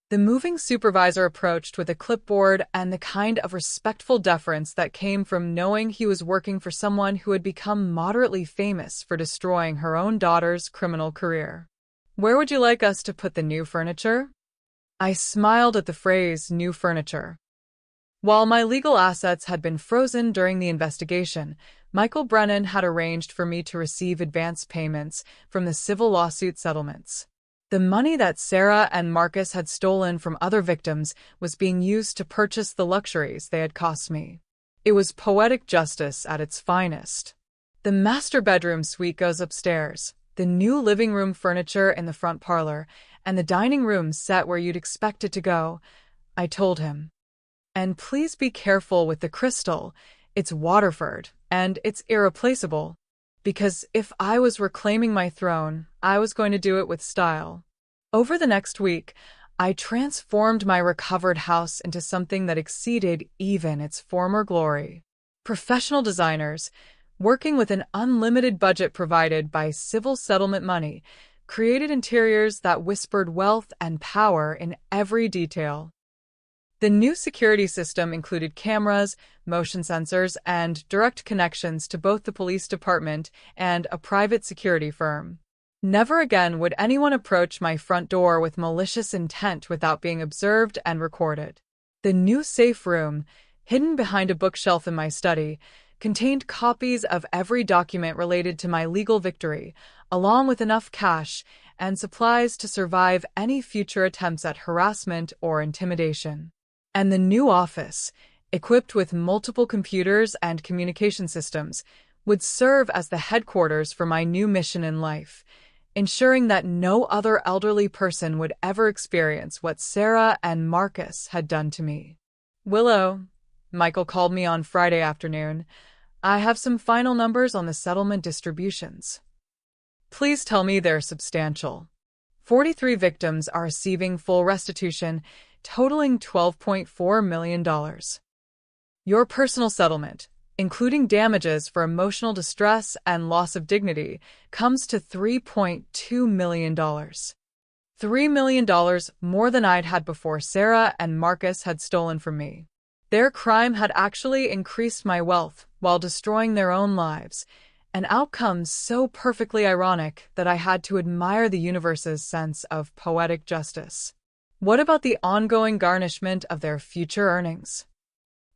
The moving supervisor approached with a clipboard and the kind of respectful deference that came from knowing he was working for someone who had become moderately famous for destroying her own daughter's criminal career. Where would you like us to put the new furniture? I smiled at the phrase new furniture. While my legal assets had been frozen during the investigation, Michael Brennan had arranged for me to receive advance payments from the civil lawsuit settlements. The money that Sarah and Marcus had stolen from other victims was being used to purchase the luxuries they had cost me. It was poetic justice at its finest. The master bedroom suite goes upstairs, the new living room furniture in the front parlor, and the dining room set where you'd expect it to go, I told him. And please be careful with the crystal. It's Waterford, and it's irreplaceable. Because if I was reclaiming my throne, I was going to do it with style. Over the next week, I transformed my recovered house into something that exceeded even its former glory. Professional designers, working with an unlimited budget provided by civil settlement money, created interiors that whispered wealth and power in every detail. The new security system included cameras, motion sensors, and direct connections to both the police department and a private security firm. Never again would anyone approach my front door with malicious intent without being observed and recorded. The new safe room, hidden behind a bookshelf in my study, contained copies of every document related to my legal victory, along with enough cash and supplies to survive any future attempts at harassment or intimidation. And the new office, equipped with multiple computers and communication systems, would serve as the headquarters for my new mission in life, ensuring that no other elderly person would ever experience what Sarah and Marcus had done to me. Willow, Michael called me on Friday afternoon. I have some final numbers on the settlement distributions. Please tell me they're substantial. 43 victims are receiving full restitution, totaling $12.4 million. Your personal settlement, including damages for emotional distress and loss of dignity, comes to $3.2 million. $3 million more than I'd had before Sarah and Marcus had stolen from me. Their crime had actually increased my wealth while destroying their own lives, an outcome so perfectly ironic that I had to admire the universe's sense of poetic justice. What about the ongoing garnishment of their future earnings?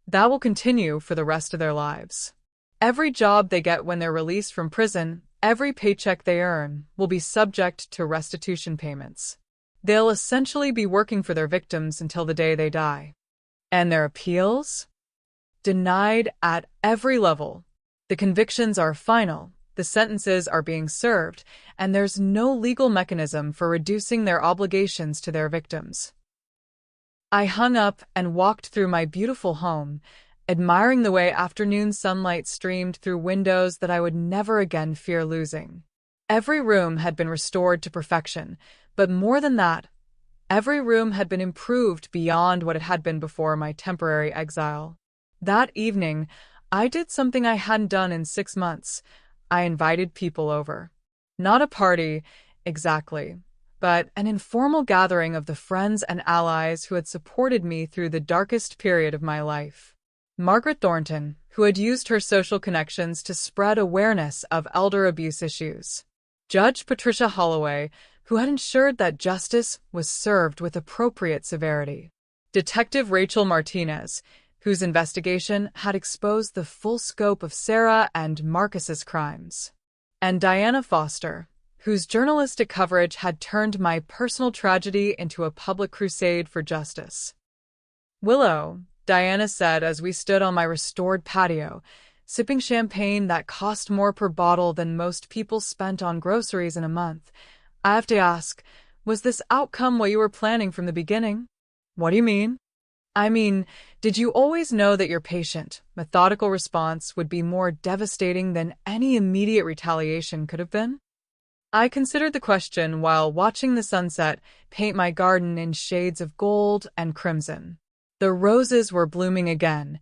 That will continue for the rest of their lives. Every job they get when they're released from prison, every paycheck they earn, will be subject to restitution payments. They'll essentially be working for their victims until the day they die. And their appeals? Denied at every level. The convictions are final, the sentences are being served, and there's no legal mechanism for reducing their obligations to their victims. I hung up and walked through my beautiful home, admiring the way afternoon sunlight streamed through windows that I would never again fear losing. Every room had been restored to perfection, but more than that, every room had been improved beyond what it had been before my temporary exile. That evening, I did something I hadn't done in 6 months. I invited people over. Not a party, exactly, but an informal gathering of the friends and allies who had supported me through the darkest period of my life. Margaret Thornton, who had used her social connections to spread awareness of elder abuse issues. Judge Patricia Holloway, who had ensured that justice was served with appropriate severity. Detective Rachel Martinez, whose investigation had exposed the full scope of Sarah and Marcus's crimes. And Diana Foster, whose journalistic coverage had turned my personal tragedy into a public crusade for justice. "Willow," Diana said as we stood on my restored patio, sipping champagne that cost more per bottle than most people spent on groceries in a month. "I have to ask, was this outcome what you were planning from the beginning?" "What do you mean?" "I mean, did you always know that your patient, methodical response would be more devastating than any immediate retaliation could have been?" I considered the question while watching the sunset paint my garden in shades of gold and crimson. The roses were blooming again,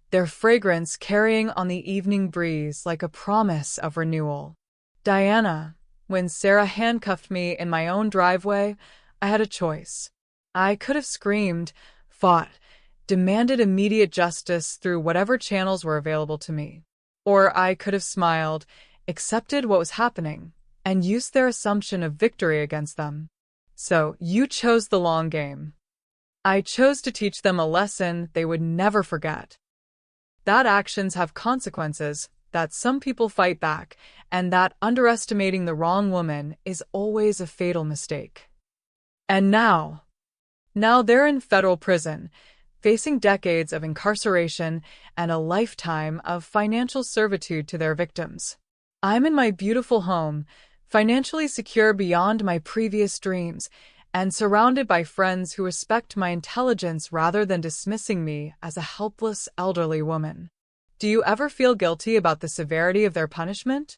their fragrance carrying on the evening breeze like a promise of renewal. "Diana, when Sarah handcuffed me in my own driveway, I had a choice. I could have screamed, fought, demanded immediate justice through whatever channels were available to me. Or I could have smiled, accepted what was happening, and used their assumption of victory against them. So you chose the long game. I chose to teach them a lesson they would never forget. That actions have consequences, that some people fight back, and that underestimating the wrong woman is always a fatal mistake. And now they're in federal prison, facing decades of incarceration and a lifetime of financial servitude to their victims. I'm in my beautiful home, financially secure beyond my previous dreams, and surrounded by friends who respect my intelligence rather than dismissing me as a helpless elderly woman. Do you ever feel guilty about the severity of their punishment?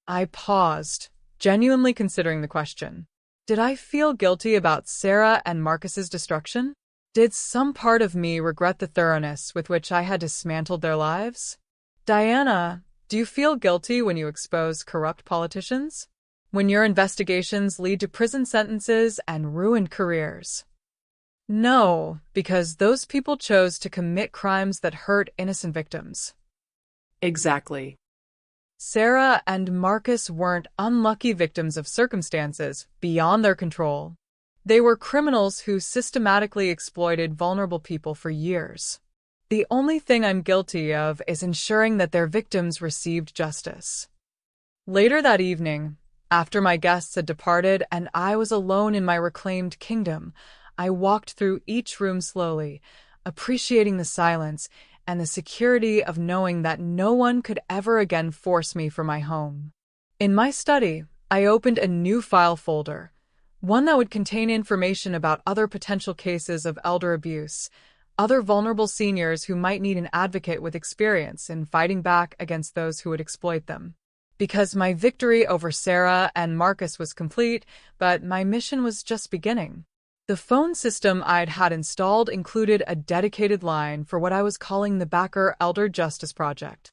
I paused, genuinely considering the question. Did I feel guilty about Sarah and Marcus's destruction? Did some part of me regret the thoroughness with which I had dismantled their lives? Diana, do you feel guilty when you expose corrupt politicians? When your investigations lead to prison sentences and ruined careers? No, because those people chose to commit crimes that hurt innocent victims. Exactly. Sarah and Marcus weren't unlucky victims of circumstances beyond their control. They were criminals who systematically exploited vulnerable people for years. The only thing I'm guilty of is ensuring that their victims received justice. Later that evening, after my guests had departed and I was alone in my reclaimed kingdom, I walked through each room slowly, appreciating the silence and the security of knowing that no one could ever again force me from my home. In my study, I opened a new file folder, one that would contain information about other potential cases of elder abuse, other vulnerable seniors who might need an advocate with experience in fighting back against those who would exploit them. Because my victory over Sarah and Marcus was complete, but my mission was just beginning. The phone system I'd had installed included a dedicated line for what I was calling the Backer Elder Justice Project,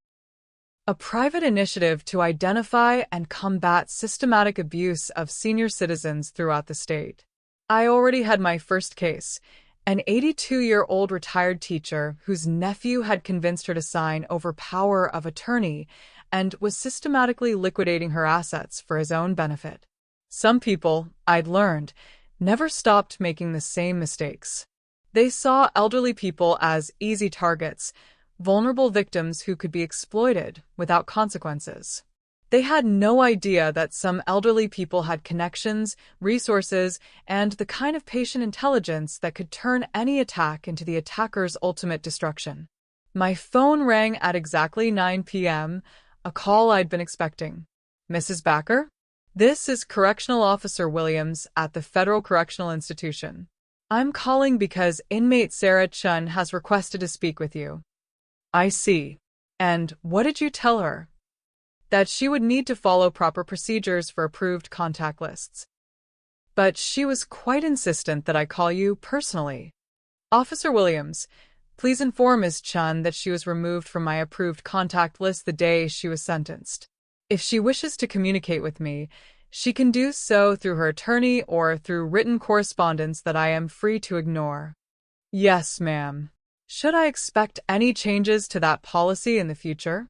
a private initiative to identify and combat systematic abuse of senior citizens throughout the state. I already had my first case, an 82-year-old retired teacher whose nephew had convinced her to sign over power of attorney and was systematically liquidating her assets for his own benefit. Some people, I'd learned, never stopped making the same mistakes. They saw elderly people as easy targets, vulnerable victims who could be exploited without consequences. They had no idea that some elderly people had connections, resources, and the kind of patient intelligence that could turn any attack into the attacker's ultimate destruction. My phone rang at exactly 9 p.m., a call I'd been expecting. "Mrs. Backer? This is Correctional Officer Williams at the Federal Correctional Institution. I'm calling because inmate Sarah Chun has requested to speak with you." "I see. And what did you tell her?" "That she would need to follow proper procedures for approved contact lists. But she was quite insistent that I call you personally. Officer Williams, please inform Ms. Chun that she was removed from my approved contact list the day she was sentenced. If she wishes to communicate with me, She can do so through her attorney or through written correspondence that I am free to ignore. Yes, ma'am. Should I expect any changes to that policy in the future?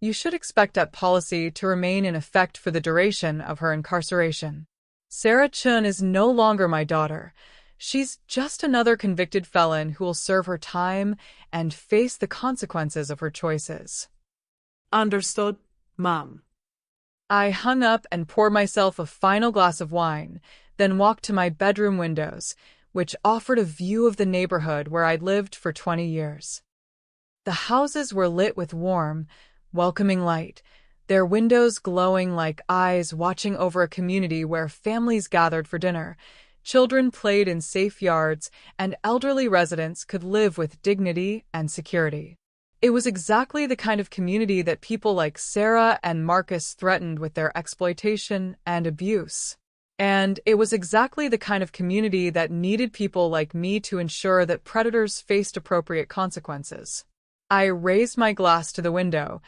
You should expect that policy to remain in effect for the duration of her incarceration. Sarah Chun is no longer my daughter. She's just another convicted felon who will serve her time and face the consequences of her choices. Understood, Mom. I hung up and poured myself a final glass of wine, then walked to my bedroom windows, which offered a view of the neighborhood where I'd lived for 20 years. The houses were lit with warm, welcoming light, their windows glowing like eyes watching over a community where families gathered for dinner, children played in safe yards, and elderly residents could live with dignity and security. It was exactly the kind of community that people like Sarah and Marcus threatened with their exploitation and abuse. And it was exactly the kind of community that needed people like me to ensure that predators faced appropriate consequences. I raised my glass to the window,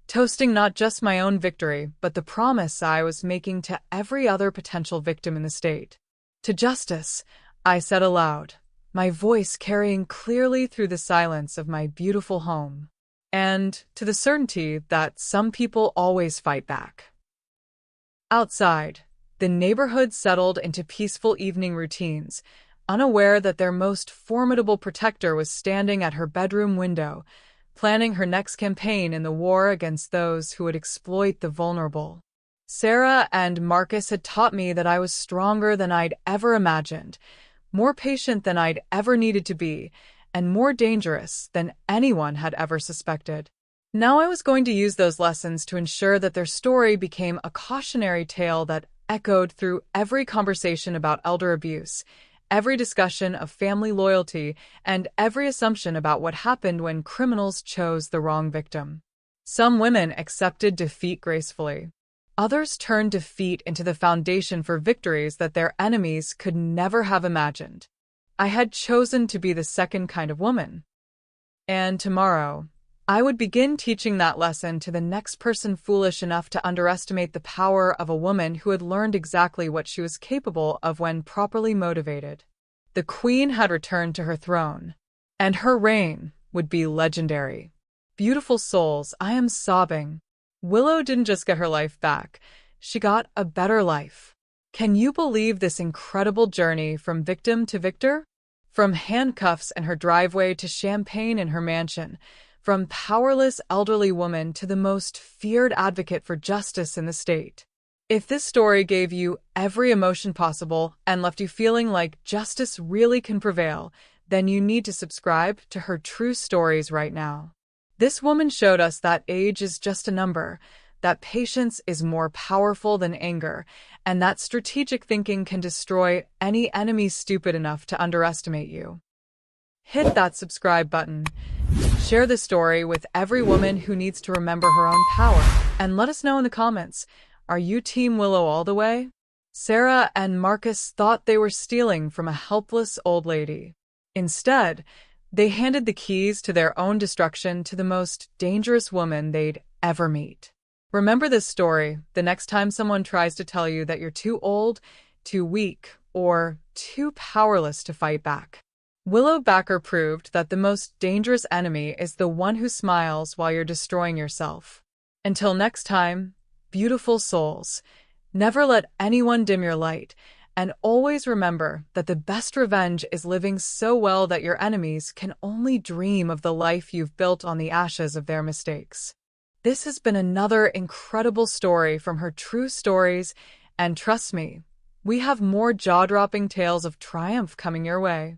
toasting not just my own victory, but the promise I was making to every other potential victim in the state. To justice, I said aloud, my voice carrying clearly through the silence of my beautiful home. And to the certainty that some people always fight back. Outside, the neighborhood settled into peaceful evening routines, unaware that their most formidable protector was standing at her bedroom window, planning her next campaign in the war against those who would exploit the vulnerable. Sarah and Marcus had taught me that I was stronger than I'd ever imagined, more patient than I'd ever needed to be, and more dangerous than anyone had ever suspected. Now I was going to use those lessons to ensure that their story became a cautionary tale that echoed through every conversation about elder abuse, every discussion of family loyalty, and every assumption about what happened when criminals chose the wrong victim. Some women accepted defeat gracefully. Others turned defeat into the foundation for victories that their enemies could never have imagined. I had chosen to be the second kind of woman. And tomorrow, I would begin teaching that lesson to the next person foolish enough to underestimate the power of a woman who had learned exactly what she was capable of when properly motivated. The queen had returned to her throne, and her reign would be legendary. Beautiful souls, I am sobbing. Willow didn't just get her life back, she got a better life. Can you believe this incredible journey from victim to victor? From handcuffs in her driveway to champagne in her mansion, from powerless elderly woman to the most feared advocate for justice in the state. If this story gave you every emotion possible and left you feeling like justice really can prevail, then you need to subscribe to her true stories right now. This woman showed us that age is just a number, that patience is more powerful than anger, and that strategic thinking can destroy any enemy stupid enough to underestimate you. Hit that subscribe button. Share this story with every woman who needs to remember her own power, and let us know in the comments, are you Team Willow all the way? Sarah and Marcus thought they were stealing from a helpless old lady. Instead, they handed the keys to their own destruction to the most dangerous woman they'd ever meet. Remember this story the next time someone tries to tell you that you're too old, too weak, or too powerless to fight back. Willow Backer proved that the most dangerous enemy is the one who smiles while you're destroying yourself. Until next time, beautiful souls, never let anyone dim your light, and always remember that the best revenge is living so well that your enemies can only dream of the life you've built on the ashes of their mistakes. This has been another incredible story from her true stories, and trust me, we have more jaw-dropping tales of triumph coming your way.